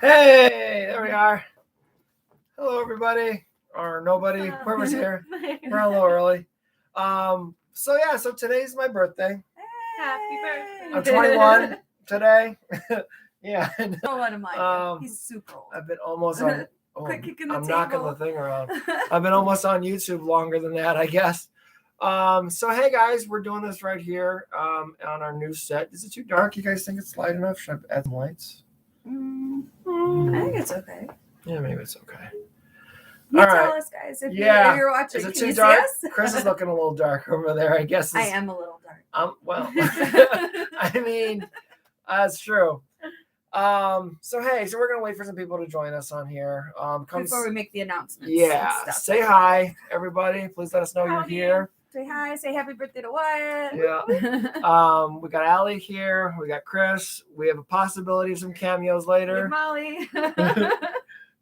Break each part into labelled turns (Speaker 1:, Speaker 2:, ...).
Speaker 1: Hey, there we are. Hello, everybody, or nobody, whoever's here. We're a little early. So today's my birthday.
Speaker 2: Happy birthday.
Speaker 1: I'm 21 today. Yeah.
Speaker 2: Don't let him lie. He's super old.
Speaker 1: I've been almost on. Oh,
Speaker 2: Quit kicking the
Speaker 1: I'm
Speaker 2: table.
Speaker 1: knocking the thing around. I've been almost on YouTube longer than that, I guess. So hey guys, we're doing this right here on our new set. Is it too dark? You guys think it's light enough? Should I add some lights?
Speaker 2: I think it's okay.
Speaker 1: Yeah, maybe it's okay.
Speaker 2: You
Speaker 1: All
Speaker 2: tell
Speaker 1: right.
Speaker 2: us, guys, if
Speaker 1: Yeah.
Speaker 2: you're watching.
Speaker 1: Is it
Speaker 2: Can
Speaker 1: too
Speaker 2: you
Speaker 1: dark?
Speaker 2: see us?
Speaker 1: Chris is looking a little dark over there, I guess.
Speaker 2: I am a little dark.
Speaker 1: Well, I mean, that's true. So we're gonna wait for some people to join us on here.
Speaker 2: Before we make the announcements.
Speaker 1: Yeah.
Speaker 2: And stuff.
Speaker 1: Say hi, everybody. Please let us know you're here.
Speaker 2: Say hi. Say happy birthday to Wyatt.
Speaker 1: Yeah. We got Allie here. We got Kris. We have a possibility of some cameos later.
Speaker 2: Molly.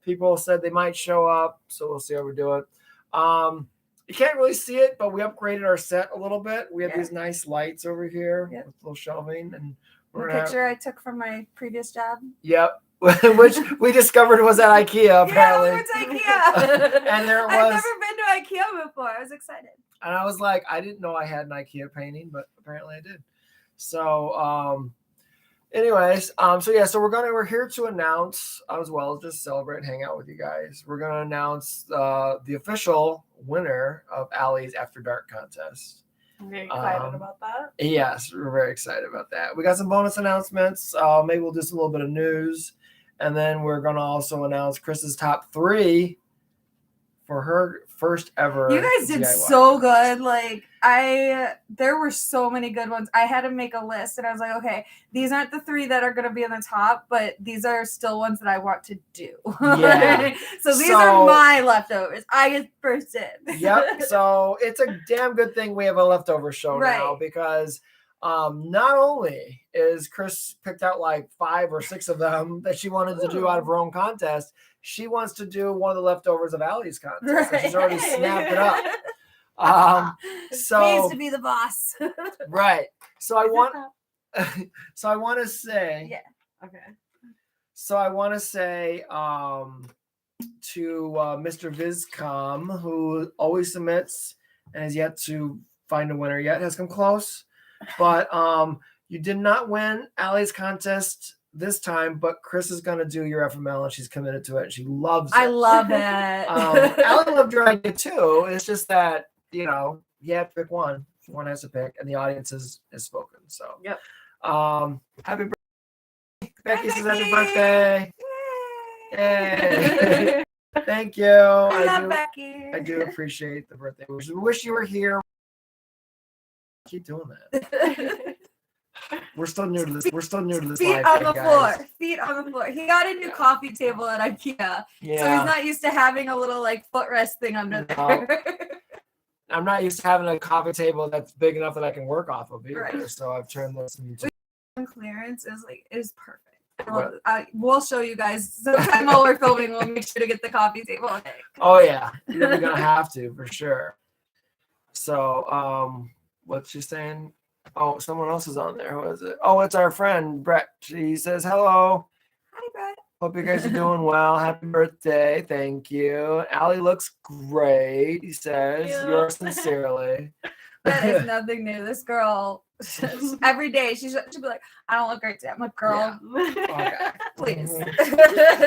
Speaker 1: People said they might show up, so we'll see how we do it. You can't really see it, but we upgraded our set a little bit. We have these nice lights over here with a little shelving, and
Speaker 2: the picture I took from my previous job.
Speaker 1: Yep. Which we discovered was at IKEA, apparently.
Speaker 2: Yeah, we went to IKEA.
Speaker 1: And there it was.
Speaker 2: I've never been to IKEA before. I was excited.
Speaker 1: And I was like, I didn't know I had an IKEA painting, but apparently I did. So, so we're here to announce, as well as just celebrate and hang out with you guys. We're going to announce the official winner of Allie's After Dark contest.
Speaker 2: I'm very excited about that.
Speaker 1: Yes, we're very excited about that. We got some bonus announcements. Maybe we'll do some little bit of news. And then we're going to also announce Chris's top 3 for her first ever.
Speaker 2: You guys did
Speaker 1: DIY.
Speaker 2: So good. Like there were so many good ones. I had to make a list and I was like, okay, these aren't the 3 that are going to be in the top, but these are still ones that I want to do.
Speaker 1: Yeah.
Speaker 2: So these are my leftovers. I get first in.
Speaker 1: Yep. So it's a damn good thing we have a leftover show now, because not only is Kris picked out like 5 or 6 of them that she wanted to do out of her own contest, she wants to do one of the leftovers of Allie's contest. So she's already snapped it up.
Speaker 2: Pays to be the boss.
Speaker 1: Right. So I want to say.
Speaker 2: Yeah. Okay.
Speaker 1: So I want to say to Mr. Vizcom, who always submits and has yet to find a winner yet, has come close. But you did not win Allie's contest this time, but Kris is going to do your FML, and she's committed to it. And she loves it.
Speaker 2: I love it.
Speaker 1: Allie loved your idea too. It's just that, you have to pick one. One has to pick, and the audience is spoken. So,
Speaker 2: yep.
Speaker 1: Happy birthday. Becky says happy birthday. Yay. Thank you.
Speaker 2: I love Becky.
Speaker 1: I do appreciate the birthday wishes. We wish you were here. Keep doing that. We're still new to this.
Speaker 2: Feet on the floor. Feet on the floor. He got a new coffee table at IKEA. Yeah. So he's not used to having a little footrest thing under there.
Speaker 1: I'm not used to having a coffee table that's big enough that I can work off of either.
Speaker 2: Right.
Speaker 1: So I've turned this into
Speaker 2: clearance is perfect. We'll show you guys sometime while we're filming. We'll make sure to get the coffee table. Okay.
Speaker 1: Oh yeah, you're gonna have to for sure. So what's she saying? Oh, someone else is on there. Who is it? Oh, it's our friend Brett. She says hello.
Speaker 2: Hi, Brett.
Speaker 1: Hope you guys are doing well. Happy birthday. Thank you. Allie looks great. He says, yours sincerely.
Speaker 2: That is nothing new. This girl, every day, she'll be like, I don't look great today. I'm like, girl, please.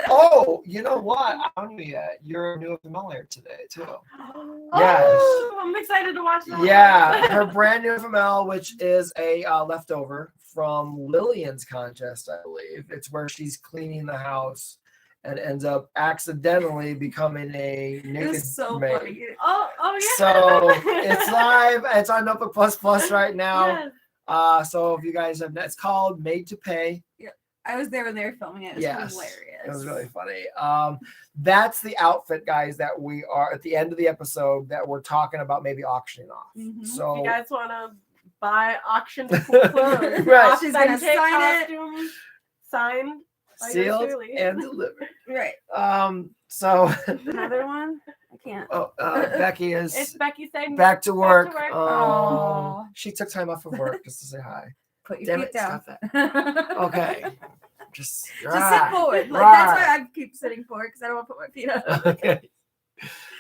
Speaker 1: Oh, you know what? I don't know yet. You're new FML today, too. Yes.
Speaker 2: Oh, I'm excited to watch that.
Speaker 1: Yeah, her brand new FML, which is a leftover from Lillian's contest, I believe. It's where she's cleaning the house and ends up accidentally becoming a naked maid.
Speaker 2: Funny. Oh yeah.
Speaker 1: So it's live. It's on Notebook Plus right now. Yes. So if you guys have, it's called Made to Pay.
Speaker 2: Yeah, I was there when they were filming it. It was hilarious.
Speaker 1: It was really funny. That's the outfit, guys, that we are at the end of the episode that we're talking about maybe auctioning off.
Speaker 3: Mm-hmm.
Speaker 1: So
Speaker 3: if you guys want to buy auction clothes,
Speaker 1: right?
Speaker 2: She's gonna sign
Speaker 3: it, signed,
Speaker 1: sealed and delivered.
Speaker 2: Right.
Speaker 1: So
Speaker 2: another one. I can't.
Speaker 1: Oh, Becky is.
Speaker 3: It's Becky saying
Speaker 1: back to work.
Speaker 2: Oh,
Speaker 1: she took time off of work just to say hi.
Speaker 2: Put your feet down.
Speaker 1: Okay. Just
Speaker 2: sit forward. Like that's why I keep sitting forward because I don't want to put my feet up.
Speaker 1: Okay.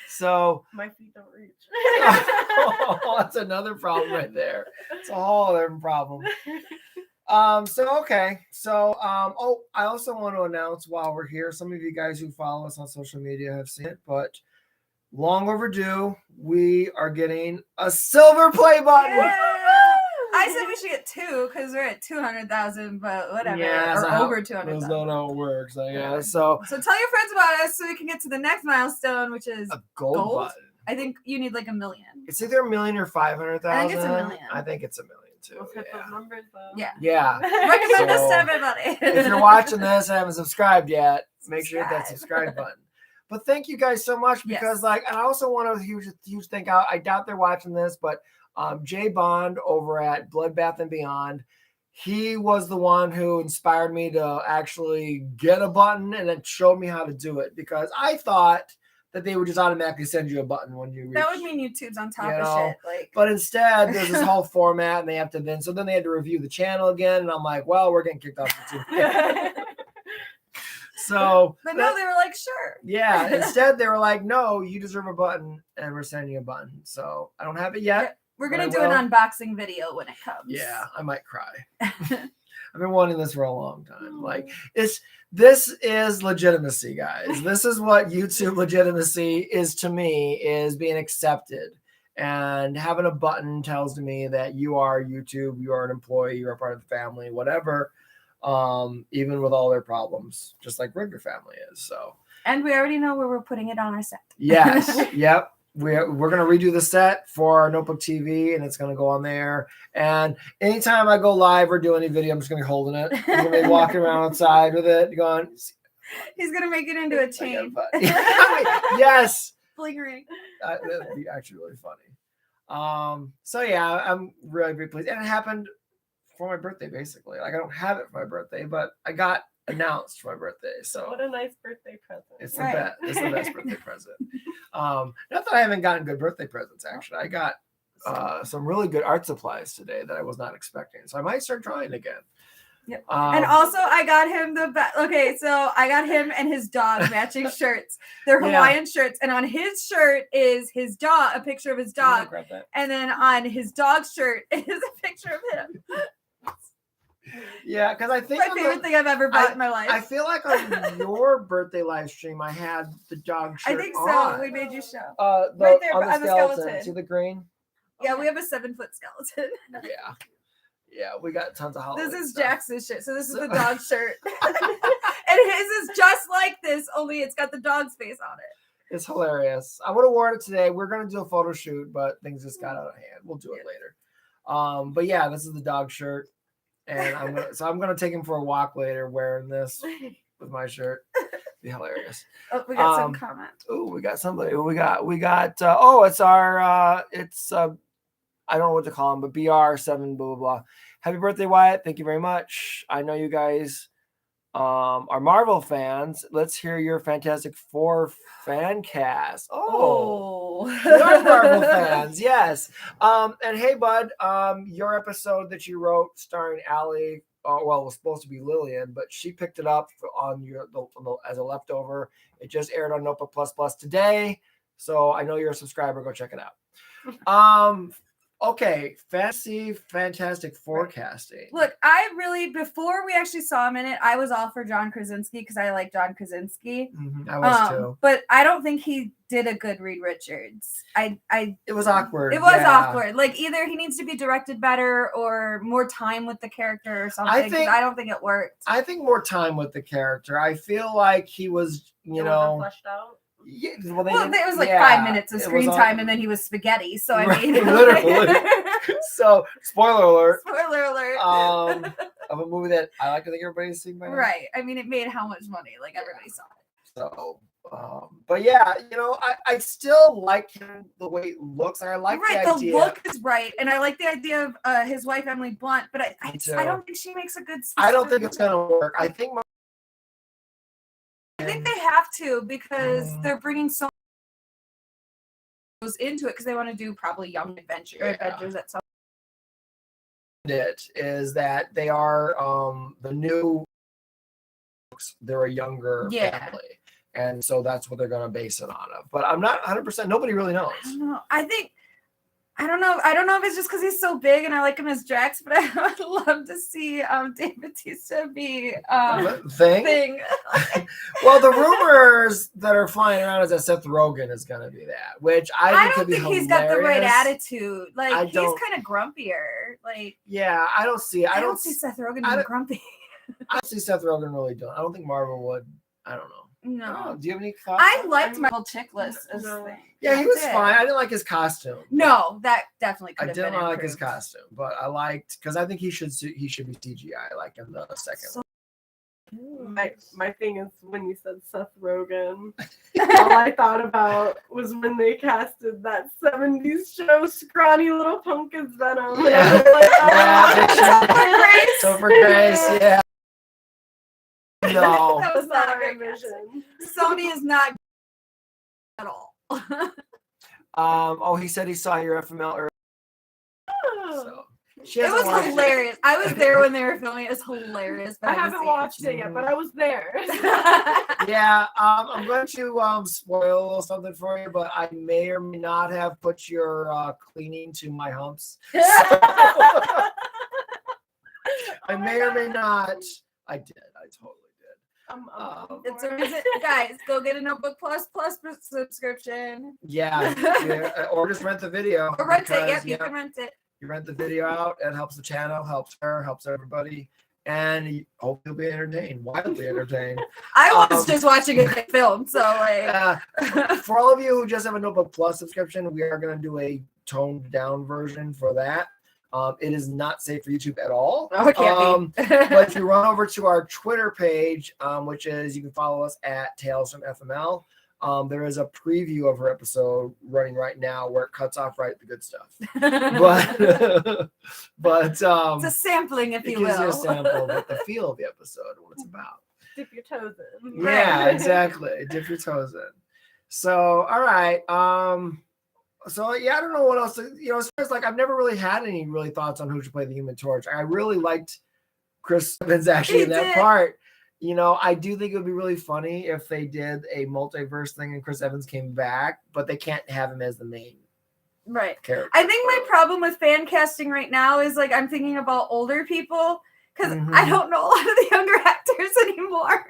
Speaker 1: So
Speaker 3: My feet don't reach.
Speaker 1: oh, that's another problem right there. It's a whole other problem. Okay. Oh, I also want to announce while we're here, some of you guys who follow us on social media have seen it, but long overdue, we are getting a silver play button.
Speaker 2: Yeah. I said we should get 2 because we're at 200,000, but whatever.
Speaker 1: Yeah,
Speaker 2: or over
Speaker 1: That's
Speaker 2: 200,000.
Speaker 1: not how it works, I guess.
Speaker 2: So tell your friends about us so we can get to the next milestone, which is
Speaker 1: A gold button.
Speaker 2: I think you need like 1 million.
Speaker 1: It's either 1 million or 500,000.
Speaker 2: I think it's 1 million.
Speaker 1: I think it's 1 million too.
Speaker 3: Let's hit those numbers though.
Speaker 2: Yeah.
Speaker 1: Yeah.
Speaker 2: Recommend us
Speaker 1: So,
Speaker 2: to everybody.
Speaker 1: If you're watching this and haven't subscribed yet, make sure you hit that
Speaker 2: Subscribe.
Speaker 1: subscribe button. But thank you guys so much because
Speaker 2: Yes.
Speaker 1: and I also want to huge thank out. I doubt they're watching this, but Jay Bond over at Bloodbath and Beyond, he was the one who inspired me to actually get a button and then showed me how to do it because I thought that they would just automatically send you a button when you reach.
Speaker 2: That would mean YouTube's on top
Speaker 1: You
Speaker 2: of
Speaker 1: know,
Speaker 2: shit. Like,
Speaker 1: But instead, there's this whole format, and they have to then they had to review the channel again, and I'm like, well, we're getting kicked off YouTube. So,
Speaker 2: but no, they were like, sure.
Speaker 1: yeah. Instead, they were like, no, you deserve a button, and we're sending you a button. So I don't have it yet.
Speaker 2: We're
Speaker 1: But
Speaker 2: gonna
Speaker 1: I
Speaker 2: do an
Speaker 1: will.
Speaker 2: unboxing video when it comes.
Speaker 1: Yeah, I might cry. I've been wanting this for a long time. Like this is legitimacy, guys. This is what YouTube legitimacy is to me, is being accepted. And having a button tells me that you are YouTube, you are an employee, you are part of the family, whatever. Even with all their problems, just like regular family is. So
Speaker 2: And we already know where we're putting it on our set.
Speaker 1: yes, yep. We're gonna redo the set for our Notebook TV, and it's gonna go on there. And anytime I go live or do any video, I'm just gonna be holding it. I'm gonna be walking around outside with it, going.
Speaker 2: He's gonna make it into a chain.
Speaker 1: Yes,
Speaker 2: Bling ring.
Speaker 1: that'd be actually really funny. So yeah, I'm really, really pleased, and it happened for my birthday, basically. Like I don't have it for my birthday, but I got announced for my birthday. So
Speaker 3: What a nice birthday present.
Speaker 1: it's
Speaker 2: Right.
Speaker 1: the best. It's the best birthday present. Not that I haven't gotten good birthday presents. Actually, I got some really good art supplies today that I was not expecting. So I might start drawing again.
Speaker 2: Yep. And also, I got him okay, so I got him and his dog matching shirts. They're
Speaker 1: Yeah.
Speaker 2: Hawaiian shirts, and on his shirt is his dog, a picture of his
Speaker 1: Can you, like,
Speaker 2: dog,
Speaker 1: grab that?
Speaker 2: and then on his dog's shirt is a picture of him.
Speaker 1: Yeah, because I think
Speaker 2: My favorite thing I've ever bought in my life.
Speaker 1: I feel like on your birthday live stream, I had the dog shirt
Speaker 2: I think so.
Speaker 1: on.
Speaker 2: We made you show.
Speaker 1: Right
Speaker 2: there,
Speaker 1: on
Speaker 2: on
Speaker 1: the
Speaker 2: the
Speaker 1: skeleton.
Speaker 2: skeleton.
Speaker 1: See the green?
Speaker 2: Yeah, we have a 7-foot skeleton.
Speaker 1: Yeah. Yeah, we got tons of holidays.
Speaker 2: This is Jackson's shit. So this is the dog shirt. And his is just like this, only it's got the dog's face on it.
Speaker 1: It's hilarious. I would have worn it today. We're gonna do a photo shoot, but things just got out of hand. We'll do it later. But yeah, this is the dog shirt. And I'm gonna take him for a walk later wearing this with my shirt. Be hilarious.
Speaker 2: Oh, we got some comments.
Speaker 1: Oh, we got somebody. We got it's our I don't know what to call him, but BR7 blah blah blah. Happy birthday, Wyatt. Thank you very much. I know you guys are Marvel fans. Let's hear your Fantastic Four fan cast. Oh. We are Marvel fans, yes. And hey, bud, your episode that you wrote starring Allie, it was supposed to be Lillian, but she picked it up on as a leftover. It just aired on Notebook Plus today, so I know you're a subscriber. Go check it out. Okay, fantastic forecasting.
Speaker 2: Look, before we actually saw him in it, I was all for John Krasinski because I like John Krasinski.
Speaker 1: I was too.
Speaker 2: But I don't think he did a good Reed Richards.
Speaker 1: It was awkward.
Speaker 2: It was awkward. Like either he needs to be directed better or more time with the character or something. I don't think it worked.
Speaker 1: I think more time with the character. I feel like he was,
Speaker 3: fleshed out.
Speaker 1: Yeah,
Speaker 2: It was like 5 minutes of screen time, and then he was spaghetti. So I mean,
Speaker 1: literally. So spoiler alert.
Speaker 2: Spoiler alert.
Speaker 1: Of a movie that I like to think everybody's seen by now.
Speaker 2: Right. I mean, it made how much money? Like everybody saw it.
Speaker 1: So, but yeah, I still like him the way he looks, and I like the idea.
Speaker 2: The look is right, and I like the idea of his wife Emily Blunt, but I don't think she makes a good sister.
Speaker 1: I don't think it's gonna work. I think
Speaker 2: they have to because they're bringing so much into it because they want to do probably young adventures at some.
Speaker 1: It is that they are the new books, they're a younger
Speaker 2: Yeah.
Speaker 1: family. And so that's what they're going to base it on. But I'm not 100%. Nobody really knows.
Speaker 2: I don't know. I don't know. I don't know if it's just because he's so big and I like him as Drax, but I would love to see Dave Bautista be Thing.
Speaker 1: Well, the rumors that are flying around is that Seth Rogen is going to be that, which I
Speaker 2: I
Speaker 1: think
Speaker 2: don't
Speaker 1: could be
Speaker 2: think he's got the right
Speaker 1: hilarious.
Speaker 2: attitude. Like, he's kind of grumpier. Like,
Speaker 1: Yeah, I don't see.
Speaker 2: I don't see Seth Rogen being grumpy.
Speaker 1: I don't see Seth Rogen really doing. I don't think Marvel would. I don't know.
Speaker 2: No.
Speaker 1: Do you have any thoughts?
Speaker 2: I liked Marvel Chick List as Thing.
Speaker 1: Yeah, he was fine. I didn't like his costume.
Speaker 2: No, that definitely could
Speaker 1: I
Speaker 2: have been
Speaker 1: didn't like his
Speaker 2: improved.
Speaker 1: costume, but I liked because I think he should be CGI like in the second one.
Speaker 3: My thing is when you said Seth Rogen, all I thought about was when they casted that 70s show, Scrawny Little Punk as Venom.
Speaker 1: Yeah.
Speaker 3: And I was like,
Speaker 1: Super Grace, yeah. No.
Speaker 2: That was not a
Speaker 3: my
Speaker 2: great
Speaker 3: vision.
Speaker 2: Sony is not at all.
Speaker 1: He said he saw your FML earlier. So.
Speaker 2: It was hilarious. I was there when they were filming. It was hilarious.
Speaker 3: I haven't watched it yet, but I was there.
Speaker 1: Yeah, I'm going to spoil a little something for you, but I may or may not have put your cleaning to my humps. I may or may not. I did. I totally did.
Speaker 2: Guys, go get a Notebook Plus subscription.
Speaker 1: Yeah, or just rent the video.
Speaker 2: Or rent it. Yep, you can rent it.
Speaker 1: You rent the video out. It helps the channel, helps her, helps everybody, and you hope you'll be entertained, wildly entertained.
Speaker 2: I was just watching a good film, so like.
Speaker 1: For all of you who just have a Notebook Plus subscription, we are going to do a toned down version for that. It is not safe for YouTube at all.
Speaker 2: Oh, it can't be.
Speaker 1: But if you run over to our Twitter page, which is you can follow us at Tales from FML. There is a preview of her episode running right now where it cuts off right the good stuff. But
Speaker 2: it's a sampling, if you will.
Speaker 1: It gives you a sample, but the feel of the episode, what it's about.
Speaker 3: Dip your toes in.
Speaker 1: Yeah, exactly. Dip your toes in. So, all right. So yeah, I don't know what else. As far as like, I've never really had any really thoughts on who should play the Human Torch. I really liked Chris Evans actually in that part. I do think it would be really funny if they did a multiverse thing and Chris Evans came back, but they can't have him as the main character.
Speaker 2: I think my problem with fan casting right now is like I'm thinking about older people because I don't know a lot of the younger actors anymore.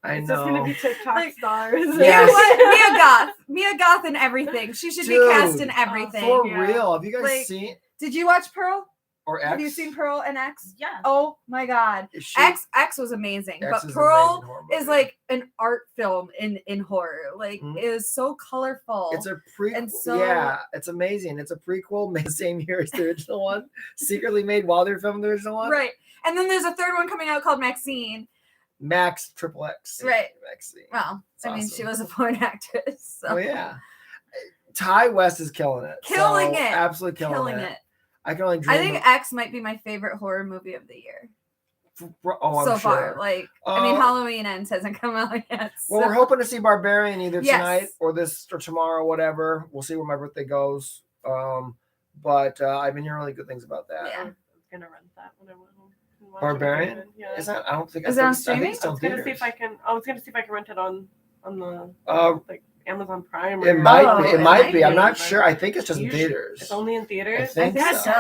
Speaker 1: I know.
Speaker 3: It's just gonna be TikTok stars.
Speaker 1: Yes.
Speaker 2: Mia Goth and everything. She should be cast in everything.
Speaker 1: For real. Have you guys seen?
Speaker 2: Did you watch Pearl?
Speaker 1: Or X?
Speaker 2: Have you seen Pearl and X?
Speaker 3: Yeah.
Speaker 2: Oh my God. X was amazing.
Speaker 1: X
Speaker 2: but Pearl is like an art film in horror. Like it was so colorful.
Speaker 1: It's a prequel. Yeah, it's amazing. It's a prequel, same year as the original one. Secretly made while they were filming the original one.
Speaker 2: Right. And then there's a third one coming out called Maxine.
Speaker 1: Max Triple X.
Speaker 2: Right.
Speaker 1: Maxine.
Speaker 2: Well, I mean, she was a porn actress. So.
Speaker 1: Oh yeah. Ty West is killing it. Absolutely killing it. I can only dream.
Speaker 2: I think X might be my favorite horror movie of the year.
Speaker 1: I'm
Speaker 2: so
Speaker 1: sure.
Speaker 2: far. I mean, Halloween Ends hasn't come out yet.
Speaker 1: Well, we're hoping to see Barbarian either tonight or tomorrow, whatever. We'll see where my birthday goes. But I've been hearing really good things about that.
Speaker 3: Yeah. I was gonna rent that when I went home.
Speaker 1: Barbarian?
Speaker 3: Yeah.
Speaker 1: Is that? I don't think.
Speaker 2: Is it on streaming?
Speaker 3: I was gonna see if I can rent it on the Amazon Prime.
Speaker 1: It might be. I'm not sure. I think it's just in theaters.
Speaker 3: It's only in theaters.
Speaker 1: I think so.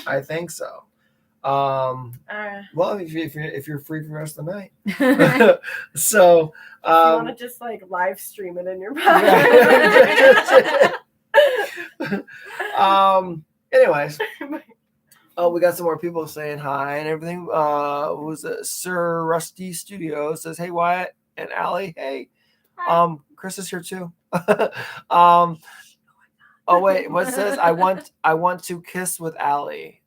Speaker 1: I think so. Well, if you're free for the rest of the night, so
Speaker 3: if you want to just live stream it in your pocket.
Speaker 1: Anyways. Oh, we got some more people saying hi and everything. Was it Sir Rusty Studio says, "Hey Wyatt and Allie, hey." Hi. Kris is here too. Oh wait, what says I want to kiss with Allie.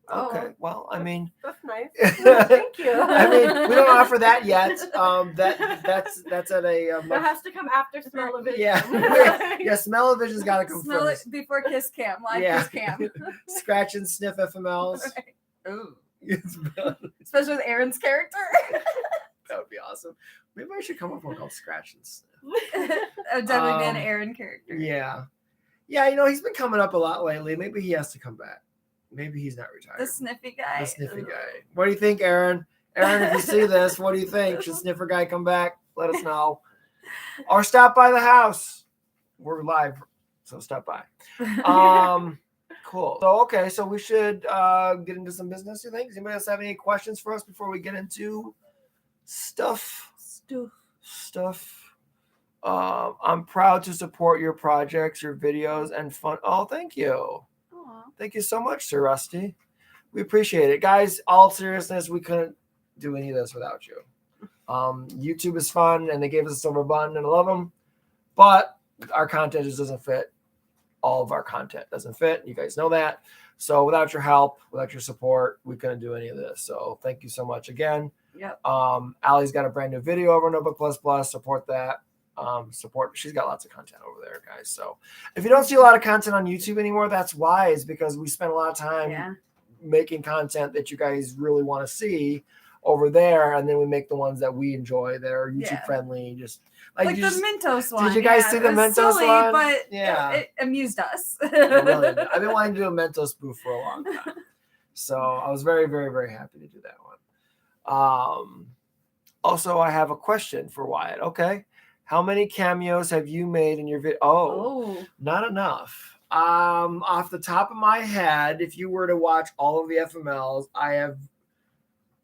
Speaker 1: Oh, okay. Well, I mean,
Speaker 3: that's nice. Thank you.
Speaker 1: I mean, we don't offer that yet. That's at a.
Speaker 3: That has to come after Smell-O-Vision.
Speaker 1: Yeah. Smell-O-Vision's got to come first.
Speaker 2: It before Kiss Cam. Kiss Cam.
Speaker 1: Scratch and sniff FMLs.
Speaker 2: Right. Ooh. Especially with Aaron's character.
Speaker 1: That would be awesome. Maybe I should come up with one called Scratch and Sniff.
Speaker 2: It would definitely be an Aaron character.
Speaker 1: Yeah. Yeah, he's been coming up a lot lately. Maybe he has to come back. Maybe he's not retired.
Speaker 2: The sniffy guy.
Speaker 1: The sniffy guy. What do you think, Aaron? Aaron, if you see this, what do you think? Should Sniffer Guy come back? Let us know. Or stop by the house. We're live, so stop by. Cool. So, okay, so we should get into some business, you think? Does anybody else have any questions for us before we get into stuff? I'm proud to support your projects, your videos, and fun. Oh, thank you.
Speaker 2: Aww.
Speaker 1: Thank you so much, Sir Rusty. We appreciate it. Guys, all seriousness, we couldn't do any of this without you. YouTube is fun, and they gave us a silver button, and I love them. But our content just doesn't fit. All of our content doesn't fit. You guys know that. So without your help, without your support, we couldn't do any of this. So thank you so much again.
Speaker 2: Yep.
Speaker 1: Allie's got a brand new video over Notebook Plus. Support that. She's got lots of content over there, guys. So if you don't see a lot of content on YouTube anymore, that's why. It's because we spend a lot of time making content that you guys really want to see over there, and then we make the ones that we enjoy that are YouTube friendly. Just
Speaker 2: like the Mentos one.
Speaker 1: Did you guys see the Mentos
Speaker 2: silly,
Speaker 1: one?
Speaker 2: But it amused us.
Speaker 1: Really, I've been wanting to do a Mentos spoof for a long time, so I was very, very, very happy to do that one. Also, I have a question for Wyatt. Okay, how many cameos have you made in your video? Oh, not enough. Off the top of my head, if you were to watch all of the FMLs, I have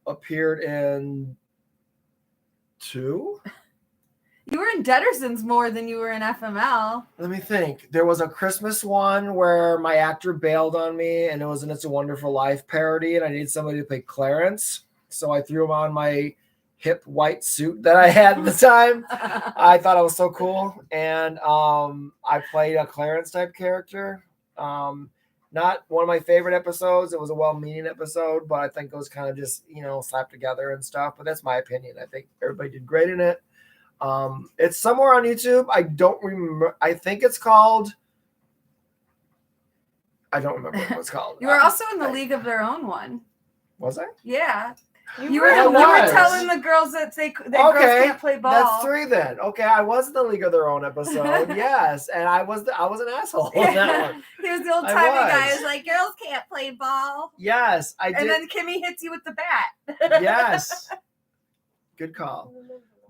Speaker 1: appeared in 2.
Speaker 2: You were in Dederson's more than you were in FML.
Speaker 1: Let me think. There was a Christmas one where my actor bailed on me, and it was an It's a Wonderful Life parody, and I needed somebody to play Clarence. So I threw him on my hip white suit that I had at the time. I thought it was so cool. And I played a Clarence type character. Not one of my favorite episodes. It was a well-meaning episode, but I think it was kind of just, slapped together and stuff. But that's my opinion. I think everybody did great in it. It's somewhere on YouTube. I don't remember. I think it's called. I don't remember what it's called.
Speaker 2: You were also in the League of Their Own one.
Speaker 1: Was I?
Speaker 2: Yeah. You
Speaker 1: were
Speaker 2: telling the girls that girls can't play ball.
Speaker 1: That's 3 then. Okay, I was in the League of Their Own episode. Yes, and I was an asshole in that one.
Speaker 2: He was the old timey guy. He was like, girls can't play ball.
Speaker 1: Yes, I did.
Speaker 2: And then Kimmy hits you with the bat.
Speaker 1: Yes. Good call.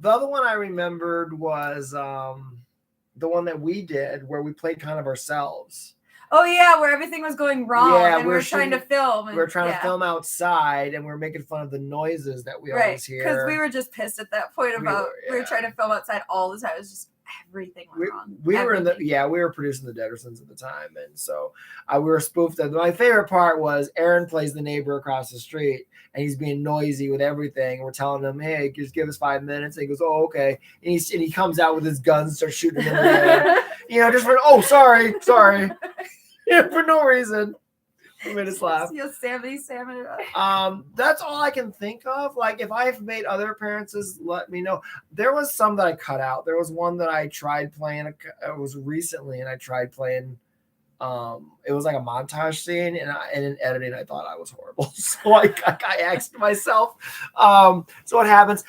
Speaker 1: The other one I remembered was the one that we did where we played kind of ourselves.
Speaker 2: Oh, yeah, where everything was going wrong and we were trying to film.
Speaker 1: We were trying to film outside, and we were making fun of the noises that we always hear.
Speaker 2: Because we were just pissed at that point about we were trying to film outside all the time. It was just everything went wrong.
Speaker 1: We were producing the Dedersons at the time, and so we were spoofed. My favorite part was Aaron plays the neighbor across the street, and he's being noisy with everything. We're telling him, hey, just give us 5 minutes. And he goes, oh, okay. And he comes out with his guns, starts shooting him in the air. Just for, sorry. For no reason. We made us laugh.
Speaker 2: Yosemite salmon.
Speaker 1: That's all I can think of. Like, if I've made other appearances, let me know. There was some that I cut out. There was one that I tried playing. It was recently, and I tried playing. It was like a montage scene, and in editing, I thought I was horrible. So I asked myself. So what happens?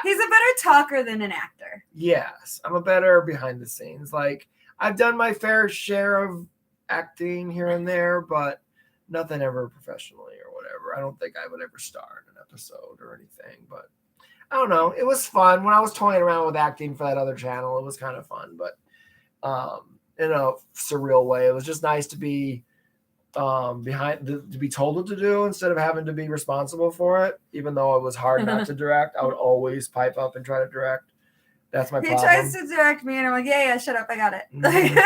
Speaker 2: He's a better talker than an actor.
Speaker 1: Yes, I'm a better behind the scenes. Like, I've done my fair share of acting here and there, but nothing ever professionally or whatever. I don't think I would ever star in an episode or anything, but I don't know. It was fun when I was toying around with acting for that other channel. It was kind of fun, but in a surreal way. It was just nice to be to be told what to do instead of having to be responsible for it. Even though it was hard not to direct, I would always pipe up and try to direct. That's my problem.
Speaker 2: He tries to direct me, and I'm like, yeah, shut up, I got it.
Speaker 1: Mm-hmm.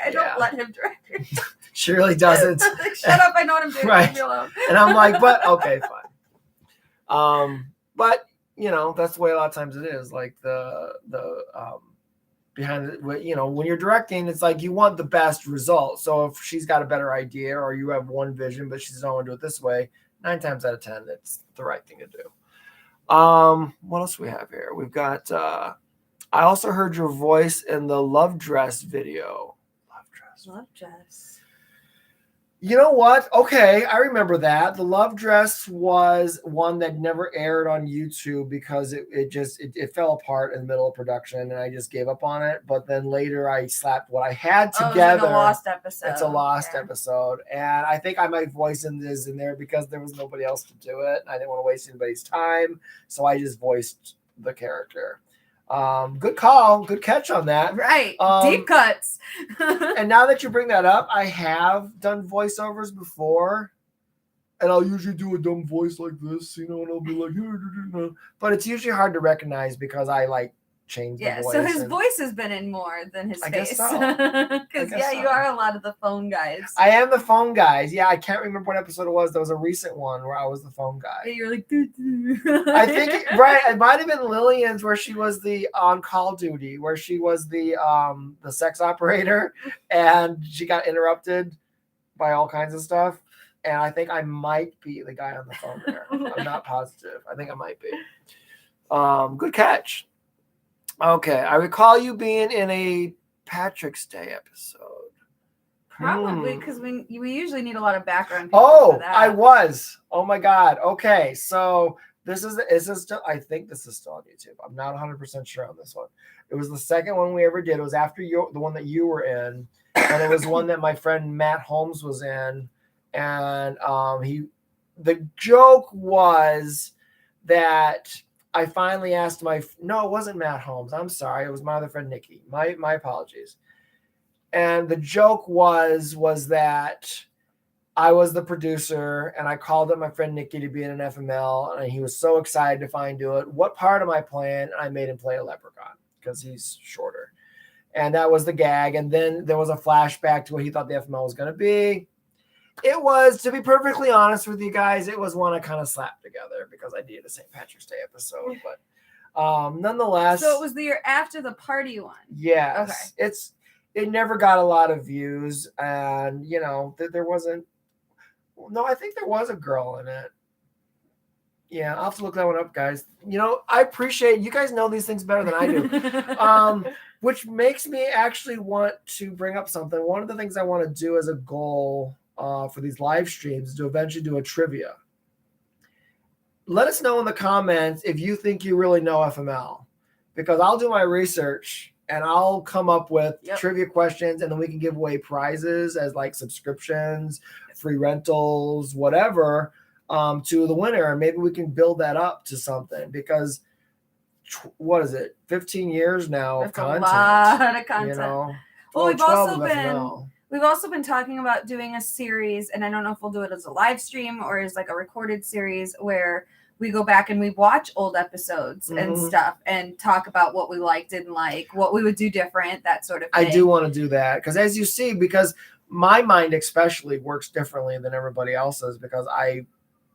Speaker 2: I don't let him direct.
Speaker 1: She really doesn't.
Speaker 2: Shut up, I know what I'm doing.
Speaker 1: Right.
Speaker 2: Leave me alone.
Speaker 1: And I'm like, but okay, fine. But that's the way a lot of times it is. Like the behind it, when you're directing, it's like you want the best result. So if she's got a better idea, or you have one vision, but she doesn't want to do it this way, 9 times out of 10, it's the right thing to do. What else do we have here? We've got. I also heard your voice in the Love Dress video.
Speaker 2: Love Dress.
Speaker 1: You know what? Okay, I remember that. The Love Dress was one that never aired on YouTube because it fell apart in the middle of production and I just gave up on it. But then later I slapped what I had
Speaker 2: Oh, it was
Speaker 1: together.
Speaker 2: like a lost episode.
Speaker 1: It's a lost
Speaker 2: Yeah.
Speaker 1: episode. And I think I might voice in there because there was nobody else to do it. I didn't want to waste anybody's time. So I just voiced the character. Good call. Good catch on that.
Speaker 2: Right. Deep cuts.
Speaker 1: And now that you bring that up, I have done voiceovers before. And I'll usually do a dumb voice like this, and I'll be like, but it's usually hard to recognize because I like change the voice.
Speaker 2: So his voice has been in more than his
Speaker 1: I
Speaker 2: face.
Speaker 1: guess so.
Speaker 2: Because you are a lot of the phone guys.
Speaker 1: I am the phone guys. Yeah, I can't remember what episode it was. There was a recent one where I was the phone guy.
Speaker 2: You're like,
Speaker 1: I think it might have been Lillian's where she was the on call duty, where she was the sex operator, and she got interrupted by all kinds of stuff. And I think I might be the guy on the phone there. I'm not positive. I think I might be. Good catch. Okay, I recall you being in a Patrick's Day episode.
Speaker 2: Probably because we usually need a lot of background people for that.
Speaker 1: I was. Oh my God. Okay, so this is still. I think this is still on YouTube. I'm not 100% sure on this one. It was the second one we ever did. It was after the one that you were in, and it was one that my friend Matt Holmes was in. And the joke was that I finally asked no, it wasn't Matt Holmes. I'm sorry. It was my other friend, Nikki. My apologies. And the joke was that I was the producer and I called up my friend Nikki to be in an FML and he was so excited to finally do it. What part am I playing? And I made him play a leprechaun because he's shorter. And that was the gag. And then there was a flashback to what he thought the FML was going to be. It was, to be perfectly honest with you guys, it was one I kind of slapped together because I did a St. Patrick's Day episode. But nonetheless.
Speaker 2: So it was the year after the party one.
Speaker 1: Yes.
Speaker 2: Okay.
Speaker 1: It never got a lot of views. And, there wasn't. No, I think there was a girl in it. Yeah, I'll have to look that one up, guys. I appreciate you guys know these things better than I do. Which makes me actually want to bring up something. One of the things I want to do as a goal for these live streams is to eventually do a trivia. Let us know in the comments if you think you really know FML, because I'll do my research and I'll come up with trivia questions, and then we can give away prizes as like subscriptions, free rentals, whatever, to the winner. And maybe we can build that up to something, because what is it? 15 years now of content.
Speaker 2: A lot of content. Well, we've also been talking about doing a series, and I don't know if we'll do it as a live stream or as like a recorded series where we go back and we watch old episodes and stuff and talk about what we liked, didn't like, what we would do different, that sort of thing.
Speaker 1: I do want to do that because, as you see, because my mind especially works differently than everybody else's, because I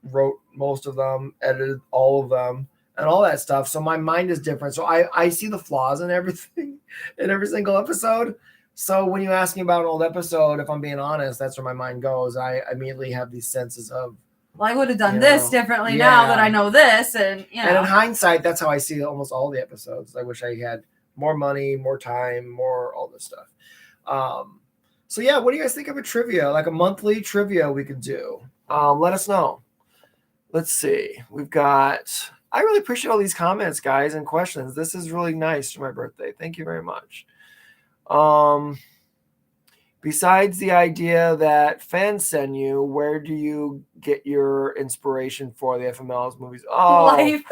Speaker 1: wrote most of them, edited all of them, and all that stuff. So my mind is different. So I see the flaws in everything in every single episode. So when you ask me about an old episode, if I'm being honest, that's where my mind goes. I immediately have these senses of,
Speaker 2: well, I would have done this differently now that I know this. And
Speaker 1: in hindsight, that's how I see almost all the episodes. I wish I had more money, more time, more all this stuff. So yeah, what do you guys think of a trivia? Like a monthly trivia we could do. Let us know. Let's see. I really appreciate all these comments, guys, and questions. This is really nice for my birthday. Thank you very much. Besides the idea that fans send you, where do you get your inspiration for the FML's movies? Oh,
Speaker 2: life.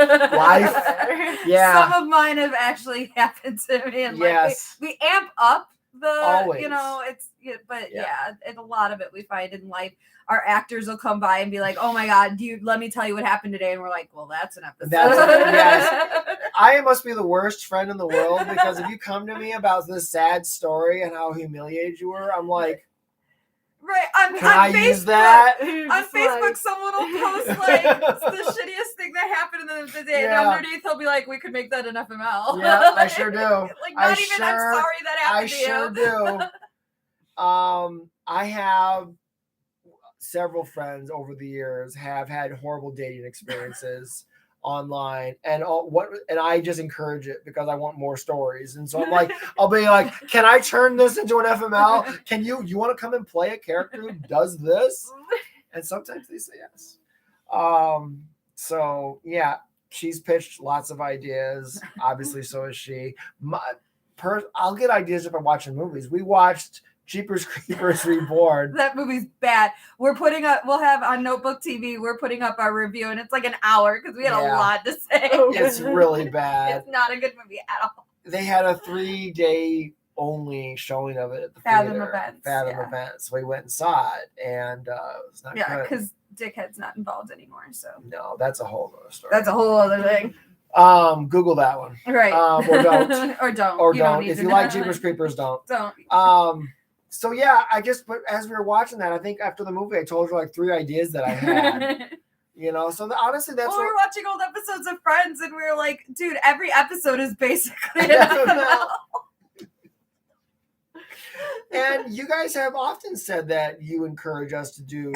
Speaker 1: Yeah.
Speaker 2: Some of mine have actually happened to me. And we amp up
Speaker 1: Always.
Speaker 2: And a lot of it we find in life. Our actors will come by and be like, "Oh my God, let me tell you what happened today?" And we're like, "Well, that's an episode."
Speaker 1: I must be the worst friend in the world, because if you come to me about this sad story and how humiliated you were, I'm like,
Speaker 2: right.
Speaker 1: Can I use that?
Speaker 2: On Facebook, someone will post like the shittiest thing that happened in the day, and underneath he'll be like, "We could make that an FML."
Speaker 1: Yeah, I sure do.
Speaker 2: Like, I'm sorry that happened to you.
Speaker 1: I sure do. I have several friends over the years have had horrible dating experiences online, and I just encourage it because I want more stories. And so I'm like, I'll be like, can I turn this into an FML? Can you want to come and play a character who does this? And sometimes they say yes. So yeah, she's pitched lots of ideas. Obviously, so is she. I'll get ideas if I'm watching movies. We watched Jeepers Creepers Reborn.
Speaker 2: That movie's bad. We'll have on Notebook TV, we're putting up our review, and it's like an hour because we had a lot to say.
Speaker 1: It's really bad.
Speaker 2: It's not a good movie at all.
Speaker 1: They had a 3-day only showing of it at the
Speaker 2: Fathom event.
Speaker 1: So we went and saw it, and it was not good.
Speaker 2: Because Dickhead's not involved anymore. So
Speaker 1: no, that's a whole other story.
Speaker 2: That's a whole other thing.
Speaker 1: Google that one.
Speaker 2: Right.
Speaker 1: Or don't.
Speaker 2: or don't.
Speaker 1: Or don't. If you like Jeepers Creepers, don't.
Speaker 2: Don't.
Speaker 1: So yeah, but as we were watching that, I think after the movie, I told her like 3 ideas that I had. So honestly, that's
Speaker 2: we were watching old episodes of Friends, and we were like, dude, every episode is basically an FML.
Speaker 1: And you guys have often said that you encourage us to do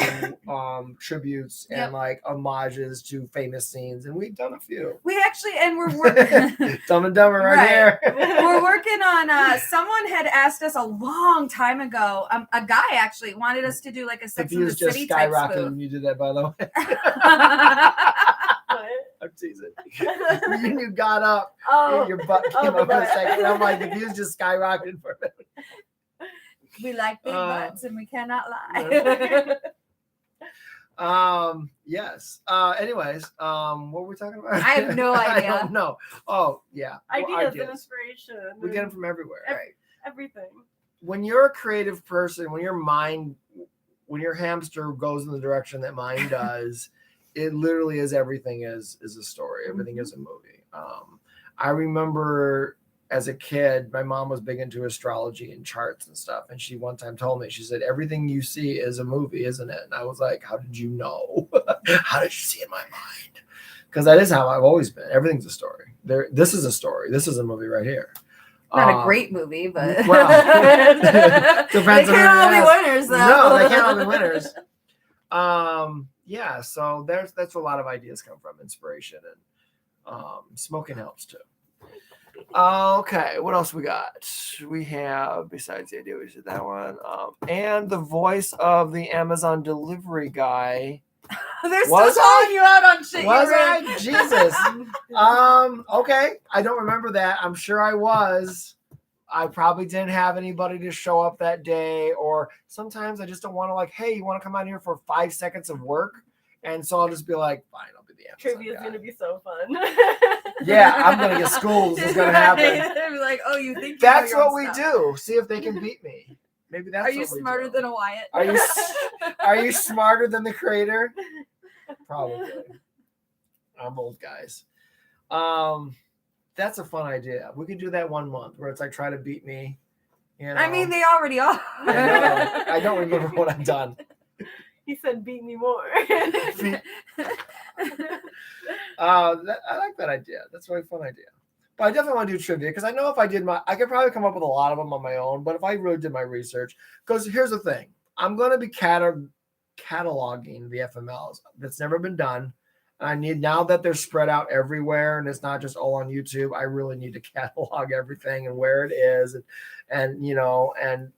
Speaker 1: tributes and like homages to famous scenes, and we've done a few.
Speaker 2: We actually, and we're working.
Speaker 1: Dumb and Dumber right here.
Speaker 2: We're working on. Someone had asked us a long time ago. A guy actually wanted us to do like a Sex and the City type spoof.
Speaker 1: Skyrocketed when you did that, by the way. I'm teasing. You got up and your butt came up in a second. And I'm like, the views just skyrocketed for a minute.
Speaker 2: We like big butts and we cannot lie.
Speaker 1: Yes. Anyways, what were we talking about?
Speaker 2: I have no idea.
Speaker 1: I don't know. Oh, yeah.
Speaker 3: Ideas and inspiration.
Speaker 1: We get them from everywhere. Right?
Speaker 3: Everything.
Speaker 1: When you're a creative person, when your hamster goes in the direction that mine does, it literally is everything is a story. Everything is a movie. I remember as a kid, my mom was big into astrology and charts and stuff. And she one time told me, she said, everything you see is a movie, isn't it? And I was like, how did you know? How did you see in my mind? Because that is how I've always been. Everything's a story. This is a story. This is a movie right here.
Speaker 2: Not a great movie, but
Speaker 1: well, depends
Speaker 2: they can't all be winners, though.
Speaker 1: No, they can't all be winners. Yeah, so that's where a lot of ideas come from, inspiration, and smoking helps too. Okay, what else we got? We have, besides the idea, we did that one. And the voice of the Amazon delivery guy.
Speaker 2: They're still calling you out on shit.
Speaker 1: Was I? Jesus. Okay, I don't remember that. I'm sure I was. I probably didn't have anybody to show up that day, or sometimes I just don't want to, like, hey, you want to come out here for 5 seconds of work? And so I'll just be like, fine, I'll be the Amazon
Speaker 3: Trivia is
Speaker 1: guy.
Speaker 3: going to be so fun.
Speaker 1: Yeah, I'm going to get schooled. It's going to happen.
Speaker 2: They'll be like, oh, you think
Speaker 1: that's what we do. See if they can beat me. Maybe that's
Speaker 2: Are you smarter than a Wyatt?
Speaker 1: Are you smarter than the creator? Probably. I'm old, guys. That's a fun idea. We could do that 1 month where it's like, try to beat me.
Speaker 2: I mean, they already are.
Speaker 1: I don't remember what I've done.
Speaker 3: He said, beat me more.
Speaker 1: I like that idea. That's a really fun idea. But I definitely want to do trivia because I know if I did I could probably come up with a lot of them on my own. But if I really did my research, because here's the thing, I'm going to be cataloging the FMLs. That's never been done. I need, now that they're spread out everywhere and it's not just all on YouTube, I really need to catalog everything and where it is. And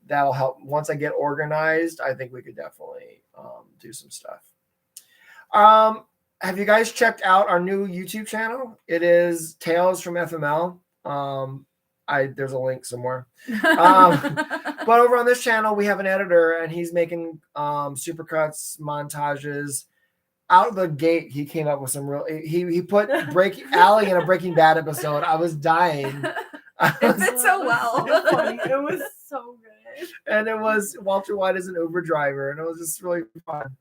Speaker 1: that'll help. Once I get organized, I think we could definitely do some stuff. Have you guys checked out our new YouTube channel? It is Tales from FML. There's a link somewhere. But over on this channel, we have an editor and he's making supercuts, montages. Out of the gate, he came up with some real. He put Allie in a Breaking Bad episode. I was dying.
Speaker 2: It fit so well.
Speaker 3: It was so good.
Speaker 1: And it was Walter White as an Uber driver, and it was just really fun.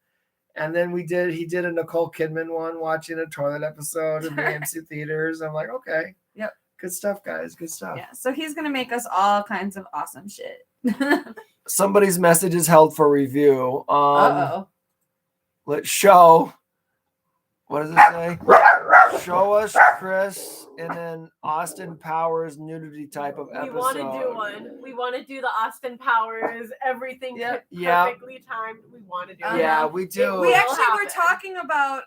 Speaker 1: And then he did a Nicole Kidman one, watching a toilet episode in the AMC theaters. I'm like, okay,
Speaker 2: yep,
Speaker 1: good stuff, guys, good stuff.
Speaker 2: Yeah, so he's gonna make us all kinds of awesome shit.
Speaker 1: Somebody's message is held for review.
Speaker 2: Uh-oh.
Speaker 1: Let's show. What does it say? Show us Kris in an Austin Powers nudity type of episode.
Speaker 3: We want to do one. We want to do the Austin Powers, everything perfectly timed. We want to do it.
Speaker 1: Yeah, we do.
Speaker 2: We actually were talking about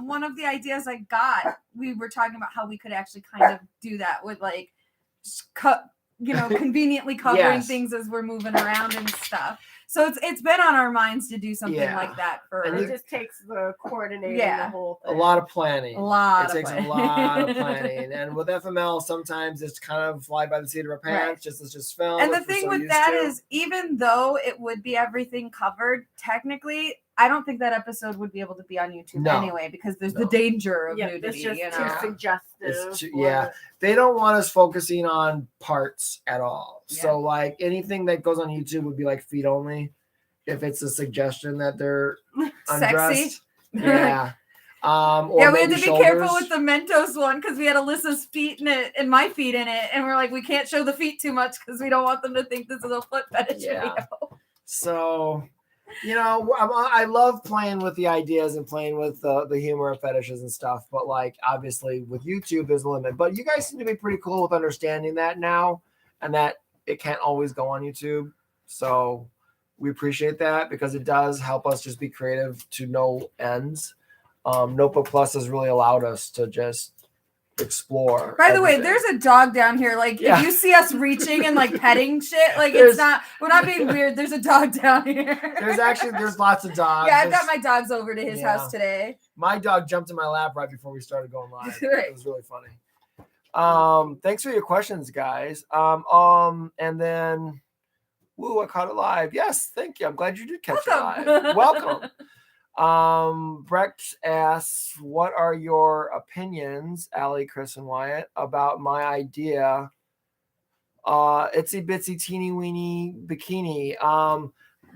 Speaker 2: one of the ideas I got. We were talking about how we could actually kind of do that with like conveniently covering things as we're moving around and stuff. So it's been on our minds to do something like that
Speaker 3: and it just takes the coordinating the whole thing.
Speaker 1: A lot of planning.
Speaker 2: It takes
Speaker 1: a lot of planning. And with FML, sometimes it's kind of fly by the seat of our pants. Let's just film.
Speaker 2: And the thing with that is, even though it would be everything covered, technically, I don't think that episode would be able to be on YouTube anyway, because there's the danger of nudity.
Speaker 3: It's just too suggestive.
Speaker 1: They don't want us focusing on parts at all. Yeah. So like anything that goes on YouTube would be like feet only. If it's a suggestion that they're undressed. Yeah.
Speaker 2: Or we had to be careful with the Mentos one because we had Alyssa's feet in it and my feet in it, and we're like, we can't show the feet too much because we don't want them to think this is a foot fetish video.
Speaker 1: So, I love playing with the ideas and playing with the humor of fetishes and stuff, but like obviously with YouTube there's a limit. But you guys seem to be pretty cool with understanding that now, and that it can't always go on YouTube. So we appreciate that because it does help us just be creative to no ends. Notebook Plus has really allowed us to just explore.
Speaker 2: By the way, there's a dog down here. Like if you see us reaching and like petting shit, like we're not being weird. There's a dog down here.
Speaker 1: There's lots of dogs.
Speaker 2: Yeah, I've got my dogs over to his house today.
Speaker 1: My dog jumped in my lap right before we started going live. It was really funny. Thanks for your questions, guys. And then I caught it live. Yes, thank you. I'm glad you did catch it live. Welcome. Brecht asks, what are your opinions, Allie, Kris, and Wyatt, about my idea? Itsy bitsy teeny weeny bikini.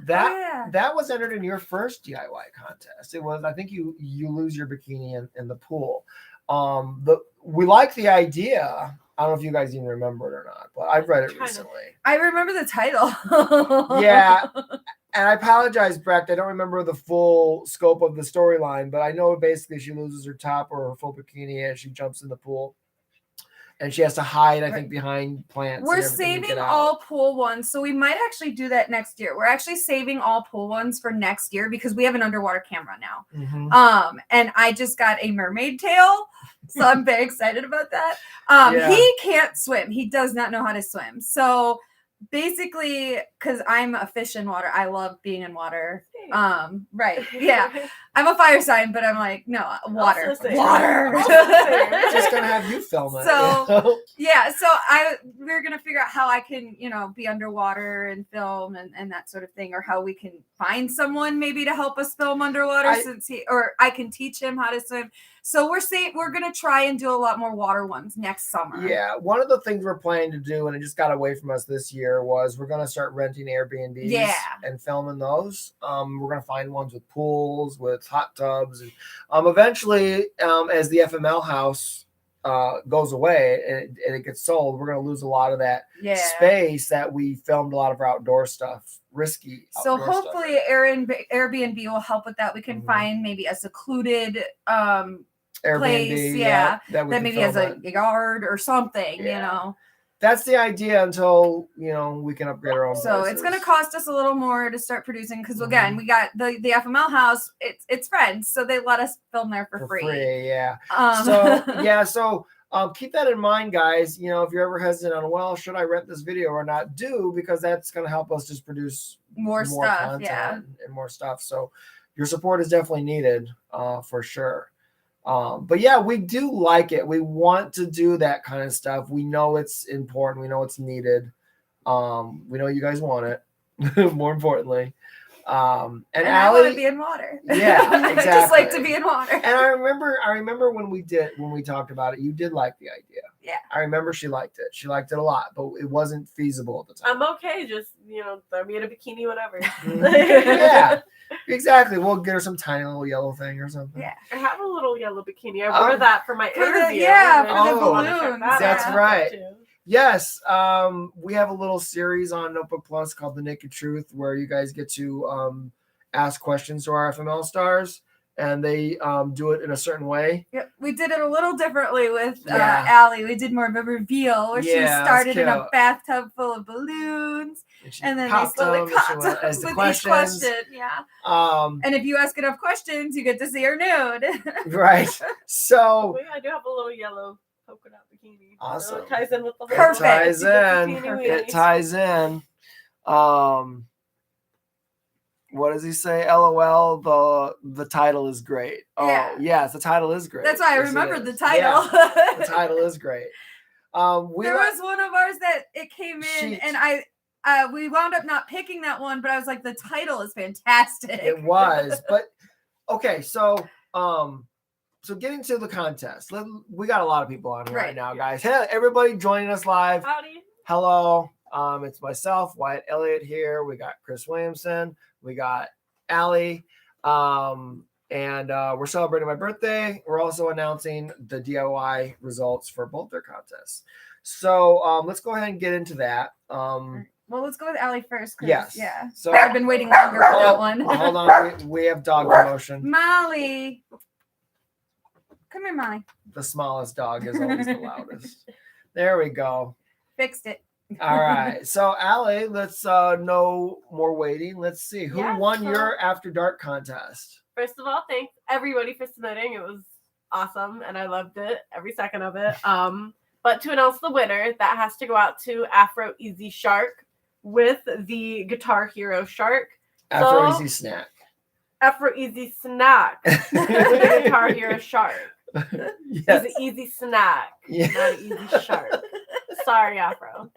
Speaker 1: That was entered in your first DIY contest. It was, I think you lose your bikini in the pool. We like the idea. I don't know if you guys even remember it or not, but I've read it recently.
Speaker 2: I remember the title.
Speaker 1: Yeah. And I apologize, Brecht. I don't remember the full scope of the storyline, but I know basically she loses her top or her full bikini as she jumps in the pool. And she has to hide, I think, behind plants.
Speaker 2: We're saving all pool ones. So we might actually do that next year. We're actually saving all pool ones for next year because we have an underwater camera now. Mm-hmm. And I just got a mermaid tail. So I'm very excited about that. He can't swim. He does not know how to swim. So basically, because I'm a fish in water, I love being in water. Right. Yeah. I'm a fire sign, but I'm like, no, water.
Speaker 1: Just gonna have you film it.
Speaker 2: So we're gonna figure out how I can, be underwater and film and that sort of thing, or how we can find someone maybe to help us film underwater or I can teach him how to swim. So we're gonna try and do a lot more water ones next summer.
Speaker 1: Yeah, one of the things we're planning to do, and it just got away from us this year, was we're gonna start renting Airbnbs and filming those. We're gonna find ones with pools, with hot tubs, and eventually, as the FML house goes away and it gets sold, we're gonna lose a lot of that space that we filmed a lot of our outdoor stuff, risky.
Speaker 2: So hopefully, Airbnb will help with that. We can find maybe a secluded place, that maybe has a yard or something,
Speaker 1: That's the idea until, we can upgrade our own
Speaker 2: So
Speaker 1: places.
Speaker 2: It's going to cost us a little more to start producing because, again, we got the FML house. It's friends, so they let us film there for free.
Speaker 1: So keep that in mind, guys. If you're ever hesitant on, should I rent this video or not? Because that's going to help us just produce more stuff, and more stuff. So your support is definitely needed for sure. But we do like it. We want to do that kind of stuff. We know it's important. We know it's needed. We know you guys want it. More importantly, and
Speaker 2: I want to be in water.
Speaker 1: Yeah, exactly.
Speaker 2: I just like to be in water.
Speaker 1: And I remember when we talked about it, you did like the idea.
Speaker 2: Yeah.
Speaker 1: I remember she liked it. She liked it a lot, but it wasn't feasible at the time.
Speaker 3: I'm okay. Just, throw me in a bikini, whatever.
Speaker 1: Yeah, exactly. We'll get her some tiny little yellow thing or something.
Speaker 3: Yeah. I have a little yellow bikini. I wore that for my interview.
Speaker 2: For the balloons.
Speaker 1: That's right. Yes. We have a little series on Notebook Plus called The Naked Truth, where you guys get to ask questions to our FML stars. and they do it in a certain way.
Speaker 2: Yep, we did it a little differently with
Speaker 1: Yeah.
Speaker 2: Allie. We did more of a reveal where she
Speaker 1: Yeah,
Speaker 2: started in
Speaker 1: that's
Speaker 2: a
Speaker 1: cute.
Speaker 2: bathtub full of balloons, and then they
Speaker 1: popped
Speaker 2: slowly
Speaker 1: them,
Speaker 2: popped
Speaker 1: she went
Speaker 2: them
Speaker 1: as the
Speaker 2: with each
Speaker 1: questions.
Speaker 2: question. Yeah.
Speaker 1: Um,
Speaker 2: And if you ask enough questions, you get to see her nude.
Speaker 1: right. So
Speaker 3: Wait, I do have a little yellow polka dot bikini.
Speaker 1: Awesome.
Speaker 3: So it ties in with the whole
Speaker 2: Perfect.
Speaker 1: It ties
Speaker 3: It's a
Speaker 1: in.
Speaker 3: teeny
Speaker 1: It
Speaker 3: weeny.
Speaker 1: ties in. What does he say? LOL. The title is great. Oh
Speaker 2: Yeah.
Speaker 1: yes, the title is great.
Speaker 2: That's why I
Speaker 1: Yes, it
Speaker 2: remembered the
Speaker 1: is.
Speaker 2: title.
Speaker 1: Yeah, the title is great.
Speaker 2: There was one of ours that it came in,
Speaker 1: Sheet.
Speaker 2: and we wound up not picking that one, but I was like, the title is fantastic.
Speaker 1: It was, but okay. So getting to the contest, we got a lot of people on here right now, guys. Hey, everybody joining us live.
Speaker 3: Howdy.
Speaker 1: Hello. It's myself, Wyatt Elliott here. We got Kris Williamson. We got Allie. And we're celebrating my birthday. We're also announcing the DIY results for both their contests. So let's go ahead and get into that.
Speaker 2: Well, let's go with Allie first.
Speaker 1: Yes.
Speaker 2: Yeah.
Speaker 1: So
Speaker 2: I've been waiting longer for that one.
Speaker 1: Hold on. We have dog promotion.
Speaker 2: Molly. Come here, Molly.
Speaker 1: The smallest dog is always the loudest. There we go.
Speaker 2: Fixed it.
Speaker 1: All right. So, Allie, let's no more waiting. Let's see who won your After Dark contest.
Speaker 3: First of all, thanks everybody for submitting. It was awesome, and I loved it, every second of it. But to announce the winner, that has to go out to Afro Easy Shark with the Guitar Hero Shark.
Speaker 1: Afro Easy Snack.
Speaker 3: Afro Easy Snack with the Guitar Hero Shark.
Speaker 1: Yes.
Speaker 3: He's an easy snack,
Speaker 1: Yeah.
Speaker 3: not an easy shark. Sorry, Afro.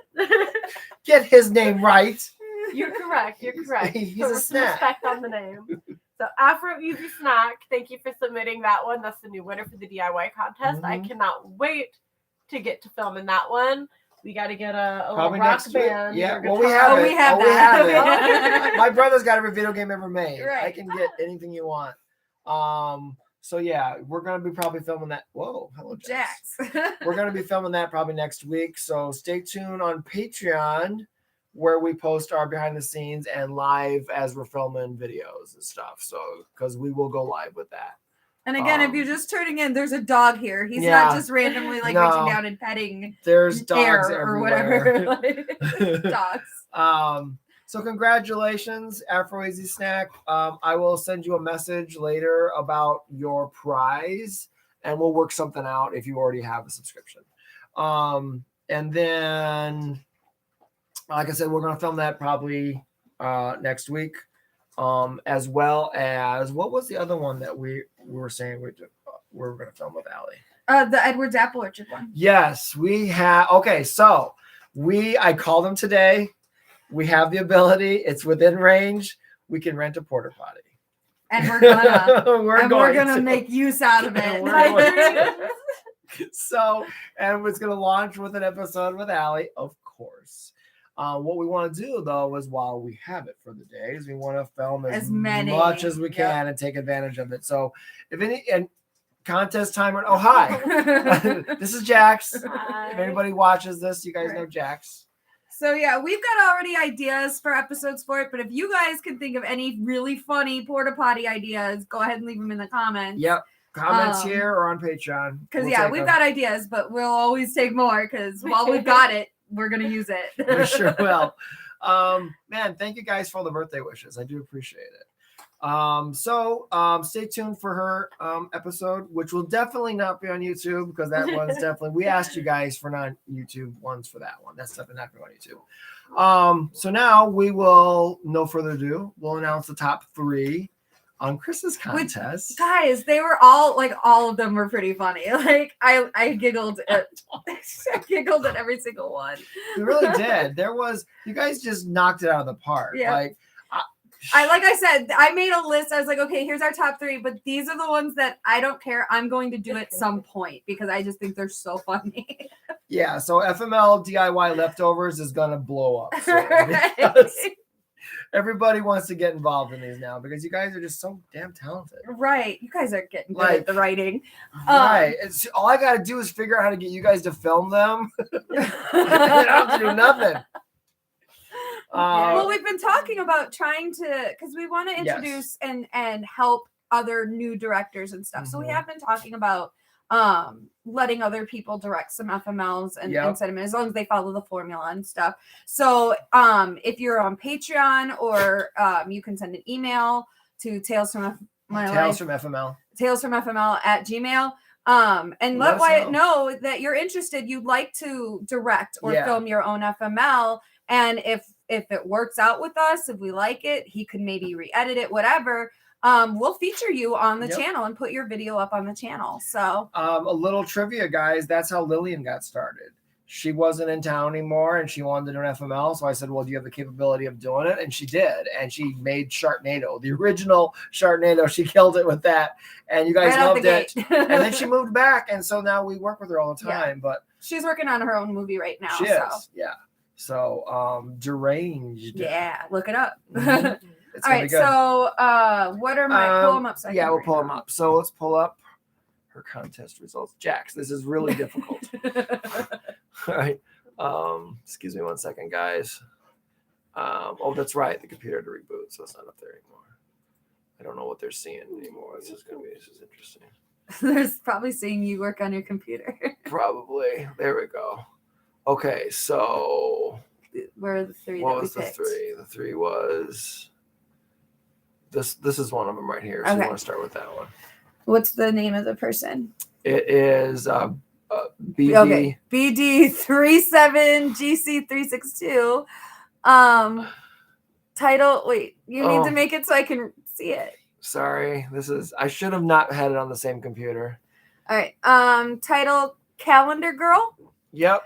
Speaker 1: Get his name right.
Speaker 3: You're correct. You're correct.
Speaker 1: He's
Speaker 3: Put
Speaker 1: a
Speaker 3: some
Speaker 1: snack.
Speaker 3: respect on the name. So Afro Easy Snack, thank you for submitting that one. That's the new winner for the DIY contest. I cannot wait to get to film in that one. We got to get a little rock band.
Speaker 1: Yeah,
Speaker 3: or
Speaker 1: we
Speaker 3: guitar.
Speaker 1: have it.
Speaker 2: we have
Speaker 1: We
Speaker 2: that.
Speaker 1: have it. My brother's got every video game ever made.
Speaker 2: Right.
Speaker 1: I can get anything you want. So yeah, we're gonna be probably filming that. Whoa, hello, Jax. We're gonna be filming that probably next week. So stay tuned on Patreon, where we post our behind the scenes and live as we're filming videos and stuff. So because we will go live with that.
Speaker 2: And again, if you're just turning in, there's a dog here. He's
Speaker 1: Yeah.
Speaker 2: not just randomly like
Speaker 1: No.
Speaker 2: reaching down and petting
Speaker 1: There's dogs
Speaker 2: air or
Speaker 1: everywhere.
Speaker 2: whatever. Dogs.
Speaker 1: So congratulations, Afro Easy Snack. I will send you a message later about your prize, and we'll work something out if you already have a subscription. And then, like I said, we're going to film that probably next week, as well as, what was the other one that we were saying we were going to film with Allie?
Speaker 2: The Edward's Apple Orchard one.
Speaker 1: Yes, we have. Okay, so I called them today. We have the ability. It's within range. We can rent a porta potty.
Speaker 2: And we're gonna
Speaker 1: we're going to
Speaker 2: make use out of it.
Speaker 1: We're going So, and it's going to launch with an episode with Allie, of course. What we want to do, though, is while we have it for the day, is we want to film as much as we can and take advantage of it. So, if any and contest timer, oh hi, this is Jax.
Speaker 3: Hi.
Speaker 1: If anybody watches this, you guys know Jax.
Speaker 2: So yeah, we've got already ideas for episodes for it, but if you guys can think of any really funny porta potty ideas, go ahead and leave them in the comments.
Speaker 1: Yep. Comments here or on Patreon.
Speaker 2: Because we've got ideas, but we'll always take more because while we've got it, we're gonna use it.
Speaker 1: We sure will. Man, thank you guys for all the birthday wishes. I do appreciate it. Stay tuned for her episode, which will definitely not be on YouTube because that one's definitely, we asked you guys for non-YouTube ones for that one. That's definitely not going to be on YouTube. So now we will, no further ado, we'll announce the top 3 on Kris's contest.
Speaker 2: Guys, they were all of them were pretty funny. Like I giggled at every single one.
Speaker 1: We really did. You guys just knocked it out of the park.
Speaker 2: Yeah. Like I said, I made a list. I was like, okay, here's our top 3, but these are the ones that I don't care. I'm going to do at some point because I just think they're so funny.
Speaker 1: Yeah, so FML DIY Leftovers is going to blow up. So everybody wants to get involved in these now because you guys are just so damn talented.
Speaker 2: Right. You guys are getting good at the writing.
Speaker 1: Right. All I got to do is figure out how to get you guys to film them. I don't have to do nothing.
Speaker 2: Well, we've been talking about trying to, because we want to introduce and help other new directors and stuff. So we have been talking about letting other people direct some FMLs and send them in, as long as they follow the formula and stuff. So if you're on Patreon, or you can send an email to Tales from FML at Gmail. And let Wyatt know that you're interested, you'd like to direct or film your own FML. And if it works out with us, if we like it, he could maybe re-edit it, whatever. We'll feature you on the channel and put your video up on the channel. So
Speaker 1: a little trivia, guys. That's how Lillian got started. She wasn't in town anymore, and she wanted to do an FML. So I said, well, do you have the capability of doing it? And she did. And she made Sharknado, the original Sharknado. She killed it with that. And you guys loved it. And then she moved back. And so now we work with her all the time. But
Speaker 2: she's working on her own movie right now.
Speaker 1: She is. Yeah. So Deranged.
Speaker 2: Yeah. Look it up.
Speaker 1: It's
Speaker 2: all right. So what are my pull them up? So
Speaker 1: we'll pull them up. So let's pull up her contest results. Jax, this is really difficult. All right. Excuse me 1 second, guys. Oh, that's right. The computer had to reboot, so it's not up there anymore. I don't know what they're seeing anymore. This is interesting.
Speaker 2: There's probably seeing you work on your computer.
Speaker 1: Probably. There we go. Okay, so
Speaker 2: where are the three?
Speaker 1: What was the three? The three was this. This is one of them right here. So you want to start with that one.
Speaker 2: What's the name of the person?
Speaker 1: It is BD.
Speaker 2: Okay, BD37GC362. Title. Wait, you need to make it so I can see it.
Speaker 1: Sorry, I should have not had it on the same computer.
Speaker 2: All right. Title: Calendar Girl.
Speaker 1: Yep.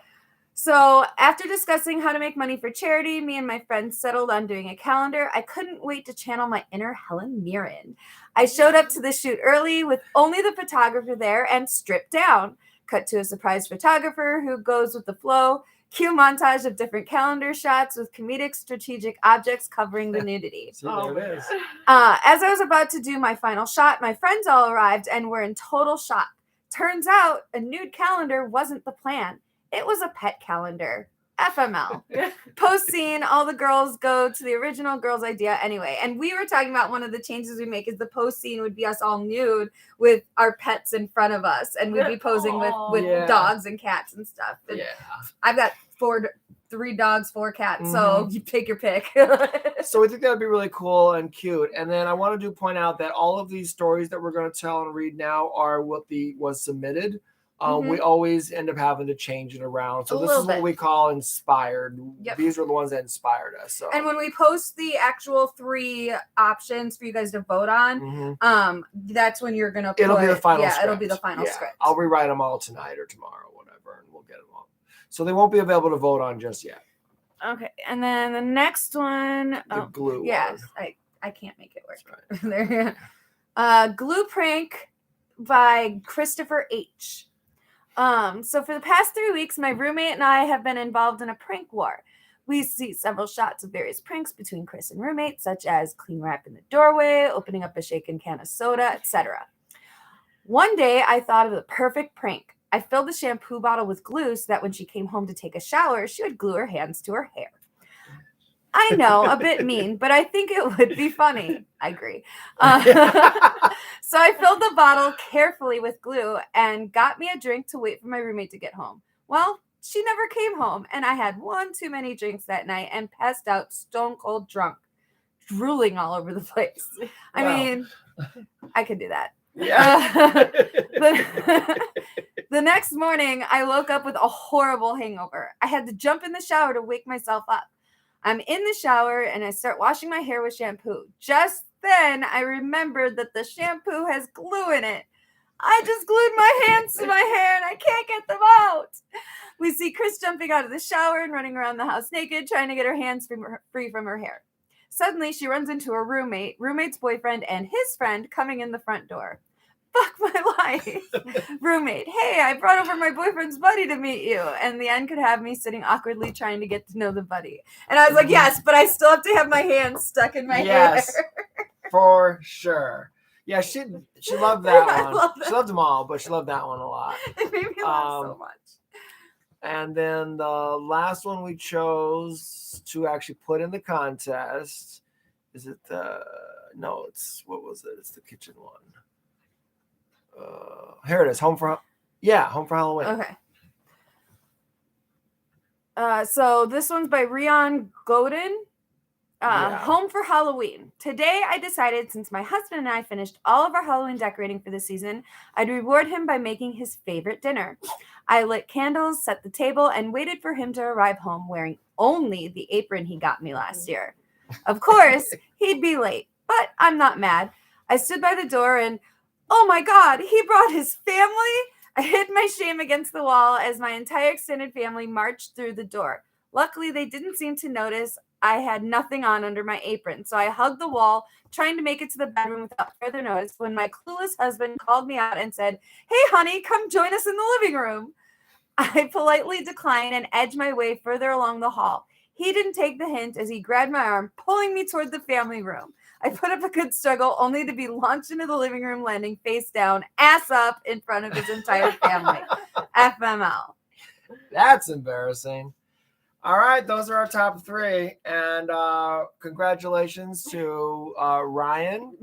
Speaker 2: So after discussing how to make money for charity, me and my friends settled on doing a calendar. I couldn't wait to channel my inner Helen Mirren. I showed up to the shoot early with only the photographer there and stripped down. Cut to a surprise photographer who goes with the flow. Cue montage of different calendar shots with comedic strategic objects covering the nudity.
Speaker 1: There it is.
Speaker 2: As I was about to do my final shot, my friends all arrived and were in total shock. Turns out a nude calendar wasn't the plan. It was a pet calendar. FML. Post scene, all the girls go to the original girl's idea anyway. And we were talking about one of the changes we make is the post scene would be us all nude with our pets in front of us. And we'd be posing with dogs and cats and stuff. And I've got 3 dogs, 4 cats. So you take your pick.
Speaker 1: So we think that would be really cool and cute. And then I want to point out that all of these stories that we're going to tell and read now are what was submitted. We always end up having to change it around. So this is what we call inspired. Yep. These are the ones that inspired us. So.
Speaker 2: And when we post the actual 3 options for you guys to vote on, that's when you're going to
Speaker 1: It'll be the final script.
Speaker 2: It'll be the final script.
Speaker 1: I'll rewrite them all tonight or tomorrow, whatever, and we'll get them all. So they won't be available to vote on just yet.
Speaker 2: Okay. And then the next one.
Speaker 1: The glue one.
Speaker 2: Yes. I can't make it work. Right. Glue Prank by Christopher H. So for the past 3 weeks, my roommate and I have been involved in a prank war. We see several shots of various pranks between Kris and roommate, such as clean wrap in the doorway, opening up a shaken can of soda, etc. One day, I thought of the perfect prank. I filled the shampoo bottle with glue so that when she came home to take a shower, she would glue her hands to her hair. I know, a bit mean, but I think it would be funny. I agree. So I filled the bottle carefully with glue and got me a drink to wait for my roommate to get home. Well, she never came home, and I had one too many drinks that night and passed out stone cold drunk, drooling all over the place. I mean, I could do that.
Speaker 1: Yeah.
Speaker 2: The next morning, I woke up with a horrible hangover. I had to jump in the shower to wake myself up. I'm in the shower and I start washing my hair with shampoo. Just then, I remembered that the shampoo has glue in it. I just glued my hands to my hair and I can't get them out. We see Kris jumping out of the shower and running around the house naked, trying to get her hands free from her hair. Suddenly, she runs into her roommate's boyfriend, and his friend coming in the front door. Fuck my life. Roommate, hey, I brought over my boyfriend's buddy to meet you. And the end could have me sitting awkwardly trying to get to know the buddy. And I was like, yes, but I still have to have my hands stuck in my hair.
Speaker 1: For sure. Yeah, she loved that one. She loved them all, but she loved that one a lot.
Speaker 2: It made me laugh so much.
Speaker 1: And then the last one we chose to actually put in the contest, is it the No, what was it? It's the kitchen one. Here it is. Home for Halloween.
Speaker 2: Okay. So this one's by Rion Godin. Home for Halloween. Today I decided, since my husband and I finished all of our Halloween decorating for the season, I'd reward him by making his favorite dinner. I lit candles, set the table, and waited for him to arrive home wearing only the apron he got me last year. Of course, he'd be late, but I'm not mad. I stood by the door and, oh my God, he brought his family? I hid my shame against the wall as my entire extended family marched through the door. Luckily, they didn't seem to notice I had nothing on under my apron, so I hugged the wall, trying to make it to the bedroom without further notice, when my clueless husband called me out and said, "Hey, honey, come join us in the living room." I politely declined and edged my way further along the hall. He didn't take the hint as he grabbed my arm, pulling me toward the family room. I put up a good struggle, only to be launched into the living room, landing face down, ass up, in front of his entire family. FML.
Speaker 1: That's embarrassing. All right, those are our top 3, and congratulations to Rion.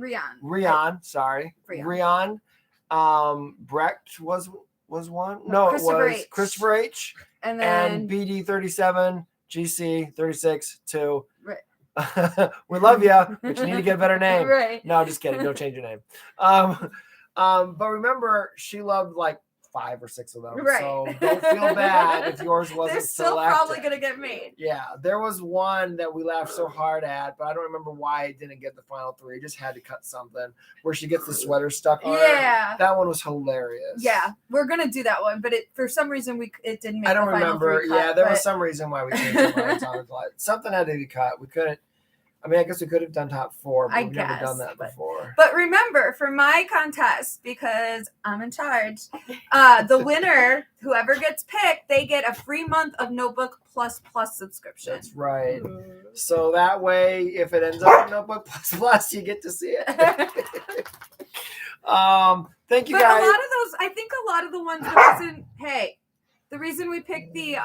Speaker 1: Sorry, Rion. Brecht was one. No,
Speaker 2: Christopher
Speaker 1: it was
Speaker 2: H.
Speaker 1: Christopher H.
Speaker 2: And then
Speaker 1: BD 37, GC 36 2.
Speaker 2: Right.
Speaker 1: We love you, but you need to get a better name.
Speaker 2: Right.
Speaker 1: No, just kidding. Don't change your name. But remember, she loved like 5 or 6 of them.
Speaker 2: Right.
Speaker 1: So don't feel bad if yours wasn't
Speaker 2: They're still
Speaker 1: selected.
Speaker 2: probably going to get made.
Speaker 1: Yeah, there was one that we laughed so hard at, but I don't remember why it didn't get the final 3. Just had to cut something where she gets the sweater stuck on her. That one was hilarious.
Speaker 2: Yeah, we're going to do that one, but for some reason it didn't make
Speaker 1: I don't
Speaker 2: the final
Speaker 1: remember.
Speaker 2: 3 cut,
Speaker 1: There was some reason why we changed it. Something had to be cut. We couldn't. I mean, I guess we could have done top 4, but we've never done that before.
Speaker 2: But remember, for my contest, because I'm in charge, the winner, whoever gets picked, they get a free month of Notebook Plus subscription.
Speaker 1: That's right. So that way, if it ends up in Notebook Plus, you get to see it. Thank you,
Speaker 2: but
Speaker 1: guys.
Speaker 2: A lot of those, I think a lot of the ones, the reason we picked the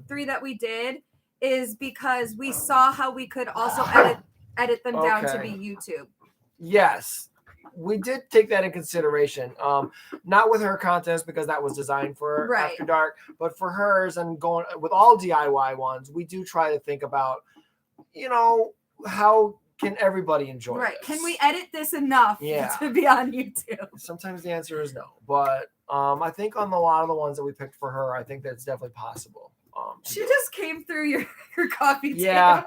Speaker 2: 3 that we did is because we saw how we could also edit them down to be YouTube. Yes,
Speaker 1: we did take that in consideration. Not with her contest because that was designed for After Dark, but for hers and going with all DIY ones, we do try to think about, how can everybody enjoy it? Right.
Speaker 2: Can we edit this enough to be on YouTube?
Speaker 1: Sometimes the answer is no, but I think on a lot of the ones that we picked for her, I think that's definitely possible.
Speaker 2: She just came through your coffee table.
Speaker 1: Yeah.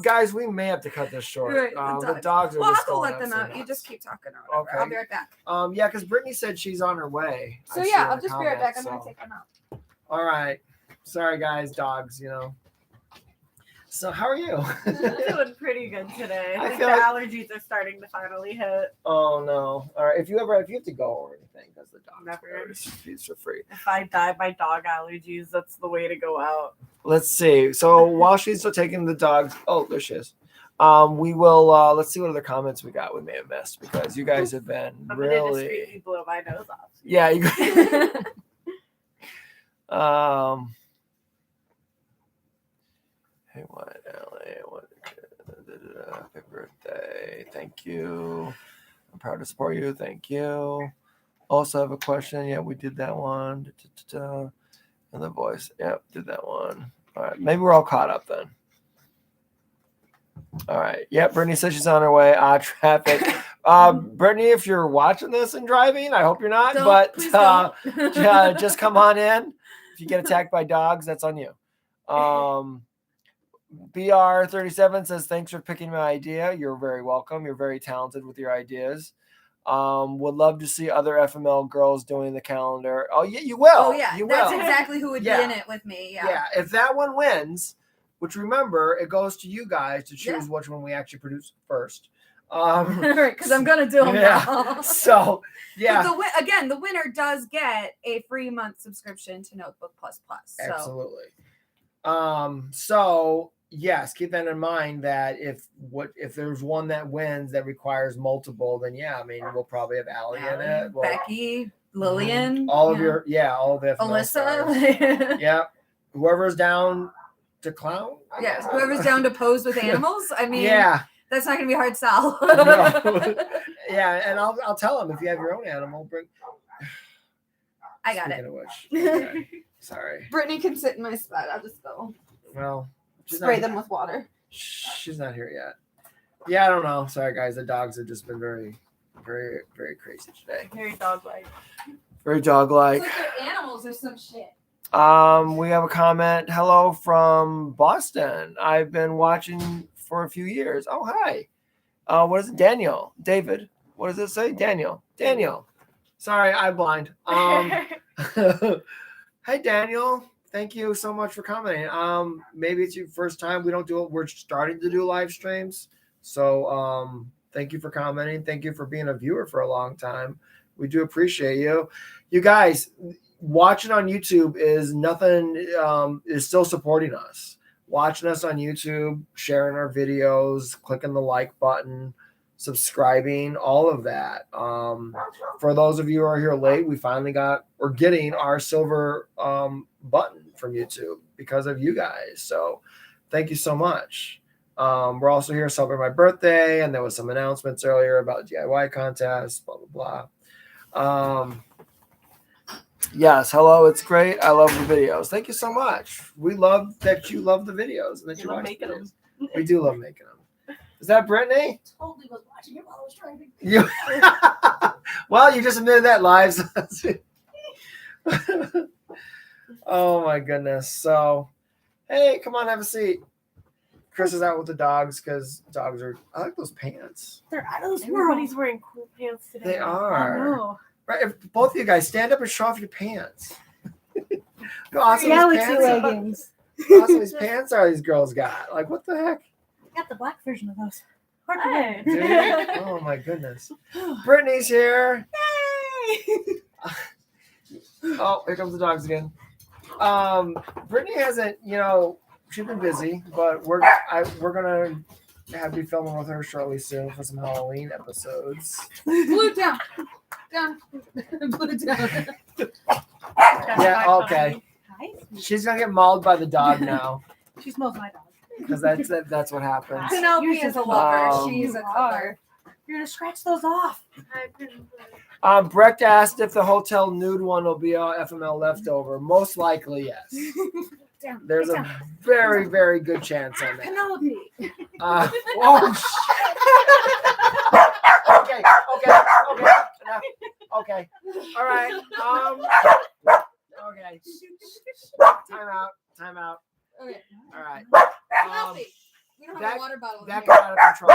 Speaker 1: Guys, we may have to cut this short.
Speaker 2: Right,
Speaker 1: the dogs are just
Speaker 2: I'll let them out. You just keep talking. Okay. I'll be right back.
Speaker 1: Yeah, because Brittany said she's on her way.
Speaker 2: So I'll just be right back. I'm going to take them out.
Speaker 1: All right. Sorry, guys, dogs, So how are you?
Speaker 3: I'm doing pretty good today. I think the allergies are starting to finally hit.
Speaker 1: Oh no! All right, if you have to go or anything, because the dog feeds for free.
Speaker 3: If I die by dog allergies, that's the way to go out.
Speaker 1: Let's see. So while she's still taking the dogs, there she is. We will. Let's see what other comments we got. We may have missed because you guys have been really
Speaker 3: blow my nose off.
Speaker 1: Yeah. You. Hey, Wyatt Elliott, happy birthday. Thank you. I'm proud to support you. Thank you. Also have a question. Yeah, we did that one. And the voice. Yep, did that one. All right. Maybe we're all caught up then. All right. Yep, Brittany says she's on her way. Traffic. Brittany, if you're watching this and driving, I hope you're not. Just come on in. If you get attacked by dogs, that's on you. BR37 says, thanks for picking my idea. You're very welcome. You're very talented with your ideas. Would love to see other FML girls doing the calendar. Oh, yeah, you will.
Speaker 2: Oh, yeah. That's exactly who would be in it with me. Yeah.
Speaker 1: If that one wins, which remember, it goes to you guys to choose which one we actually produce first.
Speaker 2: Because I'm going to do them now.
Speaker 1: So, yeah.
Speaker 2: But the winner does get a free month subscription to Notebook Plus. So.
Speaker 1: Absolutely. So yes, keep that in mind that if there's one that wins that requires multiple, then we'll probably have Allie in it.
Speaker 2: Becky, Lillian,
Speaker 1: all of the
Speaker 2: Alyssa.
Speaker 1: Yeah. Whoever's down to clown.
Speaker 2: Yes, whoever's down to pose with animals. I mean, That's not gonna be a hard sell.
Speaker 1: No. Yeah, and I'll tell them if you have your own animal, bring.
Speaker 2: I got
Speaker 1: Speaking
Speaker 2: it.
Speaker 1: of which, okay. Sorry.
Speaker 2: Brittany can sit in my spot. I'll just go
Speaker 1: Well,
Speaker 2: spray them with water.
Speaker 1: She's not here yet. Yeah, I don't know. Sorry, guys. The dogs have just been very, very, very crazy today.
Speaker 3: Very dog-like.
Speaker 1: Very dog-like.
Speaker 2: It's like they're animals or some shit.
Speaker 1: We have a comment. Hello from Boston. I've been watching for a few years. Oh, hi. What is it? Daniel. David. What does it say? Daniel. Sorry, I'm blind. Hey, Daniel. Thank you so much for commenting. Maybe it's your first time. We don't do it. We're starting to do live streams. So thank you for commenting. Thank you for being a viewer for a long time. We do appreciate you. You guys, watching on YouTube is nothing, is still supporting us. Watching us on YouTube, sharing our videos, clicking the like button, subscribing, all of that. For those of you who are here late, we're getting our silver button from YouTube because of you guys. So thank you so much. We're also here celebrating my birthday, and there was some announcements earlier about DIY contests, blah, blah, blah. Yes, hello, it's great. I love the videos. Thank you so much. We love that you love the videos and that you watch
Speaker 3: making
Speaker 1: them. We do love making them. Is that Brittany?
Speaker 2: Totally was watching it while I was driving.
Speaker 1: You, well, you just admitted that live. Oh my goodness. So, hey, come on, have a seat. Kris is out with the dogs because dogs are. I like those pants.
Speaker 3: They're out of this world. Everybody's wearing cool pants today.
Speaker 1: They are.
Speaker 3: I know.
Speaker 1: Right, if both of you guys stand up and show off your pants. How awesome
Speaker 4: Galaxy
Speaker 1: these pants
Speaker 4: leggings.
Speaker 1: How awesome these pants are these girls got. Like, what the heck?
Speaker 4: I got the black version of those. Hard to
Speaker 3: Hey.
Speaker 1: Do you? Oh my goodness. Brittany's here.
Speaker 4: Yay!
Speaker 1: Oh, here comes the dogs again. Brittany hasn't, she's been busy, but we're gonna have you filming with her shortly soon for some Halloween episodes.
Speaker 2: Blue down. Blue down.
Speaker 1: Yeah, okay.
Speaker 4: Hi.
Speaker 1: She's gonna get mauled by the dog now
Speaker 4: She smells my dog.
Speaker 1: because that's what happens.
Speaker 2: Penelope is a lover. She's a
Speaker 4: You
Speaker 2: color.
Speaker 4: You're gonna scratch those off.
Speaker 1: Brecht asked if the hotel nude one will be FML leftover. Most likely, yes.
Speaker 4: Down.
Speaker 1: There's
Speaker 4: down.
Speaker 1: a very, very good chance on that.
Speaker 4: Penelope.
Speaker 1: Okay. Enough. Okay. All right. Okay. Time out.
Speaker 2: Okay.
Speaker 1: All right.
Speaker 2: Penelope. We don't have a water bottle.
Speaker 1: That
Speaker 2: in here.
Speaker 1: got out of control.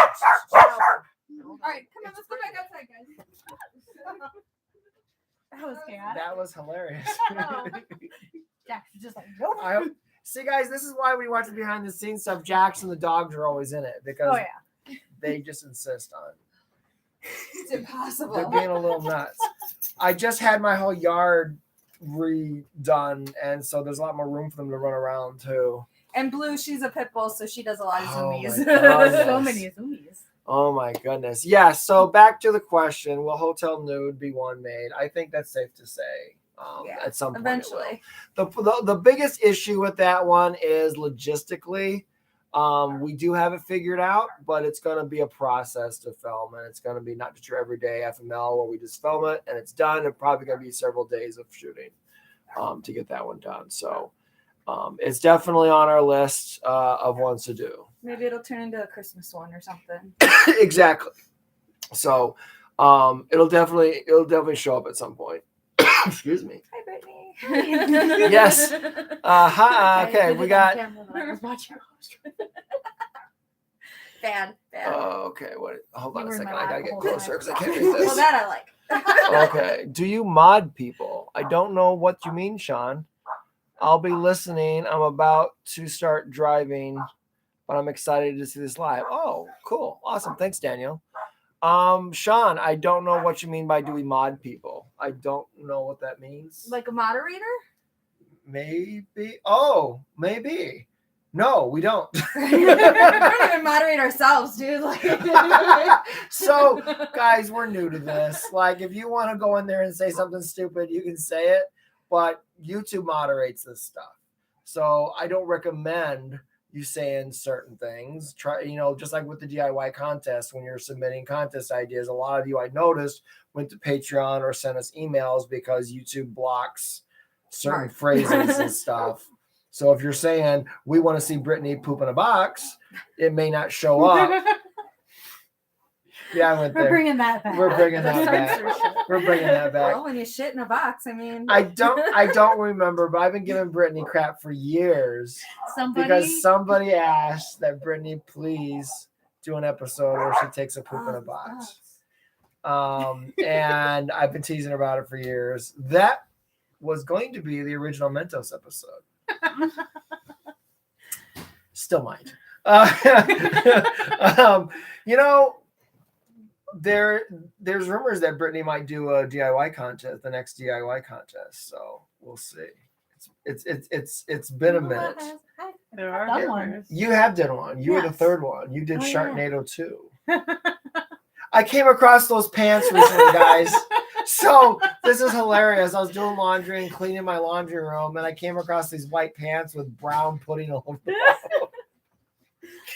Speaker 2: All right, come on, let's go back outside, guys.
Speaker 4: That was chaotic.
Speaker 1: That was hilarious.
Speaker 4: Jack's just like, nope.
Speaker 1: See, guys, this is why we watch the behind the scenes stuff. Jax and the dogs are always in it because they just insist on.
Speaker 2: It's impossible.
Speaker 1: They're being a little nuts. I just had my whole yard redone, and so there's a lot more room for them to run around too.
Speaker 2: And Blue, she's a pit bull, so she does a lot of
Speaker 1: Oh
Speaker 2: zoomies.
Speaker 1: my goodness.
Speaker 4: So many zoomies.
Speaker 1: Oh my goodness. Yeah, so back to the question, will Hotel Nude be one made? I think that's safe to say. At some point.
Speaker 2: Eventually.
Speaker 1: The biggest issue with that one is logistically. We do have it figured out, but it's going to be a process to film, and it's going to be not just your everyday FML where we just film it and it's done. It's probably going to be several days of shooting to get that one done. So it's definitely on our list of ones to do.
Speaker 2: Maybe it'll turn into a Christmas one or something.
Speaker 1: Exactly. So it'll definitely show up at some point. Excuse me.
Speaker 2: Hi, Brittany.
Speaker 1: Yes. Hi. Okay, we got.
Speaker 2: Bad.
Speaker 1: Okay. What? Hold on a
Speaker 4: You were in
Speaker 1: second.
Speaker 4: my
Speaker 1: I gotta
Speaker 4: lap
Speaker 1: get
Speaker 4: the whole
Speaker 1: closer
Speaker 4: time.
Speaker 1: because I can't read
Speaker 2: Well,
Speaker 1: this.
Speaker 2: that I like.
Speaker 1: Okay. Do you mod people? I don't know what you mean, Sean. I'll be listening. I'm about to start driving, but I'm excited to see this live. Oh, cool. Awesome. Thanks, Daniel. Sean, I don't know what you mean by do we mod people. I don't know what that means.
Speaker 2: Like a moderator?
Speaker 1: Maybe. Oh, maybe. No, we don't.
Speaker 2: We don't even moderate ourselves, dude. Like,
Speaker 1: So, guys, we're new to this. Like, if you want to go in there and say something stupid, you can say it, but YouTube moderates this stuff. So I don't recommend you saying certain things. Try, just like with the DIY contest, when you're submitting contest ideas, a lot of you I noticed went to Patreon or sent us emails because YouTube blocks certain phrases and stuff. So if you're saying we want to see Brittany poop in a box, it may not show up. Yeah, I went there.
Speaker 4: We're bringing that back.
Speaker 1: We're bringing that back. We're bringing that back.
Speaker 2: Well, when you shit in a box, I mean,
Speaker 1: I don't remember, but I've been giving Brittany crap for years because somebody asked that Brittany please do an episode where she takes a poop in a box. And I've been teasing her about it for years. That was going to be the original Mentos episode. Still might. There's rumors that Brittany might do a DIY contest, the next DIY contest. So we'll see. It's been a minute.
Speaker 3: There are
Speaker 4: done one.
Speaker 1: You have done one. You were the third one. You did
Speaker 4: Oh,
Speaker 1: Sharknado 2. I came across those pants recently, guys. So this is hilarious. I was doing laundry and cleaning my laundry room, and I came across these white pants with brown pudding all over them.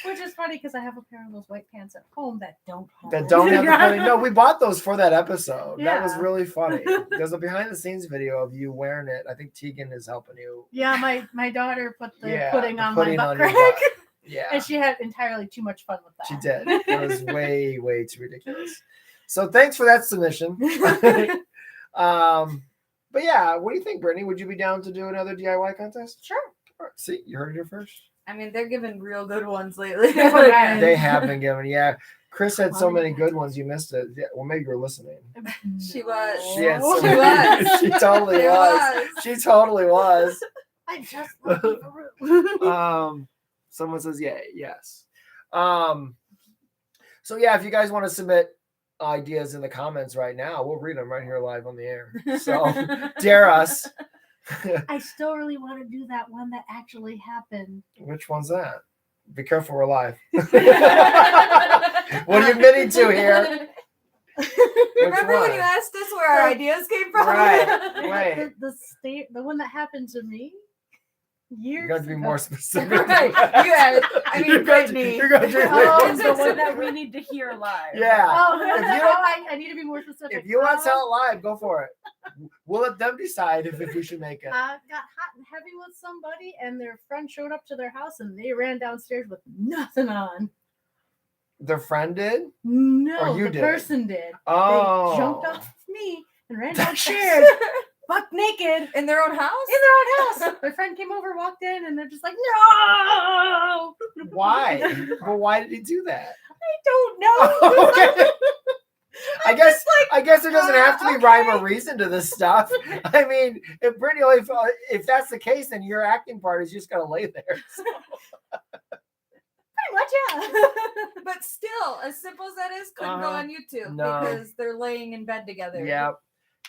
Speaker 4: Which is funny because I have a pair of those white pants at home that don't have
Speaker 1: That
Speaker 4: it.
Speaker 1: don't have the pudding. No, we bought those for that episode. That was
Speaker 4: Yeah.
Speaker 1: really funny. There's a behind the scenes video of you wearing it. I think Tegan is helping you.
Speaker 4: Yeah, my daughter put the
Speaker 1: Yeah,
Speaker 4: pudding
Speaker 1: the
Speaker 4: on
Speaker 1: pudding
Speaker 4: my
Speaker 1: on
Speaker 4: butt
Speaker 1: your
Speaker 4: crack.
Speaker 1: butt. Yeah.
Speaker 4: And she had entirely too much fun with that.
Speaker 1: She did. It was way, way too ridiculous. So thanks for that submission. But yeah, what do you think, Brittany? Would you be down to do another DIY contest?
Speaker 2: sure.
Speaker 1: See, you heard it here first.
Speaker 2: I mean, they're giving real good ones lately.
Speaker 4: Okay.
Speaker 1: They have been given. Yeah, Kris had so many good ones. You missed it. Yeah, well, maybe you were listening.
Speaker 2: She was.
Speaker 1: She had so
Speaker 2: She
Speaker 1: many.
Speaker 2: was.
Speaker 1: She totally
Speaker 2: She
Speaker 1: was. She totally was.
Speaker 4: I just looking for room.
Speaker 1: Someone says yay, yes. So yeah, if you guys want to submit ideas in the comments right now, we'll read them right here live on the air. So dare us.
Speaker 4: I still really want to do that one that actually happened.
Speaker 1: Which one's that? Be careful, we're live. What are you admitting to here?
Speaker 2: Remember when
Speaker 1: one?
Speaker 2: you asked us where our ideas came from?
Speaker 1: Right. Wait.
Speaker 4: The one that happened to me years
Speaker 1: You're going to be
Speaker 4: ago.
Speaker 1: more specific.
Speaker 2: Right. I mean, Brittany.
Speaker 1: You're going to do
Speaker 4: Oh,
Speaker 3: It's the one that we need to hear live.
Speaker 1: Yeah.
Speaker 4: Oh,
Speaker 1: If you don't-
Speaker 4: I need to be more specific.
Speaker 1: If you want to tell it live, go for it. We'll let them decide if we should make it.
Speaker 4: Got hot and heavy with somebody, and their friend showed up to their house, and they ran downstairs with nothing on.
Speaker 1: Their friend did?
Speaker 4: No,
Speaker 1: Or you
Speaker 4: the
Speaker 1: did?
Speaker 4: person did.
Speaker 1: Oh.
Speaker 4: They jumped off me and ran downstairs, buck naked,
Speaker 2: In their own house?
Speaker 4: in their own house. My friend came over, walked in, and they're just like, "No!"
Speaker 1: Why? Well, why did he do that?
Speaker 4: I don't know.
Speaker 1: Okay. I guess there doesn't have to be rhyme or reason to this stuff. I mean, if Brittany, if that's the case, then your acting part is just gonna lay there. So.
Speaker 4: Pretty much, yeah.
Speaker 2: But still, as simple as that is, couldn't go on YouTube
Speaker 1: No.
Speaker 2: because they're laying in bed together.
Speaker 1: Yeah,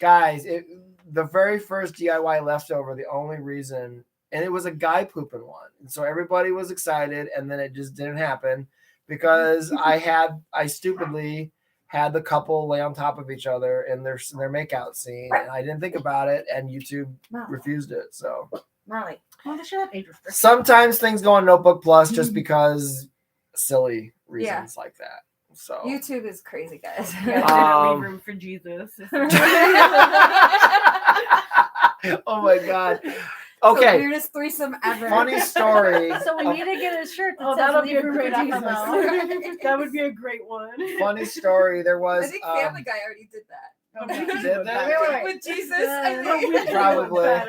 Speaker 1: guys, the very first DIY leftover, the only reason, and it was a guy pooping one, and so everybody was excited, and then it just didn't happen because I stupidly had the couple lay on top of each other in their makeout scene, and I didn't think about it, and YouTube refused it. So
Speaker 2: Molly.
Speaker 4: Well, they should have age restrictions.
Speaker 1: sometimes things go on Notebook Plus just because silly reasons like that. So
Speaker 2: YouTube is crazy, guys.
Speaker 3: You guys didn't leave room for Jesus.
Speaker 1: Oh my God.
Speaker 2: The
Speaker 1: Okay.
Speaker 2: weirdest threesome ever.
Speaker 1: Funny story.
Speaker 4: So we need to get a shirt that
Speaker 3: Oh,
Speaker 4: says
Speaker 3: that'll be a
Speaker 4: "Leave room
Speaker 3: great
Speaker 4: for Jesus."
Speaker 3: FML. That would be a great one.
Speaker 1: Funny story. There
Speaker 2: I
Speaker 1: was
Speaker 2: think Family Guy already did that.
Speaker 3: Okay.
Speaker 1: Did they?
Speaker 4: Wait.
Speaker 2: With Jesus, I
Speaker 4: Yeah.
Speaker 2: think.
Speaker 1: Probably.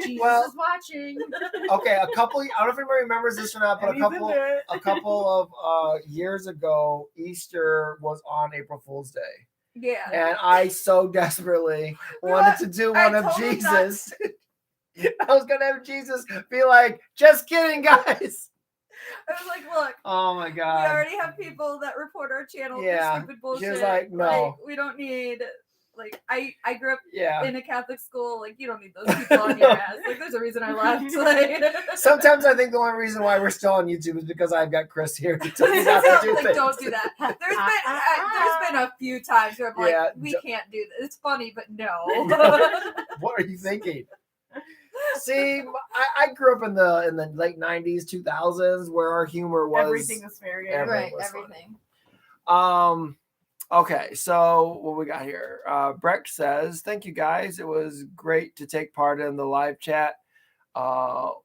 Speaker 4: Jesus
Speaker 1: Well-
Speaker 4: is watching.
Speaker 1: Okay, I don't know if anybody remembers this or not, but a couple of years ago, Easter was on April Fool's Day,
Speaker 2: Yeah.
Speaker 1: and I so desperately wanted to do one of
Speaker 2: told him
Speaker 1: Jesus. I was gonna have Jesus be like, "Just kidding, guys."
Speaker 2: I was like, look,
Speaker 1: Oh my
Speaker 2: we
Speaker 1: God.
Speaker 2: already have people that report our channel
Speaker 1: Yeah.
Speaker 2: for stupid bullshit.
Speaker 1: She was like, no.
Speaker 2: we don't need. Like, I grew up
Speaker 1: Yeah.
Speaker 2: in a Catholic school. Like, you don't need those people on your ass. Like, there's a reason I left. Like,
Speaker 1: Sometimes I think the only reason why we're still on YouTube is because I've got Kris here to tell me not to do
Speaker 2: like,
Speaker 1: things.
Speaker 2: don't do that. There's been a few times where I'm like,
Speaker 1: Yeah,
Speaker 2: we can't do this. It's funny, but no.
Speaker 1: What are you thinking? See, I grew up in the late 90s, 2000s, where our humor was
Speaker 3: Everything was fair game.
Speaker 2: Right,
Speaker 1: was
Speaker 2: everything.
Speaker 1: funny. Okay, so what we got here? Brecht says, "Thank you guys. It was great to take part in the live chat.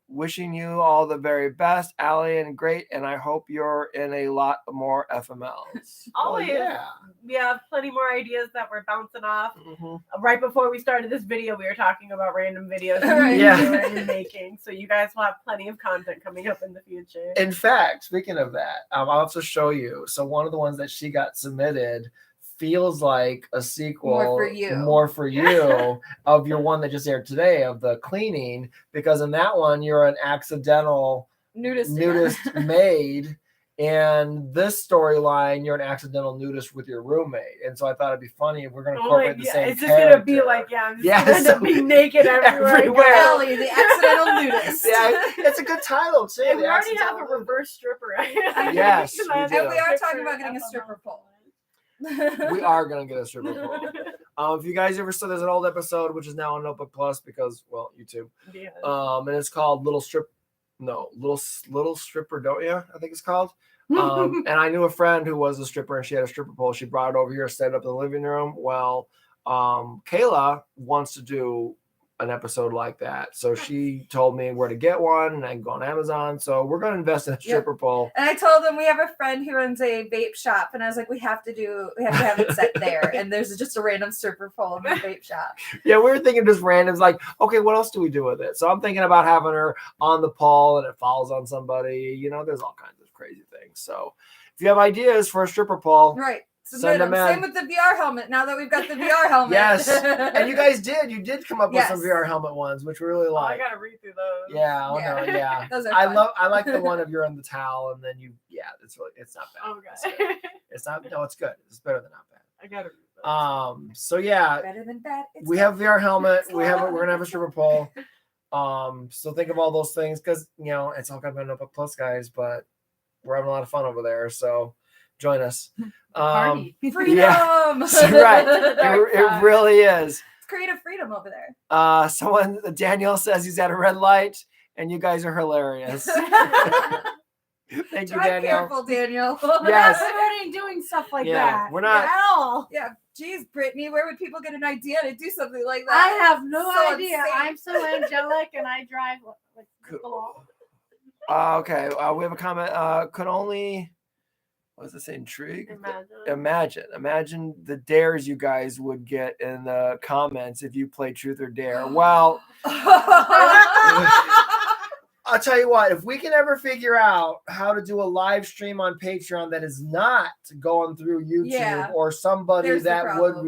Speaker 1: Wishing you all the very best, Allie, and great. And I hope you're in a lot more FMLs."
Speaker 3: Always.
Speaker 1: Well, yeah.
Speaker 3: We have plenty more ideas that we're bouncing off.
Speaker 1: Mm-hmm.
Speaker 3: Right before we started this video, we were talking about random videos
Speaker 2: Right.
Speaker 1: Yeah.
Speaker 3: we were already making. So you guys will have plenty of content coming up in the future.
Speaker 1: In fact, speaking of that, I'll also show you. So one of the ones that she got submitted feels like a sequel, more for you of your one that just aired today of the cleaning, because in that one you're an accidental
Speaker 2: Nudist
Speaker 1: maid, and this storyline you're an accidental nudist with your roommate. And so I thought it'd be funny if we're going to incorporate the same.
Speaker 3: It's just going to be like, I'm just going to be naked everywhere.
Speaker 2: Ellie, the accidental nudist.
Speaker 1: Yeah, it's a good title too.
Speaker 3: And we already have a reverse stripper.
Speaker 1: Yes, we
Speaker 2: And
Speaker 1: do.
Speaker 2: we are talking about getting a stripper pole.
Speaker 1: We are gonna get a stripper pole. If you guys ever saw, there's an old episode which is now on Notebook Plus because, well, YouTube.
Speaker 3: Yeah.
Speaker 1: And it's called Little Stripper, don't you? I think it's called. And I knew a friend who was a stripper, and she had a stripper pole. She brought it over here, set it up in the living room. Well, Kayla wants to do an episode like that, so she told me where to get one, and I can go on Amazon. So we're going to invest in a stripper pole.
Speaker 2: And I told them we have a friend who runs a vape shop, and I was like, we have to have it set there, and there's just a random stripper pole in the vape shop.
Speaker 1: Yeah, we were thinking just randoms, like, okay, what else do we do with it? So I'm thinking about having her on the pole and it falls on somebody. You know, there's all kinds of crazy things. So if you have ideas for a stripper pole,
Speaker 2: Right.
Speaker 1: Send them in.
Speaker 2: Same with the VR helmet. Now that we've got the VR helmet.
Speaker 1: Yes. And you guys did come up with
Speaker 2: Yes.
Speaker 1: some VR helmet ones, which we really
Speaker 3: Oh, I
Speaker 1: like.
Speaker 3: gotta read through those.
Speaker 1: Yeah, I
Speaker 2: Yeah.
Speaker 1: know, yeah.
Speaker 2: Those are
Speaker 1: I
Speaker 2: fun.
Speaker 1: like the one of you're on the towel and then it's not bad.
Speaker 3: Oh,
Speaker 1: It's
Speaker 3: God.
Speaker 1: good. It's good. It's better than not bad.
Speaker 3: I gotta read those.
Speaker 1: So yeah,
Speaker 2: Better than bad. It's
Speaker 1: we
Speaker 2: good.
Speaker 1: have VR helmet.
Speaker 2: It's
Speaker 1: We're
Speaker 2: fun.
Speaker 1: gonna have a stripper pole. So think of all those things, because it's all gonna be Notebook Plus, guys, but we're having a lot of fun over there. So join us.
Speaker 4: Party.
Speaker 2: Freedom.
Speaker 1: Yeah. Right. It really is.
Speaker 2: It's creative freedom over there.
Speaker 1: Daniel says he's at a red light, and you guys are hilarious. Thank you,
Speaker 2: Drive
Speaker 1: Daniel.
Speaker 2: careful, Daniel.
Speaker 1: Yes.
Speaker 4: We're already doing stuff like
Speaker 1: Yeah,
Speaker 4: that.
Speaker 1: we're not-
Speaker 4: At all.
Speaker 2: Yeah. Geez, Brittany, where would people get an idea to do something like
Speaker 4: I
Speaker 2: that?
Speaker 4: have no
Speaker 2: So
Speaker 4: idea.
Speaker 2: insane.
Speaker 4: I'm so angelic and I drive like
Speaker 1: Cool. Okay. We have a comment. Could only, what does it say? Intrigue? Imagine the dares you guys would get in the comments if you play Truth or Dare. Well, I'll tell you what, if we can ever figure out how to do a live stream on Patreon that is not going through YouTube
Speaker 2: Yeah.
Speaker 1: or somebody
Speaker 2: There's the
Speaker 1: that would
Speaker 2: problem.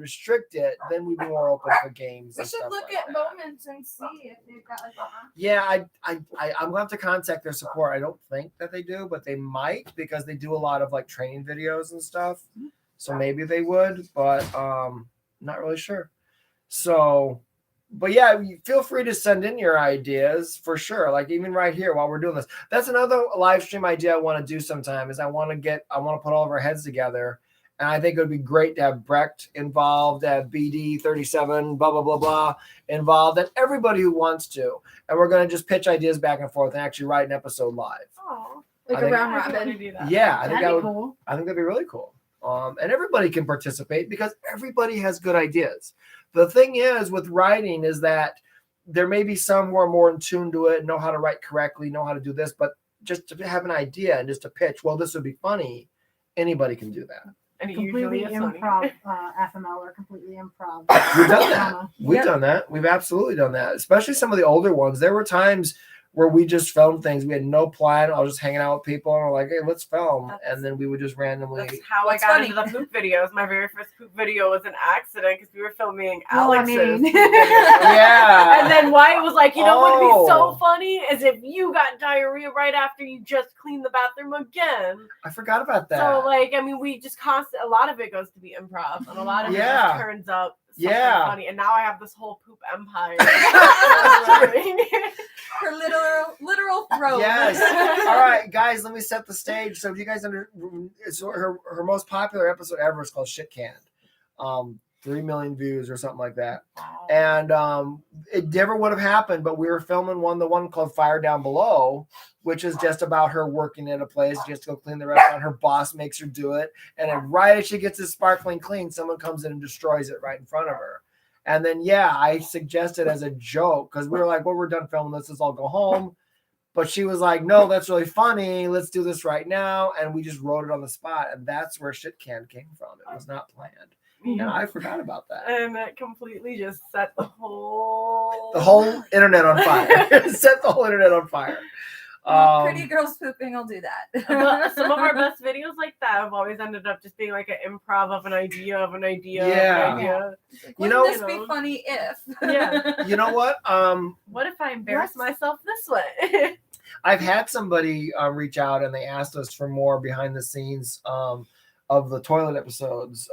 Speaker 1: restrict it, then we'd be more open for games.
Speaker 4: We
Speaker 1: and
Speaker 4: should
Speaker 1: stuff
Speaker 4: look
Speaker 1: like
Speaker 4: at
Speaker 1: that.
Speaker 4: moments and see if they've got like
Speaker 1: Yeah, I'm gonna have to contact their support. I don't think that they do, but they might, because they do a lot of like training videos and stuff. So maybe they would, but not really sure. So, but yeah, feel free to send in your ideas for sure. Like even right here while we're doing this, that's another live stream idea I want to do sometime. Is I want to put all of our heads together. And I think it would be great to have Brecht involved, to have BD 37, blah, blah, blah, blah involved, and everybody who wants to. And we're going to just pitch ideas back and forth and actually write an episode live.
Speaker 3: Oh,
Speaker 2: Like
Speaker 1: I
Speaker 2: a
Speaker 1: think-
Speaker 2: round
Speaker 3: I wanna
Speaker 2: robin.
Speaker 3: do that.
Speaker 1: Yeah, I think
Speaker 4: that'd
Speaker 1: that
Speaker 4: be
Speaker 1: would,
Speaker 4: cool.
Speaker 1: I think that'd be really cool. And everybody can participate because everybody has good ideas. The thing is with writing is that there may be some who are more in tune to it, know how to write correctly, know how to do this, but just to have an idea and just to pitch, well, this would be funny. Anybody can do that.
Speaker 3: And it
Speaker 4: Completely
Speaker 3: usually is funny.
Speaker 4: improv, FML or completely improv.
Speaker 1: We've done that.
Speaker 4: Drama.
Speaker 1: We've
Speaker 2: Yep.
Speaker 1: done that. We've absolutely done that. Especially some of the older ones. There were times where we just filmed things. We had no plan. I was just hanging out with people and we're like, hey, let's film. And then we would just randomly.
Speaker 3: That's how
Speaker 2: What's
Speaker 3: I got
Speaker 2: funny?
Speaker 3: into the poop videos. My very first poop video was an accident because we were filming
Speaker 4: Well, I
Speaker 3: Alex's
Speaker 4: mean-
Speaker 3: poop video.
Speaker 1: Yeah.
Speaker 3: And then Wyatt was like, what would be
Speaker 1: Oh.
Speaker 3: so funny is if you got diarrhea right after you just cleaned the bathroom again.
Speaker 1: I forgot about that.
Speaker 3: So, like, I mean, we just a lot of it goes to be improv, and a lot of it
Speaker 1: Yeah.
Speaker 3: just turns up something
Speaker 1: Yeah.
Speaker 3: funny. And now I have this whole poop empire.
Speaker 2: Her literal throat.
Speaker 1: Yes. All right, guys, let me set the stage. So, if you guys her most popular episode ever is called Shit Canned. 3 million views or something like that. And it never would have happened, but we were filming the one called Fire Down Below, which is just about her working in a place, just to go clean the restaurant. Her boss makes her do it. And then right as she gets it sparkling clean, someone comes in and destroys it right in front of her. And then, I suggested as a joke, because we were like, well, we're done filming this. Let's all go home. But she was like, no, that's really funny. Let's do this right now. And we just wrote it on the spot. And that's where Shit Can came from. It was not planned. And I forgot about that.
Speaker 3: And that completely just set the whole
Speaker 1: internet on fire. Set the whole internet on fire.
Speaker 2: Pretty girls pooping, I'll do that.
Speaker 3: But some of our best videos like that have always ended up just being like an improv of an idea of an idea.
Speaker 1: Yeah.
Speaker 3: Of an idea.
Speaker 2: Wouldn't this be funny if?
Speaker 3: Yeah.
Speaker 1: You know what?
Speaker 3: What if I embarrass myself this way?
Speaker 1: I've had somebody reach out and they asked us for more behind the scenes of the toilet episodes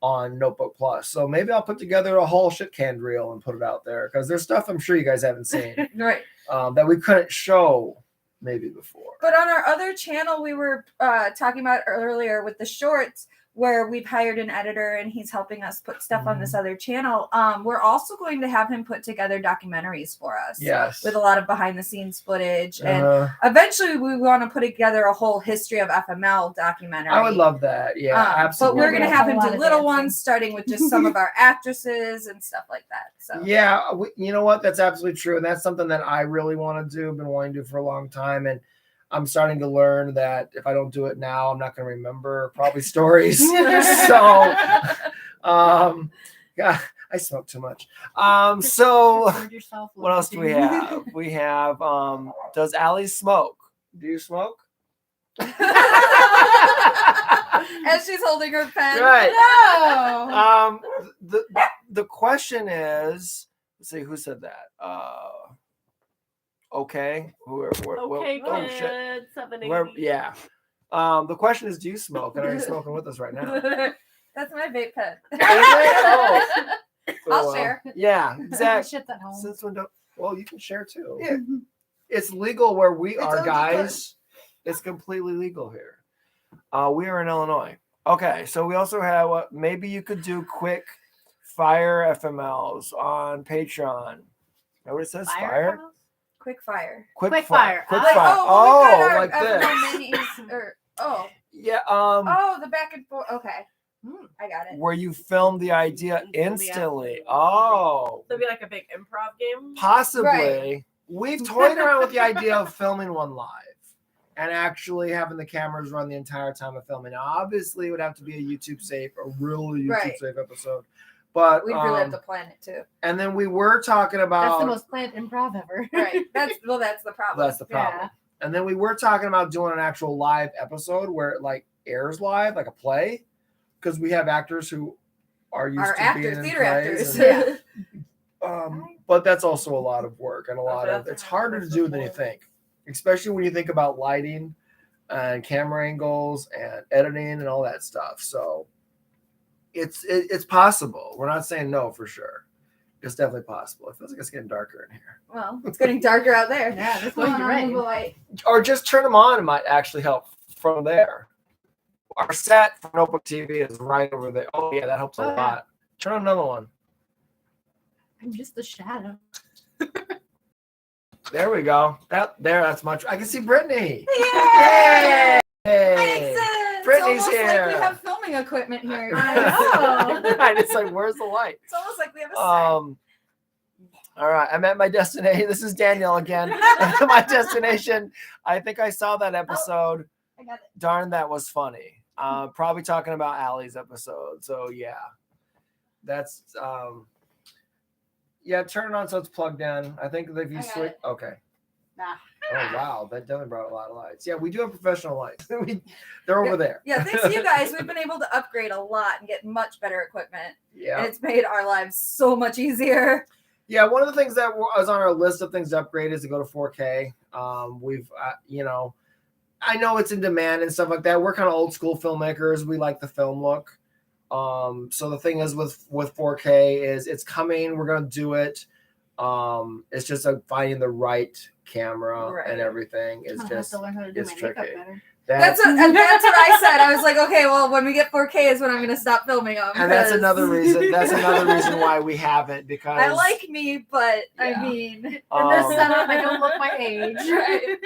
Speaker 1: on Notebook Plus. So maybe I'll put together a whole Shit Can reel and put it out there, because there's stuff I'm sure you guys haven't seen
Speaker 2: Right.
Speaker 1: That we couldn't show maybe before.
Speaker 2: But on our other channel, we were talking about earlier with the shorts, where we've hired an editor and he's helping us put stuff on this other channel. We're also going to have him put together documentaries for us.
Speaker 1: Yes.
Speaker 2: With a lot of behind the scenes footage. And eventually we want to put together a whole history of FML documentary.
Speaker 1: I would love that. Yeah, absolutely.
Speaker 2: But we're going to have him do little
Speaker 4: dancing.
Speaker 2: ones, starting with just some of our actresses and stuff like that. So
Speaker 1: yeah, you know what? That's absolutely true. And that's something that I really want to do. Been wanting to do for a long time. And I'm starting to learn that if I don't do it now, I'm not going to remember probably stories. So, yeah, I smoke too much. So what else do we have? We have, does Allie smoke? Do you smoke?
Speaker 2: As she's holding her pen.
Speaker 1: Right. No. The question is, let's see, who said that? Okay.
Speaker 3: Okay,
Speaker 1: oh,
Speaker 3: kids,
Speaker 1: shit.
Speaker 3: 780.
Speaker 1: Yeah. The question is, do you smoke? And are you smoking with us right now?
Speaker 2: That's my vape pen.
Speaker 1: Oh.
Speaker 2: I'll share.
Speaker 1: Yeah, exactly.
Speaker 4: Shit's at home.
Speaker 1: Since when well, you can share too. Yeah. It's legal where we are, guys. It's completely legal here. We are in Illinois. Okay, so we also have maybe you could do quick fire FMLs on Patreon. Know what it says? Fire?
Speaker 2: Quick fire.
Speaker 1: Quick
Speaker 3: fire.
Speaker 1: Quick
Speaker 2: Like,
Speaker 1: fire.
Speaker 2: Oh,
Speaker 1: like this.
Speaker 2: Minis,
Speaker 1: Yeah.
Speaker 2: Oh, the back and forth. Okay. I got it.
Speaker 1: Where you film the idea instantly. Oh.
Speaker 3: So it'd be like a big improv game?
Speaker 1: Possibly.
Speaker 2: Right.
Speaker 1: We've toyed around with the idea of filming one live and actually having the cameras run the entire time of filming. Now, obviously, it would have to be a YouTube safe, a real YouTube safe episode. But
Speaker 2: we'd really have to plan it too.
Speaker 1: And then we were talking about
Speaker 4: That's the most planned improv ever.
Speaker 2: Right. That's the problem.
Speaker 1: That's the problem. Yeah. And then we were talking about doing an actual live episode where it like airs live, like a play, because we have actors who are used to being in
Speaker 2: theater actors.
Speaker 1: And, but that's also a lot of work and it's harder to do than you think, especially when you think about lighting and camera angles and editing and all that stuff. So it's possible. We're not saying no for sure. It's definitely possible. It feels like it's getting darker in here.
Speaker 2: Well, it's getting darker out there.
Speaker 4: Yeah, that's what you're right.
Speaker 2: Light.
Speaker 1: Or just turn them on. It might actually help from there. Our set for Notebook TV is right over there. Oh yeah, that helps a lot. Turn on another one.
Speaker 4: I'm just the shadow.
Speaker 1: There we go. That's much. I can see Brittany.
Speaker 2: Yay!
Speaker 1: Hey! Brittany's here.
Speaker 2: Like we have filming equipment here.
Speaker 1: I know. Right, it's like, where's the light?
Speaker 2: It's almost like we have a set.
Speaker 1: All right, I'm at my destination. This is Danielle again. My destination. I think I saw that episode.
Speaker 2: I got it.
Speaker 1: Darn, that was funny. Probably talking about Allie's episode. So yeah, that's yeah. Turn it on so it's plugged in. I think if you switch, okay.
Speaker 4: Nah.
Speaker 1: Oh wow, that definitely brought a lot of lights. Yeah, we do have professional lights. They're over there.
Speaker 2: Yeah, thanks to you guys, we've been able to upgrade a lot and get much better equipment.
Speaker 1: Yeah,
Speaker 2: and it's made our lives so much easier.
Speaker 1: Yeah, one of the things that was on our list of things to upgrade is to go to 4K. We've, I know it's in demand and stuff like that. We're kind of old school filmmakers. We like the film look. So the thing is with 4K is it's coming. We're going to do it. It's just finding the right camera and everything is
Speaker 4: I'll
Speaker 1: just
Speaker 4: have to learn how to do
Speaker 1: it's
Speaker 4: my makeup
Speaker 1: tricky.
Speaker 4: better.
Speaker 2: That's what I said. I was like, okay, well, when we get 4K is when I'm gonna stop filming them.
Speaker 1: And that's another reason. That's another reason why we haven't, because
Speaker 2: I like me, but I
Speaker 1: Yeah.
Speaker 2: mean,
Speaker 4: In this setup, I don't look my age.
Speaker 2: right?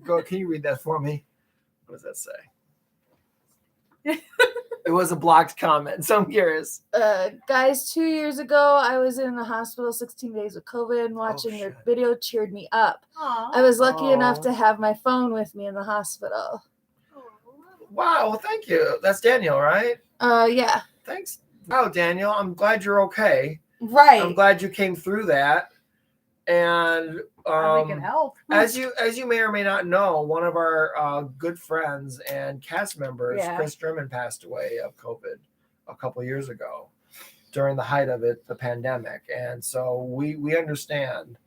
Speaker 1: Go. Can you read that for me? What does that say? It was a blocked comment, so I'm curious.
Speaker 5: Guys, 2 years ago, I was in the hospital 16 days with COVID, and watching your
Speaker 1: shit.
Speaker 5: video cheered me up.
Speaker 4: Aw.
Speaker 5: I was lucky enough
Speaker 1: Oh.
Speaker 5: to have my phone with me in the hospital.
Speaker 1: Wow. Well, thank you. That's Daniel, right?
Speaker 5: Yeah.
Speaker 1: Thanks. Wow, Daniel. I'm glad you're okay.
Speaker 2: Right.
Speaker 1: I'm glad you came through that. And
Speaker 4: We can help.
Speaker 1: as you may or may not know, one of our good friends and cast members,
Speaker 2: Yeah.
Speaker 1: Kris, passed away of COVID a couple years ago during the height of it, the pandemic. And so we understand.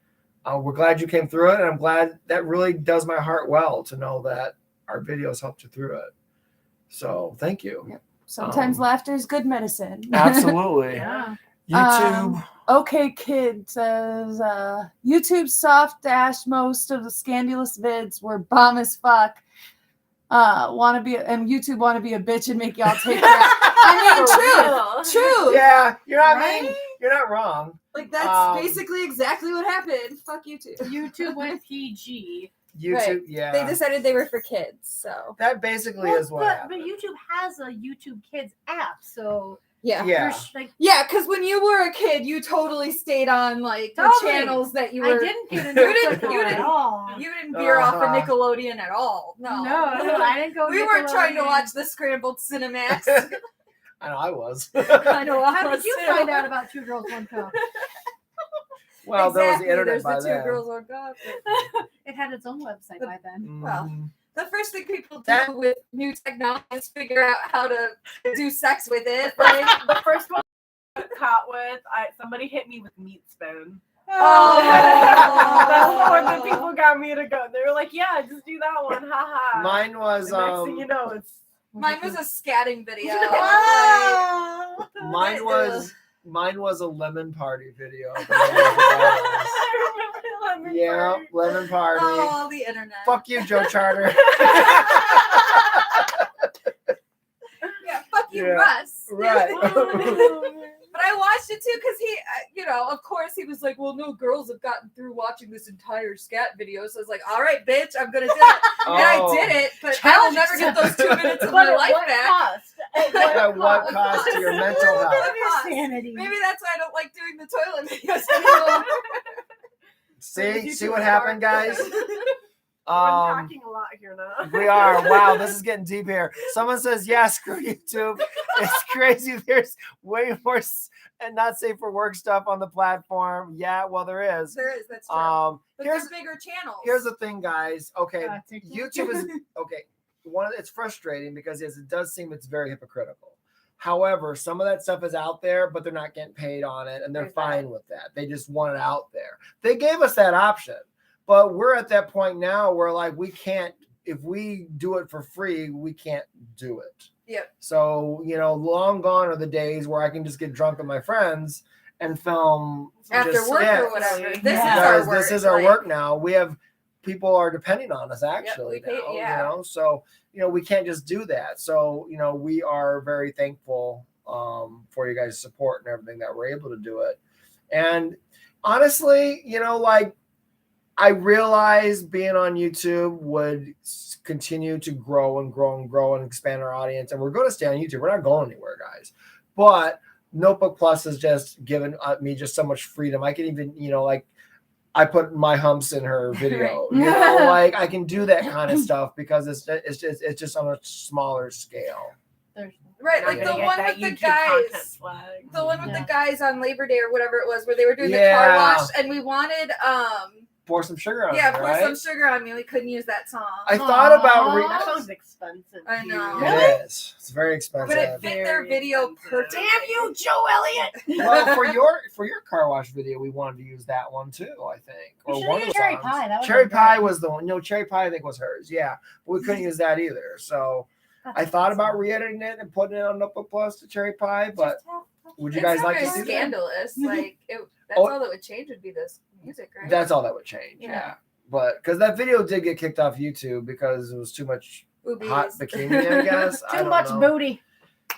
Speaker 1: We're glad you came through it, and I'm glad that really does my heart well to know that our videos helped you through it. So thank you.
Speaker 5: Yep. Sometimes laughter is good medicine.
Speaker 1: Absolutely.
Speaker 4: Yeah.
Speaker 1: YouTube.
Speaker 5: Okay, Kid says YouTube soft dash most of the scandalous vids were bomb as fuck. YouTube wanna be a bitch and make y'all take that. I mean, true.
Speaker 1: Yeah, you're not
Speaker 4: Right?
Speaker 1: you're not wrong.
Speaker 2: Like that's basically exactly what happened. Fuck YouTube.
Speaker 4: YouTube went PG.
Speaker 1: YouTube,
Speaker 2: Right.
Speaker 1: yeah.
Speaker 2: They decided they were for kids, so
Speaker 1: That basically is what
Speaker 4: but
Speaker 1: happened.
Speaker 4: YouTube has a YouTube Kids app, so
Speaker 2: yeah.
Speaker 1: Yeah.
Speaker 4: there's like
Speaker 2: Yeah, because when you were a kid, you totally stayed on like the
Speaker 4: Totally.
Speaker 2: channels that you
Speaker 4: I
Speaker 2: were.
Speaker 4: didn't get into
Speaker 2: You didn't-
Speaker 4: football
Speaker 2: you
Speaker 4: at
Speaker 2: didn't-
Speaker 4: all.
Speaker 2: You didn't veer off of
Speaker 1: Uh-huh.
Speaker 2: Nickelodeon at all. No,
Speaker 4: No, I didn't go.
Speaker 2: We weren't trying to
Speaker 4: Nickelodeon.
Speaker 2: watch the scrambled Cinemax.
Speaker 1: I know I was.
Speaker 2: I know.
Speaker 4: How did you find out about Two Girls One Cup?
Speaker 1: Well, there was the internet
Speaker 2: There's
Speaker 1: by
Speaker 2: the
Speaker 1: then.
Speaker 2: Two Girls One Cup.
Speaker 4: It had its own website by then.
Speaker 2: Well,
Speaker 1: Mhm.
Speaker 2: The first thing people do
Speaker 1: That-
Speaker 2: with new technology is figure out how to do sex with it. Like,
Speaker 3: The first one I got caught with, somebody hit me with meat spoon.
Speaker 2: Oh.
Speaker 3: That's the one that people got me to go. They were like, "Yeah, just do that one, haha."
Speaker 1: Mine was
Speaker 3: The next thing you know, it's
Speaker 2: Mine was a scatting video.
Speaker 4: Wow.
Speaker 1: mine was a lemon party video.
Speaker 3: I remember lemon
Speaker 1: Yeah,
Speaker 3: party.
Speaker 1: lemon party.
Speaker 2: Oh, the internet.
Speaker 1: Fuck you, Joe Charter.
Speaker 2: Yeah, fuck you,
Speaker 1: Yeah,
Speaker 2: Russ.
Speaker 1: right.
Speaker 2: But I watched it too because he, of course, he was like, well, no girls have gotten through watching this entire scat video. So I was like, all right, bitch, I'm going to do it. And I did it, but I will never get those 2 minutes of my
Speaker 3: But at
Speaker 2: life
Speaker 3: what
Speaker 2: back.
Speaker 3: cost?
Speaker 1: At what cost to your mental health?
Speaker 4: Of your sanity.
Speaker 2: Maybe that's why I don't like doing the toilet videos anymore.
Speaker 1: See what happened, guys?
Speaker 3: I'm talking a lot here now.
Speaker 1: We are. Wow, this is getting deep here. Someone says, yeah, screw YouTube. It's crazy. There's way more and not safe for work stuff on the platform. Yeah, well, there is.
Speaker 2: There is, that's true. But
Speaker 1: Here's
Speaker 2: there's bigger channels.
Speaker 1: Here's the thing, guys. Okay,
Speaker 4: TikTok.
Speaker 1: YouTube is okay. It's frustrating because it does seem it's very hypocritical. However, some of that stuff is out there, but they're not getting paid on it, and they're
Speaker 2: There's
Speaker 1: fine with that. They just want it out there. They gave us that option, but we're at that point now where like we can't. If we do it for free, we can't do it.
Speaker 2: Yep.
Speaker 1: So long gone are the days where I can just get drunk with my friends and film
Speaker 2: After
Speaker 1: just-
Speaker 2: work
Speaker 1: yeah,
Speaker 2: or whatever.
Speaker 3: Yeah.
Speaker 2: This is
Speaker 1: because
Speaker 2: our work.
Speaker 1: this is our
Speaker 2: like,
Speaker 1: work now. We have people are depending on us actually
Speaker 2: we pay-
Speaker 1: now,
Speaker 2: yeah.
Speaker 1: So we can't just do that. So we are very thankful for you guys' support and everything that we're able to do it. And honestly, I realized being on YouTube would continue to grow and grow and grow and expand our audience, and we're going to stay on YouTube. We're not going anywhere, guys. But Notebook Plus has just given me just so much freedom. I can even, I put my humps in her video. Like I can do that kind of stuff because it's just on a smaller scale.
Speaker 2: Right,
Speaker 3: Not
Speaker 2: like the
Speaker 3: gonna get
Speaker 2: one
Speaker 3: that
Speaker 2: with the
Speaker 3: YouTube content
Speaker 2: guys.
Speaker 3: flag.
Speaker 2: The one with
Speaker 4: Yeah.
Speaker 2: the guys on Labor Day or whatever it was, where they were doing the
Speaker 1: Yeah.
Speaker 2: car wash, and we wanted,
Speaker 1: Pour some sugar on
Speaker 2: yeah,
Speaker 1: it,
Speaker 2: pour
Speaker 1: right?
Speaker 2: some sugar on me. We couldn't use that song,
Speaker 1: I thought about
Speaker 4: Aw.
Speaker 3: That sounds expensive.
Speaker 2: I know.
Speaker 3: dude.
Speaker 1: It is. It's very expensive.
Speaker 2: but it fit their
Speaker 3: Very
Speaker 2: video
Speaker 3: expensive.
Speaker 2: perfectly.
Speaker 3: Damn you, Joe Elliott!
Speaker 1: Well, for your car wash video, we wanted to use that one too. I think,
Speaker 4: We
Speaker 1: or
Speaker 4: should've
Speaker 1: one of
Speaker 4: used
Speaker 1: the
Speaker 4: Cherry
Speaker 1: songs.
Speaker 4: Pie. That would've
Speaker 1: Cherry
Speaker 4: been
Speaker 1: Pie
Speaker 4: great.
Speaker 1: was the one. No, Cherry Pie I think was hers. Yeah, but we couldn't use that either. So I thought about re-editing it and putting it on Notebook Plus to Cherry Pie, but would you
Speaker 2: It's
Speaker 1: guys
Speaker 2: not
Speaker 1: like to
Speaker 2: very
Speaker 1: see that?
Speaker 2: scandalous. Like it, That's all that would change would be this music, right?
Speaker 1: That's all that would change. Yeah. But because that video did get kicked off YouTube because it was too much hot bikini, I guess.
Speaker 4: Too much booty.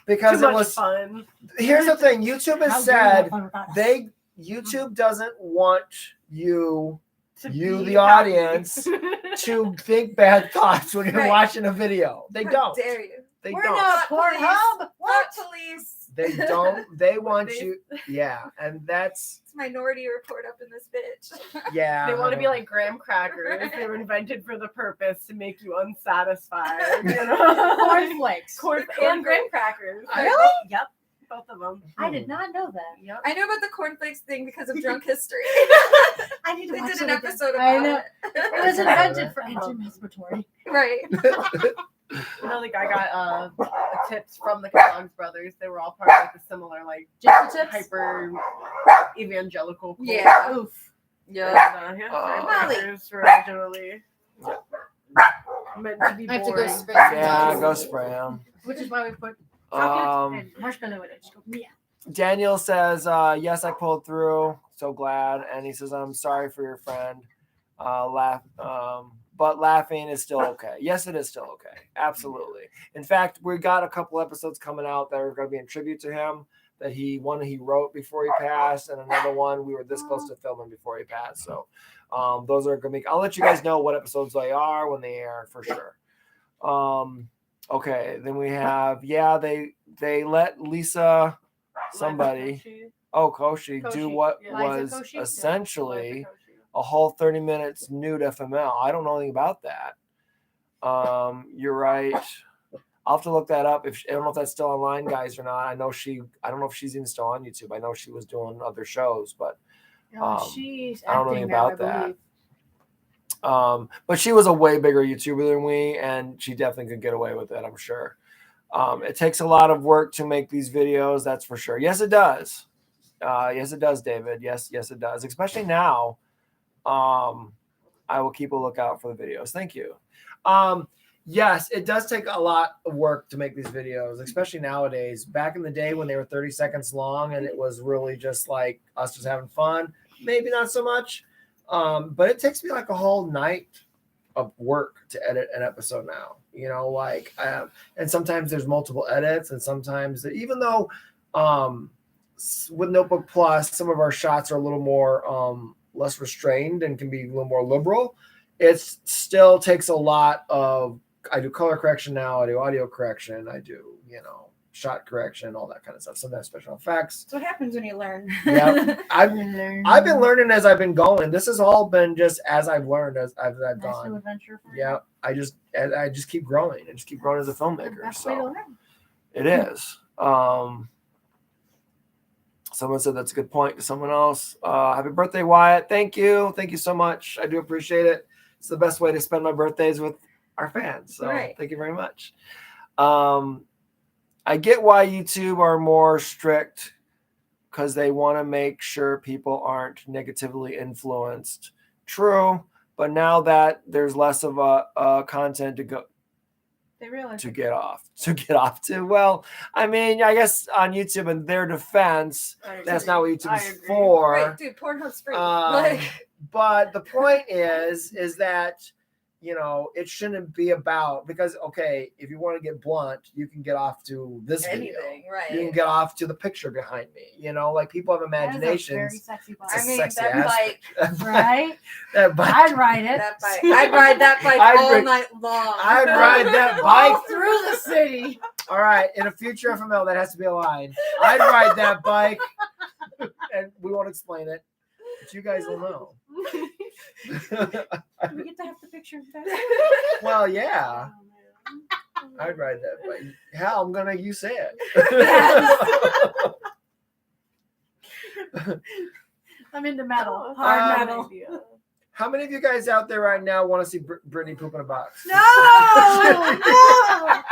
Speaker 1: Because
Speaker 3: Too
Speaker 1: it
Speaker 3: much
Speaker 1: was
Speaker 3: fun.
Speaker 1: Here's the thing: YouTube has
Speaker 4: How dare you
Speaker 1: said
Speaker 4: have fun with us?
Speaker 1: YouTube doesn't want you,
Speaker 3: To
Speaker 1: the
Speaker 3: be
Speaker 1: audience,
Speaker 3: happy.
Speaker 1: to think bad thoughts when you're
Speaker 2: Right.
Speaker 1: watching a video. They
Speaker 2: How
Speaker 1: don't.
Speaker 2: dare you?
Speaker 1: They
Speaker 4: We're
Speaker 1: don't.
Speaker 4: not Pornhub.
Speaker 2: What police?
Speaker 1: They don't. They want
Speaker 3: They-
Speaker 1: you. Yeah, and that's
Speaker 2: It's Minority Report up in this bitch.
Speaker 1: yeah.
Speaker 3: They want to
Speaker 1: I
Speaker 3: be
Speaker 1: know.
Speaker 3: like graham crackers. They were invented for the purpose to make you unsatisfied. You know?
Speaker 4: Cornflakes.
Speaker 3: And graham crackers.
Speaker 4: Really?
Speaker 3: Yep. Both of them.
Speaker 4: I did not know that.
Speaker 3: Yep.
Speaker 2: I know about the cornflakes thing because of Drunk History.
Speaker 4: I need to
Speaker 2: They
Speaker 4: watch
Speaker 2: did
Speaker 4: it
Speaker 2: an
Speaker 4: again.
Speaker 2: episode
Speaker 4: I
Speaker 2: about
Speaker 4: know.
Speaker 2: it.
Speaker 4: It was invented for anti-masturbatory.
Speaker 2: Right.
Speaker 3: You know, like I got tips from the Kellogg's brothers. They were all part of like a similar like
Speaker 4: Gypsy tips?
Speaker 3: hyper evangelical cult.
Speaker 2: Yeah.
Speaker 4: Oof.
Speaker 2: Yeah.
Speaker 3: And,
Speaker 2: Molly.
Speaker 3: crackers were originally meant to be
Speaker 4: I have to go
Speaker 3: boring.
Speaker 4: spray.
Speaker 1: Yeah, go spray them.
Speaker 4: Which is why we put chocolate
Speaker 1: Um,
Speaker 4: and marshmallow in it. Just go, yeah.
Speaker 1: Daniel says, "Yes, I pulled through. So glad." And he says, "I'm sorry for your friend. But laughing is still okay." Yes, it is still okay. Absolutely. In fact, we got a couple episodes coming out that are going to be in tribute to him. That he wrote before he passed, and another one we were this close to filming before he passed. So those are going to be. I'll let you guys know what episodes they are when they air for sure. Okay, then we have they let Lisa somebody Koshi do
Speaker 3: Koshi,
Speaker 1: what
Speaker 3: yeah.
Speaker 1: was
Speaker 4: Liza Koshi?
Speaker 1: essentially a whole 30 minutes nude FML. I don't know anything about that. You're right. I'll have to look that up. I don't know if that's still online, guys, or not. I don't know if she's even still on YouTube. I know she was doing other shows, but
Speaker 4: She's
Speaker 1: I don't know
Speaker 4: acting
Speaker 1: anything
Speaker 4: now,
Speaker 1: about that.
Speaker 4: believe.
Speaker 1: But she was a way bigger YouTuber than we, and she definitely could get away with it, I'm sure. It takes a lot of work to make these videos, that's for sure. Yes, it does. Yes, it does, David. Yes, it does. Especially now. I will keep a lookout for the videos. Thank you. Yes, it does take a lot of work to make these videos, especially nowadays. Back in the day when they were 30 seconds long and it was really just like us just having fun, maybe not so much. But it takes me like a whole night of work to edit an episode now, and sometimes there's multiple edits, and sometimes even though with Notebook Plus, some of our shots are a little more less restrained and can be a little more liberal, it still takes a lot of, I do color correction now, I do audio correction, I do, shot correction, all that kind of stuff. Sometimes special effects.
Speaker 2: That's what happens when you learn.
Speaker 1: Yep. I've been learning as I've been going. This has all been just as I've learned as I've
Speaker 4: Nice new
Speaker 1: gone.
Speaker 4: adventure for you.
Speaker 1: Yeah. I just keep growing. I just keep growing as a filmmaker.
Speaker 4: Best way to
Speaker 1: So
Speaker 4: learn.
Speaker 1: it is. Someone said that's a good point to someone else. Happy birthday, Wyatt. Thank you. Thank you so much. I do appreciate it. It's the best way to spend my birthdays with our fans. So
Speaker 2: Right.
Speaker 1: Thank you very much. I get why YouTube are more strict because they want to make sure people aren't negatively influenced. True. But now that there's less of a content to go
Speaker 4: They realize
Speaker 1: to get off to. Well, I mean, I guess on YouTube, in their defense, that's not what YouTube is for.
Speaker 2: Right, dude, Pornhub's free.
Speaker 1: But the point is that, it shouldn't be about, because, okay, if you want to get blunt, you can get off to this video.
Speaker 2: Anything, right?
Speaker 1: You can get off to the picture behind me. Like people have imaginations.
Speaker 4: Very sexy bike.
Speaker 1: It's a
Speaker 2: I mean,
Speaker 1: sexy
Speaker 2: that
Speaker 1: aspect.
Speaker 2: bike,
Speaker 4: Right?
Speaker 1: That bike.
Speaker 4: I'd ride it.
Speaker 2: that bike. I'd ride that bike all night long.
Speaker 1: I'd ride that
Speaker 4: All
Speaker 1: bike.
Speaker 4: through the city.
Speaker 1: All right, in a future FML, that has to be a line. I'd ride that bike, and we won't explain it, but you guys will know.
Speaker 4: Do we get to have the picture?
Speaker 1: Well, yeah, I'd ride that bike. Hell, I'm gonna you say it.
Speaker 4: I'm into metal.
Speaker 2: Hard
Speaker 1: Um,
Speaker 2: metal.
Speaker 1: How many of you guys out there right now want to see Brittany poop in a box?
Speaker 2: No, no.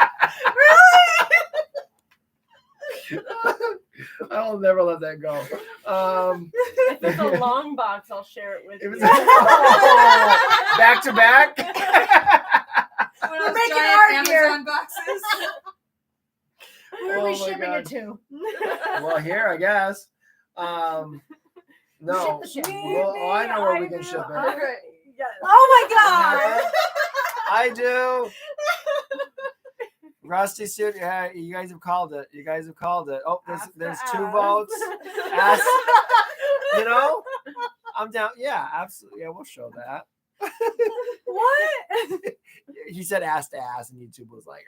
Speaker 1: I'll never let that go.
Speaker 3: If it's a long box, I'll share it with
Speaker 1: It was
Speaker 3: you.
Speaker 1: back to back.
Speaker 2: One of those
Speaker 4: making
Speaker 2: giant
Speaker 4: art here.
Speaker 2: Amazon boxes.
Speaker 4: Where are
Speaker 1: Oh
Speaker 4: we
Speaker 1: my
Speaker 4: shipping
Speaker 1: God.
Speaker 4: it to?
Speaker 1: Well, here I guess. No.
Speaker 4: Ship the ship.
Speaker 1: Well, I know where we can ship it.
Speaker 2: Right.
Speaker 3: Yes.
Speaker 2: Oh my god!
Speaker 1: I do. Rusty suit. Yeah, you guys have called it. Oh, there's 2 votes. Ask. You know, I'm down. Yeah, absolutely. Yeah, we'll show that.
Speaker 2: What?
Speaker 1: He said ass to ass, and YouTube was like,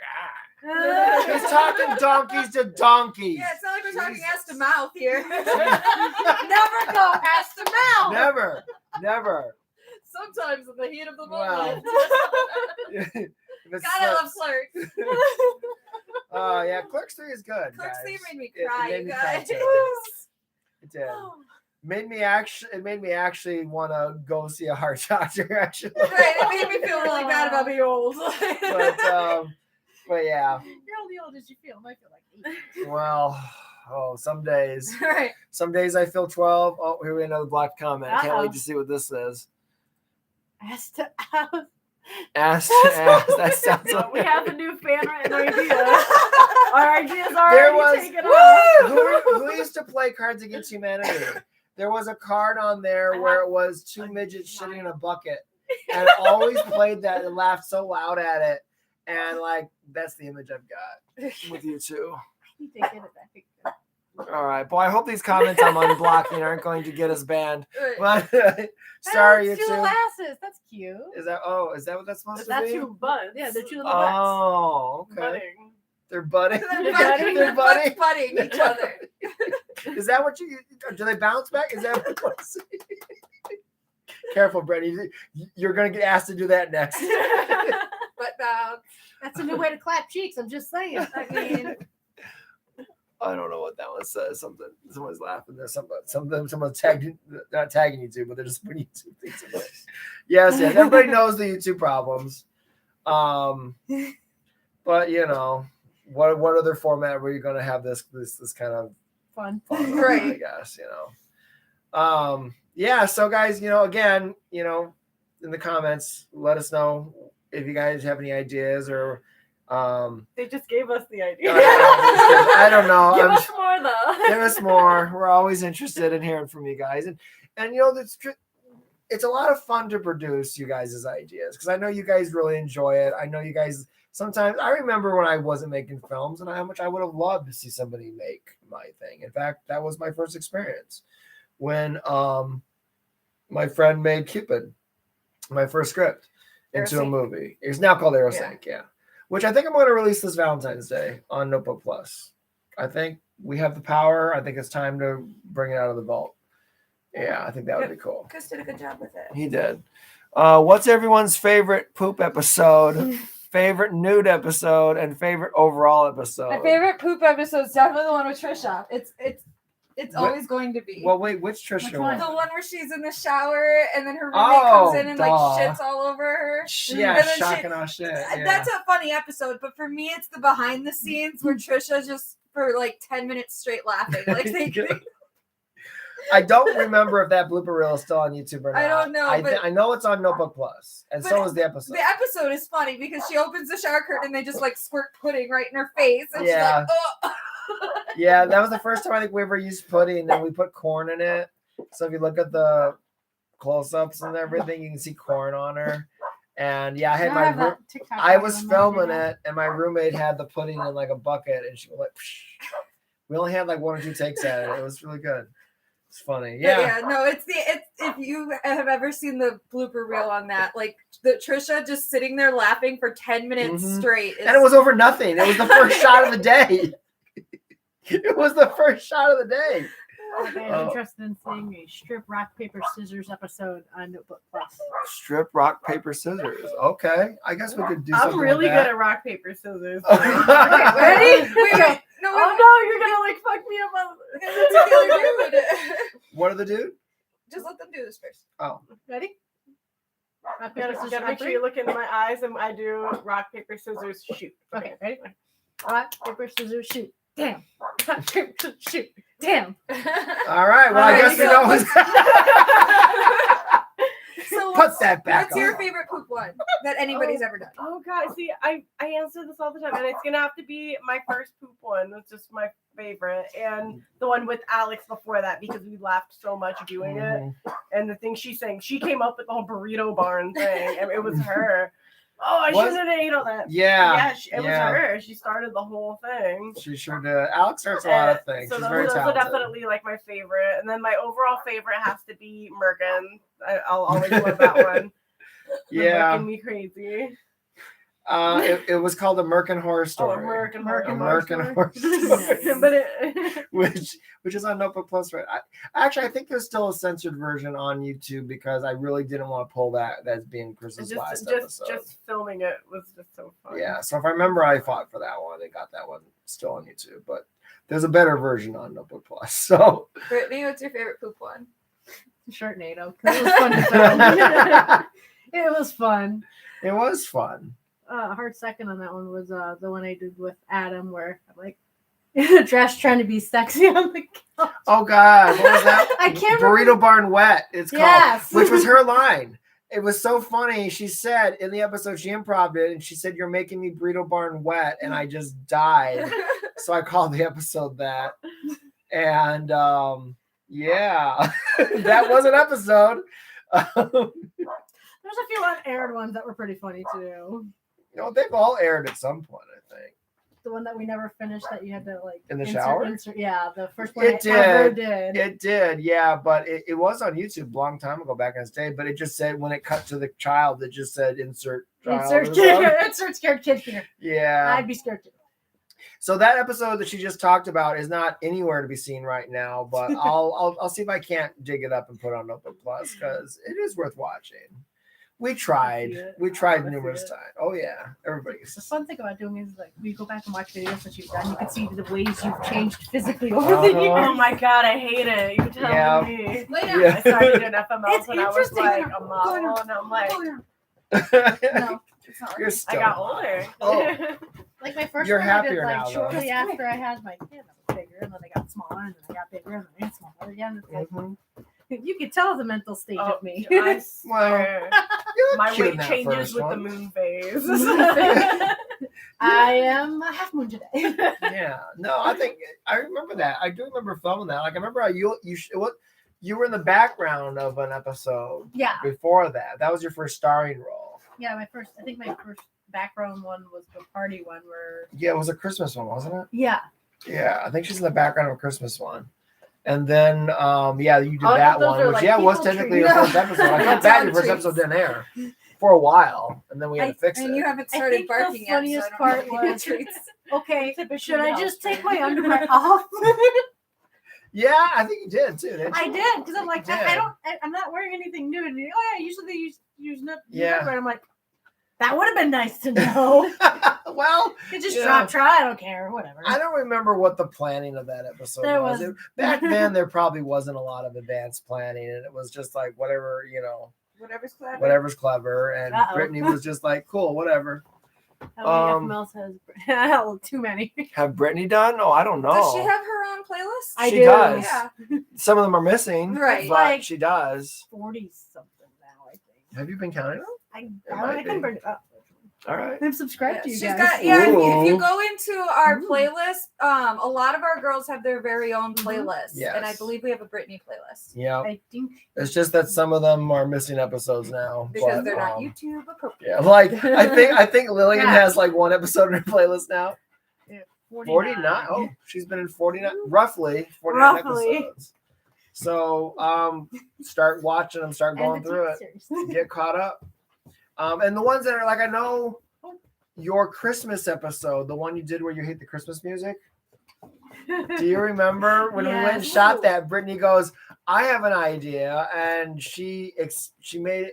Speaker 1: He's talking donkeys to donkeys.
Speaker 2: Yeah, it's not like we're talking ass to mouth here. Never go ass to mouth.
Speaker 1: Never.
Speaker 5: Sometimes in the heat of the
Speaker 1: Wow.
Speaker 5: moment.
Speaker 2: God, I love Clerks.
Speaker 1: Oh yeah, Clerks 3 is good.
Speaker 2: Clerks
Speaker 1: guys.
Speaker 2: 3 made me
Speaker 1: It
Speaker 2: cry,
Speaker 1: made
Speaker 2: you
Speaker 1: me cry,
Speaker 2: guys.
Speaker 1: too. It did. It made me actually want to go see a heart doctor. Actually,
Speaker 2: Right, it made me feel really bad about being old.
Speaker 1: but yeah.
Speaker 4: You're only old as you feel. I feel like 8.
Speaker 1: Well, some days.
Speaker 2: Right.
Speaker 1: Some days I feel 12. Oh, here we have another black comment. I can't
Speaker 4: Uh-oh.
Speaker 1: wait to see what this is.
Speaker 4: Ass to ass.
Speaker 1: Ass to ass. That sounds
Speaker 3: So
Speaker 1: like
Speaker 3: we have a new fan written idea. Our ideas are
Speaker 1: There
Speaker 3: already
Speaker 1: was-
Speaker 3: taken off.
Speaker 1: who used to play Cards Against Humanity? There was a card on there where it was 2 midgets shitting in a bucket, and I always played that and laughed so loud at it. And like that's the image I've got with you two.
Speaker 4: I need to get it back.
Speaker 1: All right, boy. I hope these comments I'm unblocking aren't going to get us banned.
Speaker 2: Right.
Speaker 1: But sorry, you
Speaker 4: Two
Speaker 1: two.
Speaker 4: lasses. That's cute.
Speaker 1: Is that what that's supposed to
Speaker 3: That's
Speaker 1: be?
Speaker 3: 2 buds.
Speaker 4: Yeah, they're 2 little butts.
Speaker 1: Oh, okay.
Speaker 3: Budding.
Speaker 1: They're budding.
Speaker 2: They're butting each other.
Speaker 1: Is that what you? Do they bounce back? Is that what you want to see? Careful, Brittany. You're gonna get asked to do that next.
Speaker 2: Butt bounce.
Speaker 4: That's a new way to clap cheeks. I'm just saying.
Speaker 2: I mean,
Speaker 1: I don't know what that one says. Someone's laughing. There's someone's tagging, not tagging YouTube, but they're just putting YouTube things in there. Yes. Everybody knows the YouTube problems. But you know, what other format were you gonna have this kind of
Speaker 4: Fun.
Speaker 1: fun,
Speaker 2: Right.
Speaker 1: I guess, you know. Yeah, so guys, you know, again, you know, in the comments, let us know if you guys have any ideas or
Speaker 3: They just gave us the idea.
Speaker 1: I don't know.
Speaker 3: Give us more though.
Speaker 1: Give us more. We're always interested in hearing from you guys. And you know, it's a lot of fun to produce you guys' ideas because I know you guys really enjoy it. I know you guys sometimes, I remember when I wasn't making films and how much I would have loved to see somebody make my thing. In fact, that was my first experience when my friend made Cupid, my first script, into a
Speaker 2: Aerosync.
Speaker 1: movie. It's now called Aerosync, yeah. Which I think I'm going to release this Valentine's Day on Notebook Plus. I think we have the power. I think it's time to bring it out of the vault. Yeah, I think that would be cool.
Speaker 2: Chris did a good job with it.
Speaker 1: He did. What's everyone's favorite poop episode, favorite nude episode, and favorite overall episode?
Speaker 5: My favorite poop episode is definitely the one with Trisha. It's
Speaker 1: What?
Speaker 5: always going to be.
Speaker 1: Well, wait, which Trisha
Speaker 4: Which one?
Speaker 2: The one where she's in the shower and then her roommate
Speaker 1: Oh,
Speaker 2: comes in and
Speaker 1: duh.
Speaker 2: like shits all over her.
Speaker 1: Yeah,
Speaker 2: And then
Speaker 1: shocking our shit. Yeah.
Speaker 2: That's a funny episode, but for me, it's the behind the scenes where Trisha just for like 10 minutes straight laughing. Like they
Speaker 1: I don't remember if that blooper reel is still on YouTube or not.
Speaker 2: I don't know, but-
Speaker 1: I know it's on Notebook Plus, and
Speaker 2: But
Speaker 1: so is the episode.
Speaker 2: the episode is funny because she opens the shower curtain and they just like squirt pudding right in her face, and
Speaker 1: Yeah.
Speaker 2: she's like, oh.
Speaker 1: Yeah, that was the first time I think we ever used pudding, and we put corn in it. So if you look at the close-ups and everything, you can see corn on her. And yeah, I had
Speaker 4: Now
Speaker 1: my
Speaker 4: have that TikTok
Speaker 1: I
Speaker 4: video
Speaker 1: was
Speaker 4: on
Speaker 1: filming
Speaker 4: there.
Speaker 1: it, and my roommate had the pudding in like a bucket, and she was like, psh. We only had like 1 or 2 takes at it. It was really good. It's funny.
Speaker 2: But
Speaker 1: Yeah.
Speaker 2: no, it's if you have ever seen the blooper reel on that, like the Trisha just sitting there laughing for 10 minutes
Speaker 1: Mhm.
Speaker 2: straight.
Speaker 1: And it was over nothing. It was the first shot of the day. It was the first shot of the day.
Speaker 4: If I'm
Speaker 1: Oh.
Speaker 4: interested in seeing a strip rock paper scissors episode on Notebook Plus.
Speaker 1: Strip, rock, paper, scissors. Okay. I guess we could do something
Speaker 3: I'm really
Speaker 1: like
Speaker 3: good
Speaker 1: that.
Speaker 3: at rock, paper, scissors.
Speaker 2: Ready? Wait. No,
Speaker 3: Oh no, you're gonna like fuck me up.
Speaker 1: What are the dude?
Speaker 2: Just let them do this first.
Speaker 1: Oh.
Speaker 4: Ready? Rock,
Speaker 3: You
Speaker 4: paper,
Speaker 3: gotta
Speaker 4: scissors,
Speaker 3: make sure you look into my eyes and I do rock, paper, scissors, shoot.
Speaker 4: Okay, ready? Rock, paper, scissors, shoot. Damn. Rock, paper, scissors, shoot. Damn.
Speaker 1: All right. Well, I
Speaker 2: All
Speaker 1: guess
Speaker 2: right,
Speaker 1: we
Speaker 2: so
Speaker 1: know who's
Speaker 2: So
Speaker 1: put that back
Speaker 2: what's your
Speaker 1: on.
Speaker 2: favorite poop one that anybody's ever done?
Speaker 3: Oh god, see, I answer this all the time, and it's gonna have to be my first poop one. It's just my favorite, and the one with Alex before that because we laughed so much doing it. And the thing she sang, she came up with the whole burrito barn thing, and it was her. Oh, I shouldn't have ate all that.
Speaker 1: Yeah,
Speaker 3: it was her. She started the whole thing.
Speaker 1: She sure did. Alex starts a lot of things.
Speaker 3: So
Speaker 1: She's
Speaker 3: those
Speaker 1: very
Speaker 3: are
Speaker 1: talented.
Speaker 3: definitely like my favorite, and then my overall favorite has to be Merkin. I'll always love that one.
Speaker 1: Yeah,
Speaker 3: Making me crazy.
Speaker 1: It was called American Horror Story.
Speaker 3: American
Speaker 1: Horror Story.
Speaker 3: But
Speaker 1: which is on Notebook Plus, right? I think there's still a censored version on YouTube because I really didn't want to pull that as being Chris's last episode.
Speaker 3: Just filming it was just so fun.
Speaker 1: Yeah, so if I remember, I fought for that one. They got that one still on YouTube, but there's a better version on Notebook Plus. So,
Speaker 2: Brittany, what's your favorite poop one?
Speaker 4: Sharknado. It was fun to film. It was fun.
Speaker 1: It was fun.
Speaker 4: Hard second on that one was the one I did with Adam, where I'm like dressed trying to be sexy on the couch.
Speaker 1: Oh God, what was that?
Speaker 4: I can't
Speaker 1: Burrito
Speaker 4: remember.
Speaker 1: Barn Wet. It's called,
Speaker 4: Yes.
Speaker 1: which was her line. It was so funny. She said in the episode she improv'd it, and she said, "You're making me Burrito Barn Wet," and I just died. So I called the episode that, and yeah, that was an episode.
Speaker 4: There's a few unaired ones that were pretty funny too.
Speaker 1: You know, they've all aired at some point, I think.
Speaker 4: The one that we never finished that you had to like
Speaker 1: In the shower?
Speaker 4: Yeah, the first one
Speaker 1: It
Speaker 4: I ever
Speaker 1: did.
Speaker 4: did.
Speaker 1: It did, yeah, but it was on YouTube a long time ago back in its day, but it just said when it cut to the child, it just said insert child.
Speaker 4: Insert scared kid here.
Speaker 1: Yeah.
Speaker 4: I'd be scared too.
Speaker 1: So that episode that she just talked about is not anywhere to be seen right now, but I'll see if I can't dig it up and put it on Notebook Plus because it is worth watching. We tried numerous times. Oh yeah, everybody's.
Speaker 4: The fun thing about doing is like we go back and watch videos that you've done. You can see the ways you've changed physically over the years.
Speaker 3: Oh my God, I hate it. You tell me. I started in FML when I was like a model, and I'm like,
Speaker 2: No, it's not.
Speaker 1: You're still
Speaker 3: I got older.
Speaker 1: Oh.
Speaker 4: Like my first
Speaker 1: You're
Speaker 4: one I did
Speaker 1: happier
Speaker 4: like
Speaker 1: now, though.
Speaker 4: shortly after I had my kid. I was bigger, and then I got smaller, and then I got bigger, and then I got smaller again. It's like, you could tell the mental state of me.
Speaker 3: I swear.
Speaker 1: You look
Speaker 3: My
Speaker 1: cute in
Speaker 3: weight
Speaker 1: that
Speaker 3: changes
Speaker 1: first
Speaker 3: with
Speaker 1: one.
Speaker 3: the moon phase.
Speaker 4: I am a half moon today.
Speaker 1: Yeah, no, I remember that. I do remember filming that. Like I remember how you were in the background of an episode.
Speaker 4: Yeah.
Speaker 1: Before that, that was your first starring role.
Speaker 4: Yeah, my first background one was the party one where.
Speaker 1: Yeah, it was a Christmas one, wasn't it?
Speaker 4: Yeah.
Speaker 1: Yeah, I think she's in the background of a Christmas one. And then, yeah, you did
Speaker 3: Oh,
Speaker 1: that
Speaker 3: those
Speaker 1: one,
Speaker 3: are
Speaker 1: which,
Speaker 3: like
Speaker 1: yeah, was
Speaker 3: people
Speaker 1: technically your
Speaker 3: treats.
Speaker 1: first episode. I felt bad your first episode didn't air for a while, and then we had to fix
Speaker 2: And
Speaker 1: it.
Speaker 2: you haven't
Speaker 4: I
Speaker 2: started
Speaker 4: think the
Speaker 2: barking yet.
Speaker 4: funniest
Speaker 2: So I don't
Speaker 4: part
Speaker 2: know
Speaker 4: was-
Speaker 2: treats.
Speaker 4: Okay,
Speaker 3: Typically
Speaker 4: should I
Speaker 3: no.
Speaker 4: just take my underwear off?
Speaker 1: Yeah, I think you did, too. Didn't you?
Speaker 4: I did, because I'm like,
Speaker 1: You did.
Speaker 4: I'm not wearing anything new. And usually they use
Speaker 1: Yeah.
Speaker 4: underwear. I'm like, that would have been nice to know.
Speaker 1: Well,
Speaker 4: You just
Speaker 1: yeah.
Speaker 4: try, I don't care, whatever.
Speaker 1: I don't remember what the planning of that episode
Speaker 4: There
Speaker 1: was.
Speaker 4: was-
Speaker 1: Back then, there probably wasn't a lot of advanced planning, and it was just like whatever,
Speaker 2: Whatever's clever.
Speaker 1: whatever's clever. And
Speaker 4: Uh-oh.
Speaker 1: Brittany was just like, cool, whatever.
Speaker 3: How many FMLs has
Speaker 4: Too many.
Speaker 1: Have Brittany done? Oh, I don't know.
Speaker 2: Does she have her own playlist?
Speaker 4: I
Speaker 1: She
Speaker 4: do.
Speaker 1: does.
Speaker 2: Yeah.
Speaker 1: Some of them are missing,
Speaker 2: Right.
Speaker 1: but
Speaker 4: Like-
Speaker 1: she does.
Speaker 4: 40 something now, I think.
Speaker 1: Have you been counting them?
Speaker 4: I can bring it up.
Speaker 1: All right.
Speaker 4: I'm subscribed to you
Speaker 2: She's
Speaker 4: guys.
Speaker 2: got if you
Speaker 1: Ooh.
Speaker 2: go into our
Speaker 4: Ooh.
Speaker 2: playlist, a lot of our girls have their very own playlist.
Speaker 1: Yes.
Speaker 2: And I believe we have a Britney playlist.
Speaker 1: Yeah.
Speaker 4: I think
Speaker 1: It's just that some of them are missing episodes now.
Speaker 2: Because
Speaker 1: but,
Speaker 2: they're not
Speaker 1: um,
Speaker 2: YouTube appropriate.
Speaker 1: Yeah, like I think Lillian
Speaker 4: Yeah.
Speaker 1: has like one episode in her playlist now.
Speaker 4: 49.
Speaker 1: 49. Oh, she's been in 49, roughly 49
Speaker 3: Roughly.
Speaker 1: episodes. So start watching them, start
Speaker 4: And
Speaker 1: going
Speaker 4: the
Speaker 1: through it,
Speaker 4: teasers.
Speaker 1: get caught up. And the ones that are like, I know your Christmas episode, the one you did where you hate the Christmas music. Do you remember when we went and
Speaker 4: Yes.
Speaker 1: shot that? Brittany goes, I have an idea, and she ended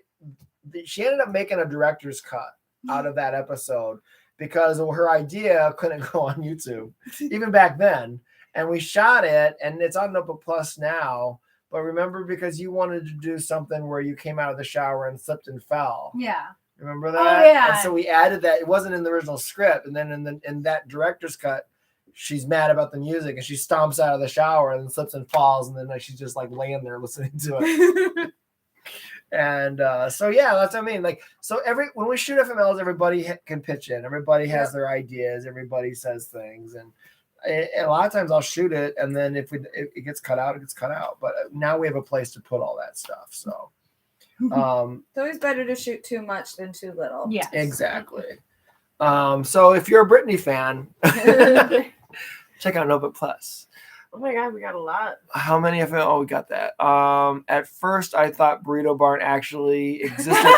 Speaker 1: up making a director's cut out of that episode because her idea couldn't go on YouTube even back then. And we shot it, and it's on Notebook Plus now. But remember, because you wanted to do something where you came out of the shower and slipped and fell.
Speaker 4: Yeah.
Speaker 1: Remember that?
Speaker 4: yeah.
Speaker 1: And so we added that. It wasn't in the original script, and then in that director's cut, she's mad about the music, and she stomps out of the shower and slips and falls, and then like she's just like laying there listening to it. And so yeah, that's what I mean. Like, so when we shoot FMLs, everybody can pitch in. Everybody has their ideas. Everybody says things, and a lot of times I'll shoot it, and then if it gets cut out, it gets cut out. But now we have a place to put all that stuff. So
Speaker 2: It's always better to shoot too much than too little.
Speaker 4: Yeah.
Speaker 1: exactly. So if you're a Britney fan, check out Notebook Plus.
Speaker 3: Oh my God, we got a lot.
Speaker 1: How many of them? Oh, we got that. At first, I thought Burrito Barn actually existed.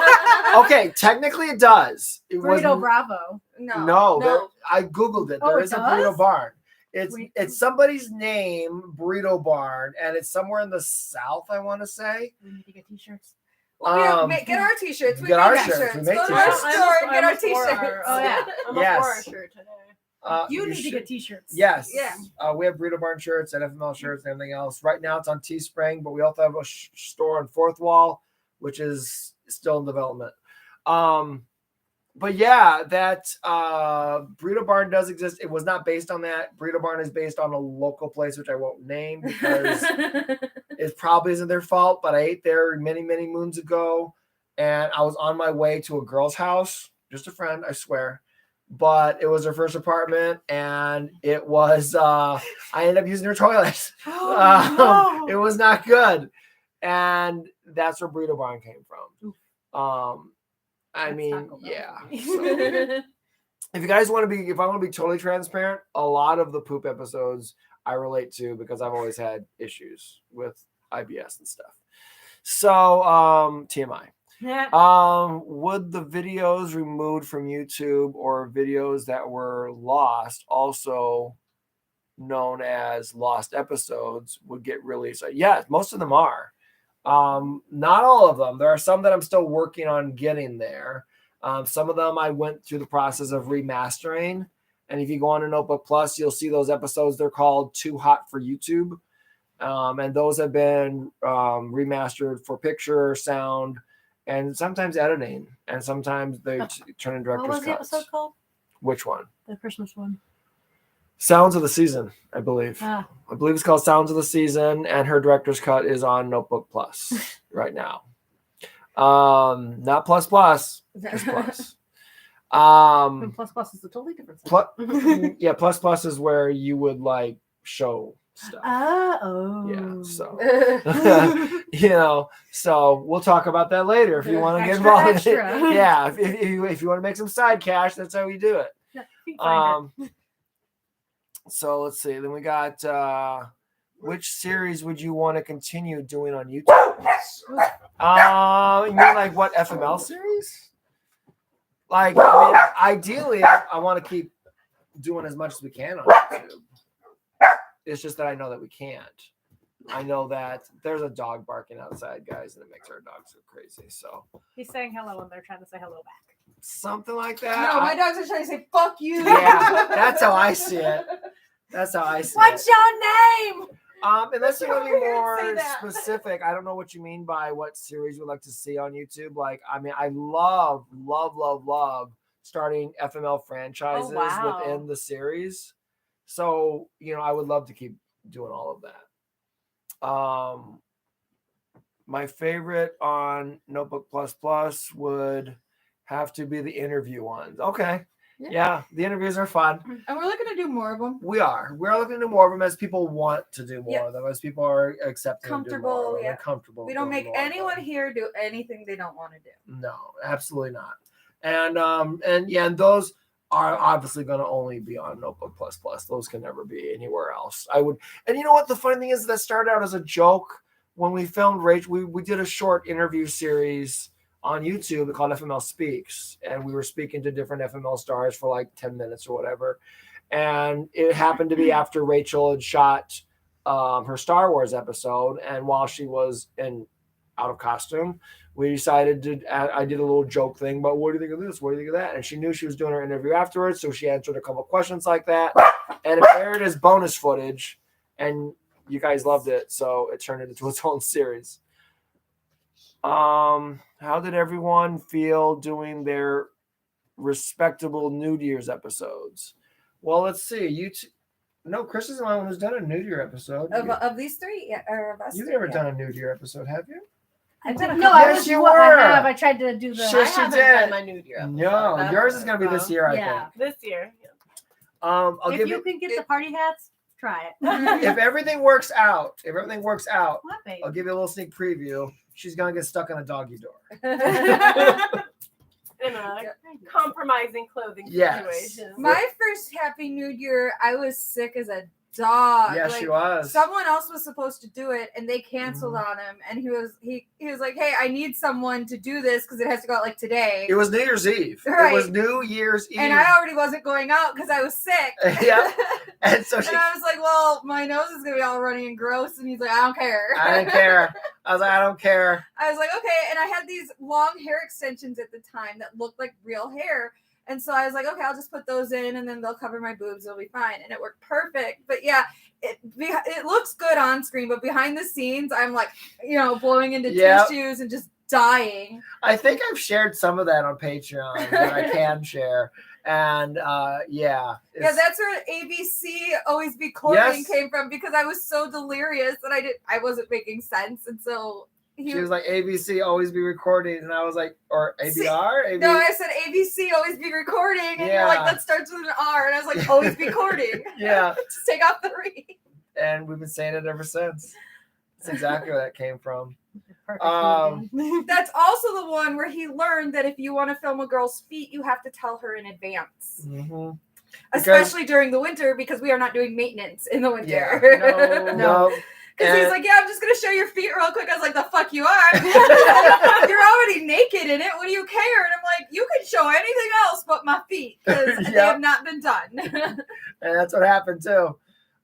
Speaker 1: Okay, technically it does. It
Speaker 4: Burrito Bravo.
Speaker 1: No. I Googled it.
Speaker 4: Oh,
Speaker 1: There
Speaker 4: it
Speaker 1: is a
Speaker 4: does?
Speaker 1: Burrito Barn. It's
Speaker 4: Wait.
Speaker 1: it's somebody's name, Burrito Barn, and it's somewhere in the South, I want to say.
Speaker 4: We need to get t-shirts.
Speaker 2: Well, get our t-shirts. We
Speaker 1: get
Speaker 2: make
Speaker 1: our
Speaker 2: t-shirts.
Speaker 1: shirts. We make
Speaker 2: Go to our
Speaker 1: t-shirts.
Speaker 2: store and get our
Speaker 3: I'm for
Speaker 2: t-shirts.
Speaker 4: Oh, yeah.
Speaker 3: I'm
Speaker 1: Yes.
Speaker 3: for a shirt today.
Speaker 4: You need to
Speaker 1: should-
Speaker 4: get t-shirts.
Speaker 1: Yes.
Speaker 2: Yeah.
Speaker 1: We have Burrito Barn shirts and FML shirts and everything else. Right now it's on Teespring, but we also have a store on Fourth Wall, which is still in development. But yeah, that Burrito Barn does exist. It was not based on that. Burrito Barn is based on a local place, which I won't name because it probably isn't their fault, but I ate there many, many moons ago. And I was on my way to a girl's house, just a friend, I swear. But it was her first apartment, and it was, I ended up using her toilet.
Speaker 4: Oh, no.
Speaker 1: It was not good. And that's where Burrito Barn came from. I
Speaker 4: That's
Speaker 1: mean,
Speaker 4: Taco Bell.
Speaker 1: yeah. So, if you guys want to be, if I want to be totally transparent, a lot of the poop episodes I relate to because I've always had issues with IBS and stuff. So, TMI.
Speaker 4: Yeah.
Speaker 1: Would the videos removed from YouTube or videos that were lost, also known as lost episodes, would get released? Yes, most of them are. Not all of them. There are some that I'm still working on getting there. Some of them I went through the process of remastering. And if you go on to Notebook Plus, you'll see those episodes. They're called Too Hot for YouTube. And those have been remastered for picture, sound, and sometimes editing. And sometimes they turn in director's
Speaker 4: What was the
Speaker 1: cuts.
Speaker 4: episode called?
Speaker 1: Which one?
Speaker 4: The Christmas one.
Speaker 1: Sounds of the Season, I believe.
Speaker 4: Ah.
Speaker 1: I believe it's called Sounds of the Season, and her director's cut is on Notebook Plus right now. Not plus, just plus.
Speaker 4: And plus is a totally different thing.
Speaker 1: Yeah, plus is where you would like show stuff.
Speaker 4: Oh.
Speaker 1: Yeah, so so we'll talk about that later if you want to get involved.
Speaker 4: Extra.
Speaker 1: Yeah, if you want to make some side cash, that's how we do it.
Speaker 4: Yeah, feet finder.
Speaker 1: So let's see. Then we got which series would you want to continue doing on YouTube? You mean like what FML series? Like, I mean, ideally, I want to keep doing as much as we can on YouTube. It's just that I know that we can't. I know that there's a dog barking outside, guys, and it makes our dogs go crazy. So
Speaker 4: He's saying hello and they're trying to say hello back.
Speaker 1: something like that.
Speaker 2: No, my dogs are trying to say "fuck you."
Speaker 1: Yeah, that's how I see it. That's how I see
Speaker 2: What's
Speaker 1: it.
Speaker 2: your name?
Speaker 1: Unless you want to be
Speaker 2: You're gonna
Speaker 1: more
Speaker 2: say that.
Speaker 1: specific, I don't know what you mean by what series you'd like to see on YouTube. Like, I mean, I love starting FML franchises
Speaker 3: wow.
Speaker 1: within the series. So, I would love to keep doing all of that. My favorite on Notebook Plus would have to be the interview ones. Okay. Yeah, the interviews are fun.
Speaker 2: And we're looking to do more of them.
Speaker 1: We're looking to do more of them as people want to do more
Speaker 2: Yeah.
Speaker 1: of them, as people are accepting
Speaker 2: Comfortable,
Speaker 1: and do more of them,
Speaker 2: yeah.
Speaker 1: and comfortable.
Speaker 2: We don't
Speaker 1: doing
Speaker 2: make
Speaker 1: more of
Speaker 2: anyone
Speaker 1: them.
Speaker 2: here do anything they don't want to do.
Speaker 1: No, absolutely not. And those are obviously going to only be on Notebook Plus. Those can never be anywhere else. And you know what? The funny thing is that started out as a joke when we filmed Rachel. We did a short interview series on YouTube called FML Speaks, and we were speaking to different FML stars for like 10 minutes or whatever. And it happened to be after Rachel had shot her Star Wars episode, and while she was out of costume, we decided I did a little joke thing about, what do you think of this? What do you think of that? And she knew she was doing her interview afterwards, so she answered a couple of questions like that, and it aired as bonus footage, and you guys loved it, so it turned into its own series. How did everyone feel doing their respectable New Year's episodes? Well, let's see. No, Kris is the only one who's done a New Year episode.
Speaker 2: Of these three, yeah, or of us.
Speaker 1: You've
Speaker 2: three,
Speaker 1: never
Speaker 2: yeah.
Speaker 1: done a New Year episode, have you?
Speaker 4: I've done a
Speaker 3: No,
Speaker 4: couple.
Speaker 1: Yes,
Speaker 4: Yes,
Speaker 1: you
Speaker 4: I
Speaker 1: were.
Speaker 4: have. I tried to do the.
Speaker 1: Shit.
Speaker 3: I
Speaker 1: Yes, you
Speaker 3: haven't
Speaker 1: did.
Speaker 3: done my New Year episode.
Speaker 1: No,
Speaker 3: That's
Speaker 1: yours is going to be
Speaker 3: well,
Speaker 1: this year, I
Speaker 4: yeah.
Speaker 1: think.
Speaker 3: This year. Yeah.
Speaker 4: If you can get the party hats, try it.
Speaker 1: if everything works out,
Speaker 4: What, baby?
Speaker 1: I'll give you a little sneak preview. She's gonna get stuck in a doggy door.
Speaker 3: In a compromising clothing
Speaker 1: Yes.
Speaker 3: situation.
Speaker 2: My first Happy New Year, I was sick as a dog.
Speaker 1: Yeah,
Speaker 2: like,
Speaker 1: she was.
Speaker 2: Someone else was supposed to do it, and they canceled on him. And he was like, "Hey, I need someone to do this because it has to go out like today."
Speaker 1: It was New Year's Eve.
Speaker 2: Right.
Speaker 1: It was New Year's Eve.
Speaker 2: And I already wasn't going out because I was sick.
Speaker 1: Yeah. And so
Speaker 2: And I was like, "Well, my nose is gonna be all runny and gross." And he's like, "I don't care."
Speaker 1: I didn't care. I was like, I don't care.
Speaker 2: I was like, "Okay." And I had these long hair extensions at the time that looked like real hair. And so I was like, "Okay, I'll just put those in and then they'll cover my boobs. It'll be fine." And it worked perfect. But yeah, it looks good on screen, but behind the scenes, I'm like, blowing into tissues and just dying.
Speaker 1: I think I've shared some of that on Patreon that I can share. And
Speaker 2: Yeah, that's where ABC Always Be Clothing came from, because I was so delirious that I wasn't making sense. And so
Speaker 1: she was like, ABC Always Be Recording. And I was like, or ABR?
Speaker 2: No, I said ABC Always Be Recording. And you're like, that starts with an R. And I was like, Always Be Recording.
Speaker 1: Yeah.
Speaker 2: Just take off the re.
Speaker 1: And we've been saying it ever since. That's exactly where that came from.
Speaker 2: That's also the one where he learned that if you want to film a girl's feet, you have to tell her in advance.
Speaker 1: Mm-hmm.
Speaker 2: Especially during the winter, because we are not doing maintenance in the winter.
Speaker 1: Yeah. No.
Speaker 2: Because he's like, "Yeah, I'm just going to show your feet real quick." I was like, "The fuck you are? You're already naked in it. What do you care?" And I'm like, "You can show anything else but my feet, because they have not been done."
Speaker 1: And that's what happened too.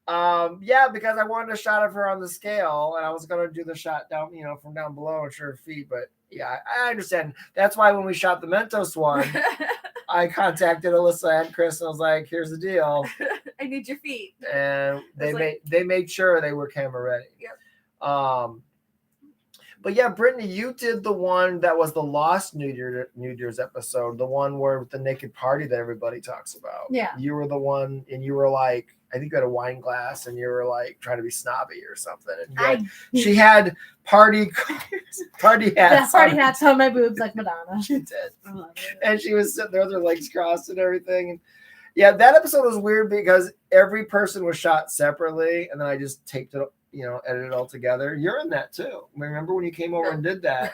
Speaker 1: Because I wanted a shot of her on the scale, and I was going to do the shot down, from down below and show her feet. But yeah, I understand. That's why when we shot the Mentos one, I contacted Alyssa and Kris, and I was like, "Here's the deal.
Speaker 2: I need your feet."
Speaker 1: And they made sure they were camera ready.
Speaker 2: Yep.
Speaker 1: But yeah, Brittany, you did the one that was the Lost New Year's episode, the one where the naked party that everybody talks about.
Speaker 4: Yeah.
Speaker 1: You were the one, and you were like, I think you had a wine glass, and you were like trying to be snobby or something. And she had party hats.
Speaker 4: Party hats on my boobs like Madonna.
Speaker 1: She did. And she was sitting there with her legs crossed and everything. And yeah, that episode was weird because every person was shot separately, and then I just taped it, edited it all together. You're in that too. Remember when you came over and did that?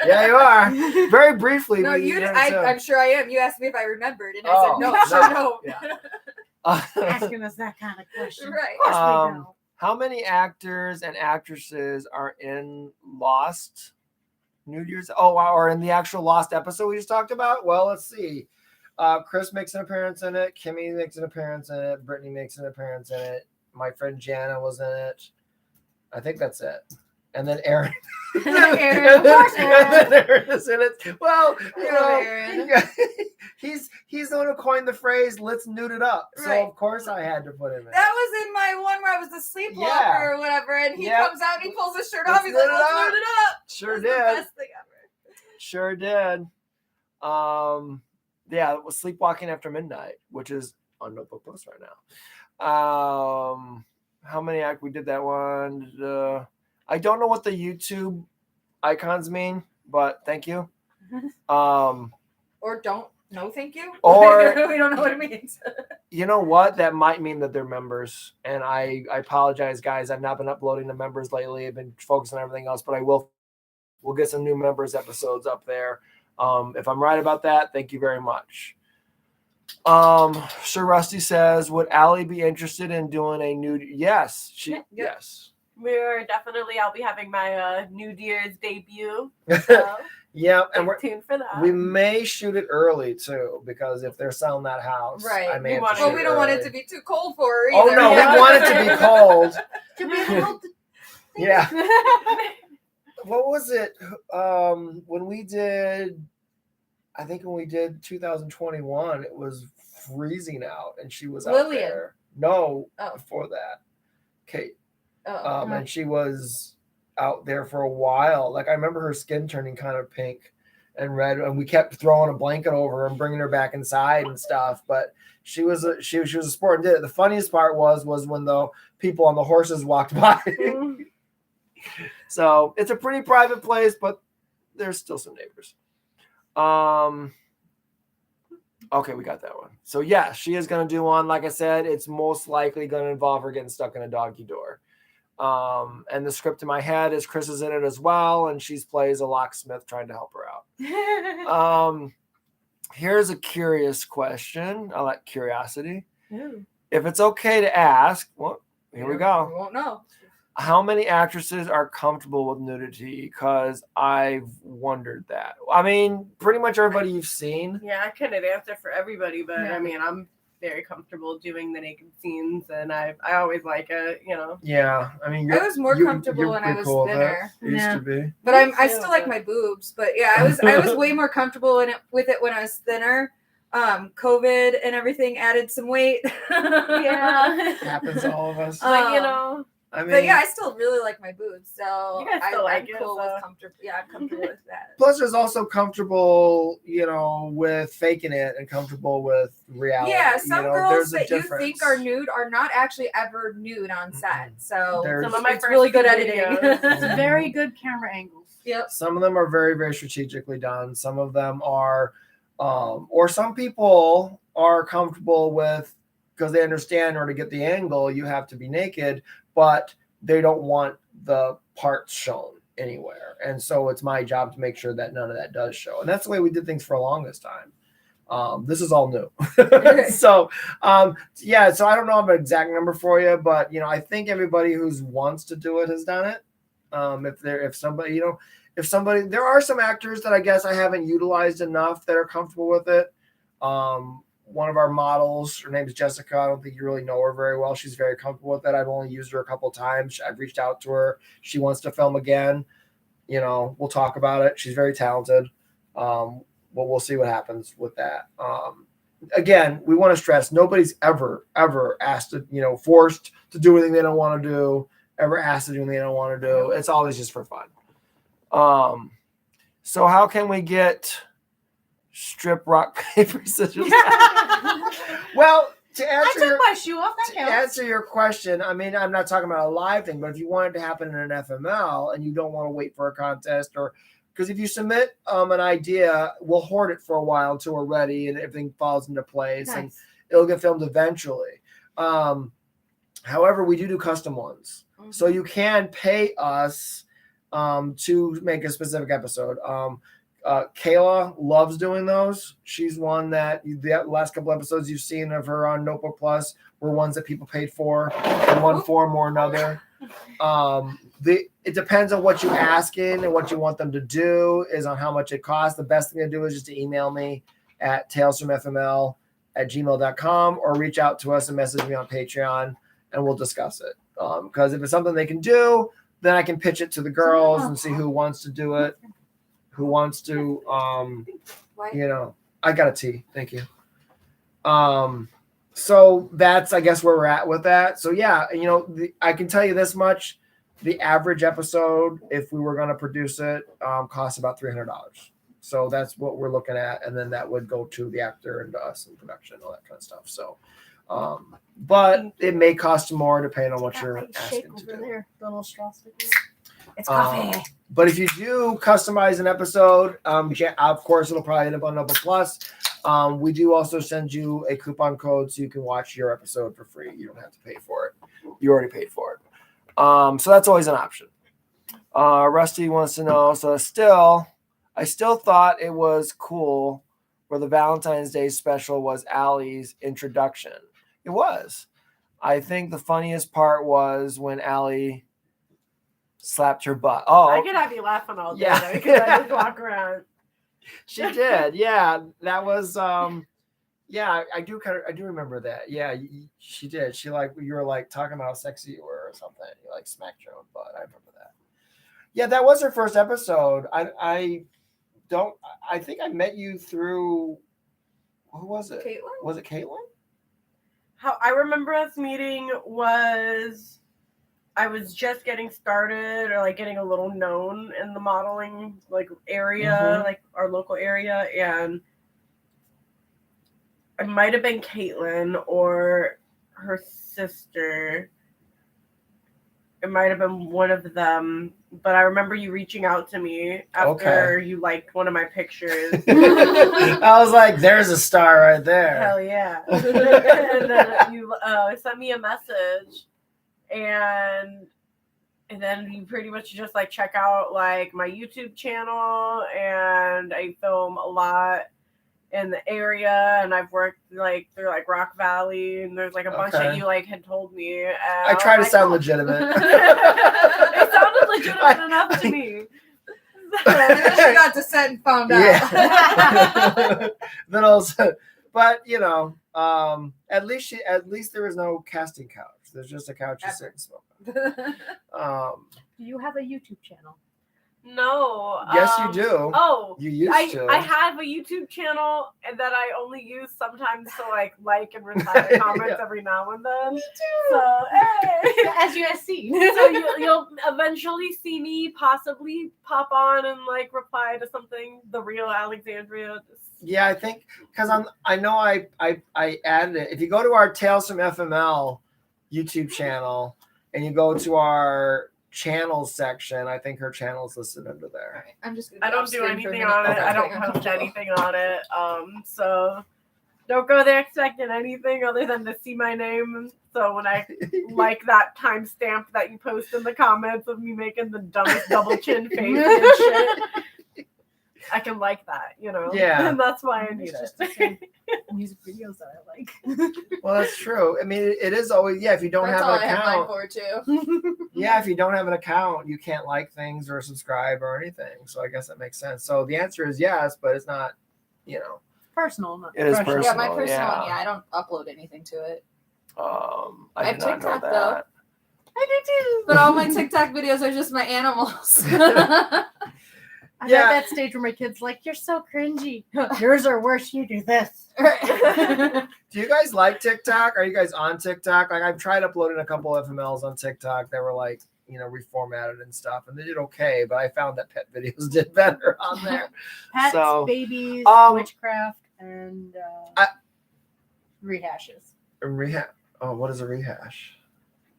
Speaker 1: Yeah, you are. Very briefly.
Speaker 2: No, I'm sure I am. You asked me if I remembered, and I said no.
Speaker 1: Yeah.
Speaker 4: Asking us that kind of question.
Speaker 2: Right.
Speaker 4: Of course we know.
Speaker 1: How many actors and actresses are in Lost New Year's? Or in the actual Lost episode we just talked about? Well, let's see. Kris makes an appearance in it. Kimmy makes an appearance in it. Brittany makes an appearance in it. My friend Jana was in it. I think that's it. And then Aaron.
Speaker 2: Aaron, of course,
Speaker 1: And then Aaron is in it. Well,
Speaker 2: Aaron.
Speaker 1: he's the one who coined the phrase "let's nude it up." So
Speaker 2: Right.
Speaker 1: of course I had to put him in.
Speaker 2: That was in my one where I was the sleepwalker or whatever, and he comes out and he pulls his shirt off. He's like, "Let's nude it up."
Speaker 1: Sure
Speaker 2: That's
Speaker 1: did.
Speaker 2: The best thing ever.
Speaker 1: Sure did. It was Sleepwalking After Midnight, which is on Notebook Plus right now. How many we did that one? I don't know what the YouTube icons mean, but thank you.
Speaker 2: Or don't. No, thank you.
Speaker 1: Or
Speaker 2: we don't know what it means.
Speaker 1: You know what? That might mean that they're members. And I apologize, guys. I've not been uploading the members lately. I've been focused on everything else, but we'll get some new members episodes up there. If I'm right about that, thank you very much. Sir Rusty says, would Allie be interested in doing a nude? Yes. Yes.
Speaker 3: I'll be having my New Year's debut. So
Speaker 1: Yeah, and
Speaker 3: we're tuned for that.
Speaker 1: We may shoot it early too, because if they're selling that house,
Speaker 2: right?
Speaker 1: I may
Speaker 2: We don't want it to be too cold for her
Speaker 1: either. Oh no, we want it to be cold.
Speaker 4: To be able to
Speaker 1: Yeah. What was it? When we did 2021, it was freezing out, and she was out there. No, before that, Kate. And she was out there for a while. Like I remember her skin turning kind of pink and red, and we kept throwing a blanket over her and bringing her back inside and stuff. But she was a sport and did it. The funniest part was when the people on the horses walked by. So it's a pretty private place, but there's still some neighbors. Okay, we got that one. So yeah, she is going to do one. Like I said, it's most likely going to involve her getting stuck in a doggy door. And the script in my head is Kris is in it as well, and she plays a locksmith trying to help her out. Here's a curious question. I like curiosity.
Speaker 2: Ooh.
Speaker 1: If it's okay to ask, well, here we go.
Speaker 2: We won't know.
Speaker 1: How many actresses are comfortable with nudity? Because I've wondered that. I mean, pretty much everybody you've seen.
Speaker 3: Yeah, I couldn't answer for everybody, but
Speaker 2: Yeah.
Speaker 3: I mean, I'm very comfortable doing the naked scenes, and I always like it, you know.
Speaker 1: Yeah, I mean,
Speaker 2: I was more comfortable when I
Speaker 1: pretty
Speaker 2: was
Speaker 1: cool with it.
Speaker 2: thinner.
Speaker 1: Used
Speaker 2: Yeah.
Speaker 1: to be.
Speaker 2: But
Speaker 3: Me
Speaker 2: I
Speaker 3: too,
Speaker 2: still like
Speaker 3: but-
Speaker 2: my boobs. But yeah, I was way more comfortable with it when I was thinner. COVID and everything added some weight.
Speaker 3: Yeah.
Speaker 1: Happens to all of us.
Speaker 3: But you know,
Speaker 1: I mean,
Speaker 2: But yeah, I still really like my boobs. So
Speaker 3: You guys still like
Speaker 2: I'm
Speaker 3: it,
Speaker 2: cool
Speaker 3: so-
Speaker 2: with comfortable. Yeah, I'm comfortable with that.
Speaker 1: plus there's also comfortable, with faking it and comfortable with reality.
Speaker 2: Yeah, some girls
Speaker 1: there's a
Speaker 2: that you
Speaker 1: difference.
Speaker 2: think are nude are not actually ever nude on set. So
Speaker 1: There's-
Speaker 3: some of my
Speaker 2: it's
Speaker 3: first
Speaker 2: really good
Speaker 3: two
Speaker 2: editing.
Speaker 3: videos-
Speaker 1: Mhm.
Speaker 4: Very good camera angles.
Speaker 2: Yep.
Speaker 1: Some of them are very, very strategically done. Some of them are, or some people are comfortable with, because they understand, or to get the angle, you have to be naked, but they don't want the parts shown anywhere. And so it's my job to make sure that none of that does show. And that's the way we did things for the longest time. This is all new. So, yeah, so I don't know an exact number for you, but, I think everybody who's wants to do it has done it. If somebody, there are some actors that I guess I haven't utilized enough that are comfortable with it. One of our models, her name is Jessica. I don't think you really know her very well. She's very comfortable with it. I've only used her a couple times. I've reached out to her. She wants to film again. We'll talk about it. She's very talented. But we'll see what happens with that. Again, we want to stress nobody's ever asked to, forced to do anything they don't want to do, ever asked to do anything they don't want to do. It's always just for fun. So how can we get strip, rock, paper, scissors? Well, to
Speaker 4: I
Speaker 1: answer
Speaker 4: took my shoe off. That
Speaker 1: to
Speaker 4: counts.
Speaker 1: answer your question, I mean, I'm not talking about a live thing, but if you want it to happen in an FML and you don't want to wait for a contest, or because if you submit an idea, we'll hoard it for a while until we're ready and everything falls into place, and
Speaker 2: Nice.
Speaker 1: it'll get filmed eventually. However, we do custom ones, so you can pay us to make a specific episode. Kayla loves doing those. She's one that the last couple episodes you've seen of her on Notebook Plus were ones that people paid for in one form or another. It depends on what you ask in and what you want them to do is on how much it costs. The best thing to do is just to email me at talesfromfml@gmail.com or reach out to us and message me on Patreon and we'll discuss it. Because if it's something they can do, then I can pitch it to the girls and see who wants to do it. Who wants to, I got a tea. Thank you. So that's, I guess, where we're at with that. So yeah, I can tell you this much. The average episode, if we were going to produce it, costs about $300. So that's what we're looking at. And then that would go to the actor and to us in production, all that kind of stuff. So, but it may cost more depending on what you're asking to do.
Speaker 4: There, the little straw sticker.
Speaker 2: It's coffee.
Speaker 1: But if you do customize an episode, of course, it'll probably end up on Notebook Plus. We do also send you a coupon code so you can watch your episode for free. You don't have to pay for it. You already paid for it. So that's always an option. Rusty wants to know. So I still thought it was cool where the Valentine's Day special was Allie's introduction. It was. I think the funniest part was when Allie slapped her butt. Oh,
Speaker 3: I could have you laughing all day
Speaker 1: Yeah.
Speaker 3: because I just walk around.
Speaker 1: she did. Yeah, that was. Yeah, I do remember that. Yeah, she did. You were talking about how sexy you were or something. You smacked your own butt. I remember that. Yeah, that was her first episode. I think I met you through. Who was it?
Speaker 2: Caitlin?
Speaker 1: Was it Caitlin?
Speaker 3: How I remember us meeting was I was just getting started or getting a little known in the modeling area,
Speaker 1: Mhm.
Speaker 3: our local area, and it might have been Caitlin or her sister. It might have been one of them, but I remember you reaching out to me after you liked one of my pictures.
Speaker 1: I was like, "There's a star right there."
Speaker 3: Hell yeah! And then you sent me a message, and then you pretty much just like check out like my YouTube channel, and I film a lot in the area, and I've worked like through like Rock Valley, and there's like a bunch that you like had told me. And
Speaker 1: I try to sound legitimate.
Speaker 3: It sounded legitimate enough to me.
Speaker 2: She got to set and found out.
Speaker 1: Yeah. Then also, but at least there was no casting couch. There's just a couch you sit and smoke on.
Speaker 4: Do you have a YouTube channel?
Speaker 3: No.
Speaker 1: Yes, you do.
Speaker 3: Oh,
Speaker 1: you used to.
Speaker 3: I have a YouTube channel and that I only use sometimes to like and reply to comments every now and then. Me too. So, hey.
Speaker 4: As you have seen.
Speaker 3: So you'll eventually see me possibly pop on and like reply to something. The real Alexandria.
Speaker 1: Yeah, I think because I know I added it. If you go to our Tales from FML YouTube channel and you go to our channels section, I think her channel is listed under there.
Speaker 2: Right. I'm just.
Speaker 3: I don't do anything on it.
Speaker 1: Okay.
Speaker 3: I don't post anything on it. So don't go there expecting anything other than to see my name. So when I like that timestamp that you post in the comments of me making the dumbest double chin face and shit, I can like that,
Speaker 1: Yeah.
Speaker 3: And that's why I need it.
Speaker 4: Music videos that I like.
Speaker 1: Well, that's true. I mean, it is always if you don't
Speaker 2: That's
Speaker 1: have
Speaker 2: all
Speaker 1: an
Speaker 2: I have mine
Speaker 1: account.
Speaker 2: for too.
Speaker 1: Yeah, if you don't have an account, you can't like things or subscribe or anything. So I guess that makes sense. So the answer is yes, but it's not,
Speaker 4: Personal. Not
Speaker 1: It is
Speaker 4: professional.
Speaker 2: Yeah, my
Speaker 1: personal,
Speaker 2: personal
Speaker 1: yeah.
Speaker 2: one. Yeah, I don't upload anything to it.
Speaker 1: I
Speaker 2: have
Speaker 1: did not know
Speaker 2: TikTok,
Speaker 1: that.
Speaker 2: though. I do too. But all my TikTok videos are just my animals.
Speaker 4: I'm at that stage where my kid's like, "You're so cringy. Yours are worse. You do this."
Speaker 1: Do you guys like TikTok? Are you guys on TikTok? Like I've tried uploading a couple of FMLs on TikTok that were like, reformatted and stuff, and they did okay, but I found that pet videos did better on there.
Speaker 4: Pets,
Speaker 1: So,
Speaker 4: babies, witchcraft, and rehashes.
Speaker 1: What is a rehash?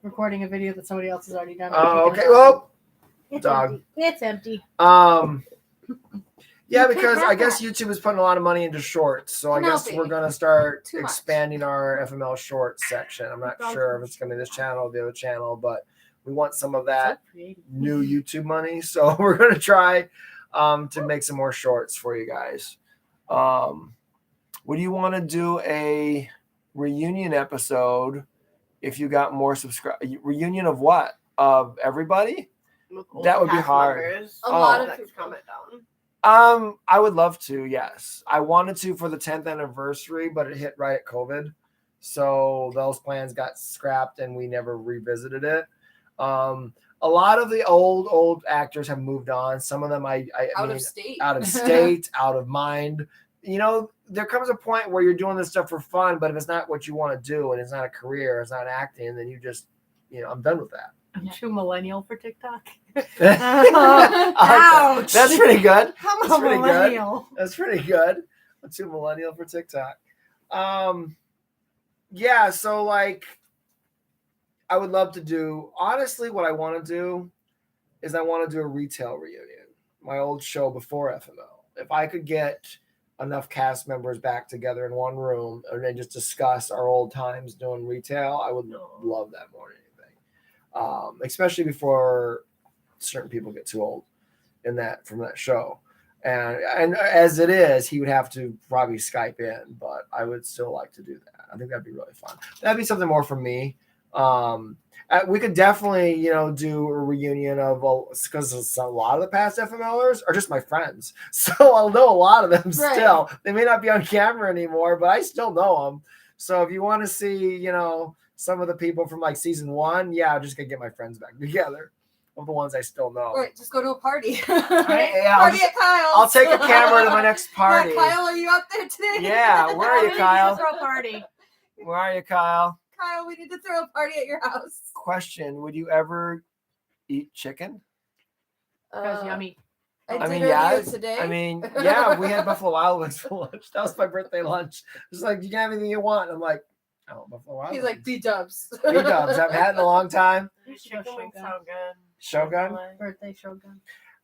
Speaker 4: Recording a video that somebody else has already done.
Speaker 1: Oh, okay. Well,
Speaker 4: it's
Speaker 1: dog.
Speaker 4: empty. It's empty.
Speaker 1: Yeah,
Speaker 4: You
Speaker 1: because
Speaker 4: can't
Speaker 1: I
Speaker 4: have
Speaker 1: guess
Speaker 4: that.
Speaker 1: YouTube is putting a lot of money into shorts, so I guess we're gonna start
Speaker 2: Too much.
Speaker 1: expanding our FML shorts section. I'm not sure if it's gonna be this channel or the other channel, but we want some of that new YouTube money, so we're gonna try to make some more shorts for you guys. Would you want to do a reunion episode if you got more reunion of what? Of everybody? That would be hard.
Speaker 3: Members.
Speaker 2: A lot of
Speaker 3: Next
Speaker 2: people.
Speaker 3: comment down.
Speaker 1: I would love to, yes. I wanted to for the 10th anniversary, but it hit right at COVID. So those plans got scrapped and we never revisited it. A lot of the old actors have moved on. Some of them
Speaker 2: Out of state,
Speaker 1: out of mind. There comes a point where you're doing this stuff for fun, but if it's not what you want to do and it's not a career, it's not acting, then you just, I'm done with that.
Speaker 4: I'm too millennial for TikTok.
Speaker 1: Ouch. That's pretty good.
Speaker 4: I'm a millennial.
Speaker 1: That's pretty good. I'm too millennial for TikTok. Yeah, so like I would love to do, honestly, what I want to do is I want to do a retail reunion, my old show before FML. If I could get enough cast members back together in one room and then just discuss our old times doing retail, I would love that more than anything. Especially before certain people get too old from that show. And as it is, he would have to probably Skype in, but I would still like to do that. I think that'd be really fun. That'd be something more for me. We could definitely, do a reunion of, because a lot of the past FMLers are just my friends. So I'll know a lot of them still. They may not be on camera anymore, but I still know them. So if you want to see, some of the people from like season 1, I'm just going to get my friends back together. Of the ones I still know.
Speaker 2: Right, just go to a party.
Speaker 1: Party
Speaker 2: at Kyle's.
Speaker 1: I'll take a camera to my next party.
Speaker 2: Yeah, Kyle, are you up there today?
Speaker 1: Yeah, where are you, Kyle?
Speaker 4: Throw a party.
Speaker 1: Where are you, Kyle?
Speaker 2: Kyle, we need to throw a party at your house.
Speaker 1: Question: would you ever eat chicken?
Speaker 4: Because yummy.
Speaker 2: I did earlier today.
Speaker 1: Yeah, we had Buffalo Wild Wings for lunch. That was my birthday lunch. It's like, you can have anything you want. I'm like, out Buffalo Wild
Speaker 5: He's like
Speaker 1: Wings.
Speaker 5: B-dubs.
Speaker 1: B-dubs. Haven't had in a long time.
Speaker 3: Chicken wings sound good.
Speaker 1: Shogun.
Speaker 4: Birthday Shogun.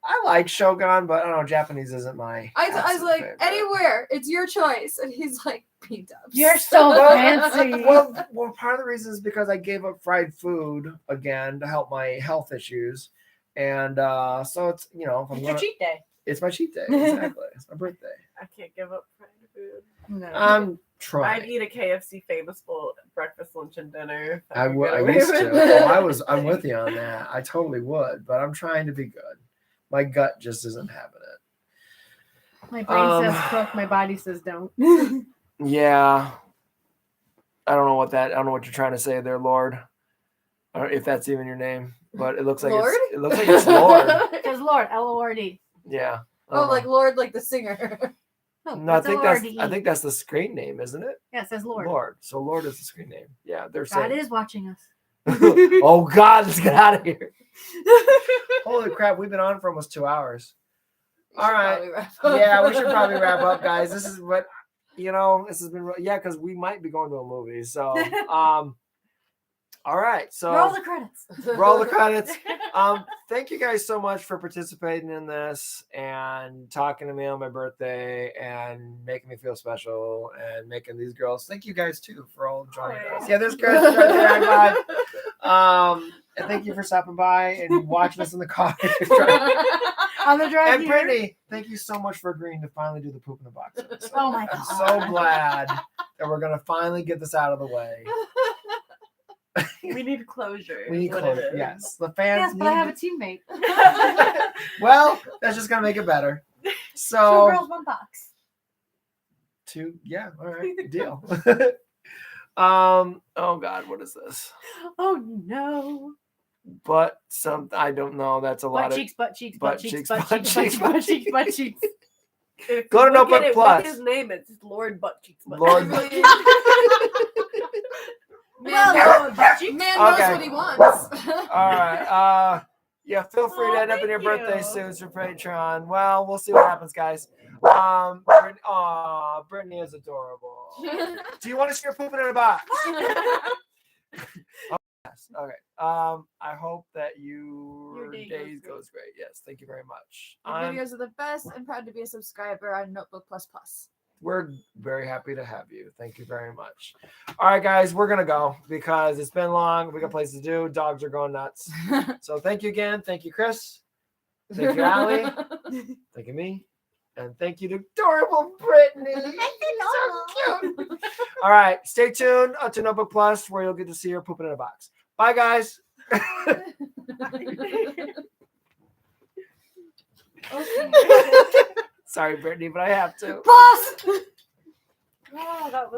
Speaker 1: I like Shogun, but I don't know. Japanese isn't my.
Speaker 5: I was
Speaker 1: absolute
Speaker 5: like,
Speaker 1: favorite.
Speaker 5: anywhere, it's your choice. And he's like, B-dubs.
Speaker 4: You're so fancy.
Speaker 1: Well, part of the reason is because I gave up fried food again to help my health issues, and so it's if I'm
Speaker 4: It's your
Speaker 1: gonna,
Speaker 4: cheat day.
Speaker 1: it's my cheat day. Exactly, it's my birthday.
Speaker 3: I can't give up fried food.
Speaker 4: No.
Speaker 1: I'm
Speaker 3: I'd
Speaker 1: trying.
Speaker 3: eat a KFC famous bowl breakfast, lunch, and dinner. if
Speaker 1: I
Speaker 3: could
Speaker 1: would.
Speaker 3: get
Speaker 1: I
Speaker 3: away
Speaker 1: used
Speaker 3: with
Speaker 1: to.
Speaker 3: it.
Speaker 1: I'm with you on that. I totally would, but I'm trying to be good. My gut just isn't having it.
Speaker 4: My brain says cook, my body says don't.
Speaker 1: Yeah. I don't know what you're trying to say there, Lord. I don't know if that's even your name, but it looks like
Speaker 5: Lord?
Speaker 1: it looks like it's Lord.
Speaker 4: It says Lord, L-O-R-D.
Speaker 1: Yeah. I
Speaker 5: Oh,
Speaker 1: don't
Speaker 5: like
Speaker 1: know.
Speaker 5: Lord, like the singer.
Speaker 1: No, I think that's
Speaker 4: L-O-R-D-E.
Speaker 1: the screen name, isn't it?
Speaker 4: Yeah, it says Lord.
Speaker 1: Lord. So Lord is the screen name. Yeah, they're
Speaker 4: God
Speaker 1: saying.
Speaker 4: is watching us.
Speaker 1: Oh God, let's get out of here. Holy crap, we've been on for almost 2 hours. All right. Yeah, we should probably wrap up, guys. This is what this has been because we might be going to a movie. So all right. So
Speaker 4: Roll the credits.
Speaker 1: roll the credits. Thank you guys so much for participating in this and talking to me on my birthday and making me feel special and making these girls. Thank you guys too for all joining us. Yeah, there's Kris right there. Bye. And thank you for stopping by and watching us in the car.
Speaker 4: On the drive
Speaker 1: And
Speaker 4: here.
Speaker 1: Brittany, thank you so much for agreeing to finally do the poop in the box episode.
Speaker 4: Oh my
Speaker 1: I'm
Speaker 4: God.
Speaker 1: so glad that we're gonna finally get this out of the way.
Speaker 3: We need closure.
Speaker 1: We need
Speaker 3: is what it
Speaker 1: closure.
Speaker 3: is.
Speaker 1: Yes, the fans.
Speaker 4: Yes, but I
Speaker 1: need
Speaker 4: have a
Speaker 1: it.
Speaker 4: teammate.
Speaker 1: Well, that's just gonna make it better.
Speaker 4: Two
Speaker 1: So,
Speaker 4: girls, one box.
Speaker 1: yeah, all right, deal. Oh God, what is this?
Speaker 4: Oh no.
Speaker 1: But I don't know. That's a lot
Speaker 4: Butt
Speaker 1: of.
Speaker 4: cheeks, butt cheeks,
Speaker 1: butt
Speaker 4: butt cheeks,
Speaker 1: cheeks,
Speaker 4: butt
Speaker 1: butt
Speaker 4: cheeks, butt
Speaker 1: cheeks,
Speaker 4: cheeks, butt cheeks, butt cheeks.
Speaker 3: If
Speaker 1: Go to
Speaker 3: you look
Speaker 1: Notebook
Speaker 3: at it
Speaker 1: Plus.
Speaker 3: With his name, it's Lord Butt Cheeks. Butt
Speaker 1: Lord.
Speaker 3: Cheeks.
Speaker 5: Man,
Speaker 4: Well,
Speaker 5: man knows
Speaker 1: Okay.
Speaker 5: what he wants.
Speaker 1: All right. Yeah, feel free to
Speaker 3: Aw,
Speaker 1: end up in your
Speaker 3: thank
Speaker 1: birthday
Speaker 3: you.
Speaker 1: suits for Patreon. Well, we'll see what happens, guys. Brittany is adorable. Do you want to see her pooping in a box? Yes. Okay. I hope that your
Speaker 4: day
Speaker 1: days
Speaker 4: goes
Speaker 1: goes great. Yes. Thank you very much.
Speaker 5: Your videos are the best. I'm proud to be a subscriber on Notebook Plus Plus.
Speaker 1: We're very happy to have you. Thank you very much. All right, guys, we're gonna go because it's been long. We got places to do. Dogs are going nuts. So thank you again. Thank you, Kris. Thank you, Allie. Thank you, me. And thank you to adorable Brittany. So cute. All right. Stay tuned to Notebook Plus where you'll get to see her pooping in a box. Bye, guys. Sorry, Brittany, but I have to.
Speaker 4: Boss!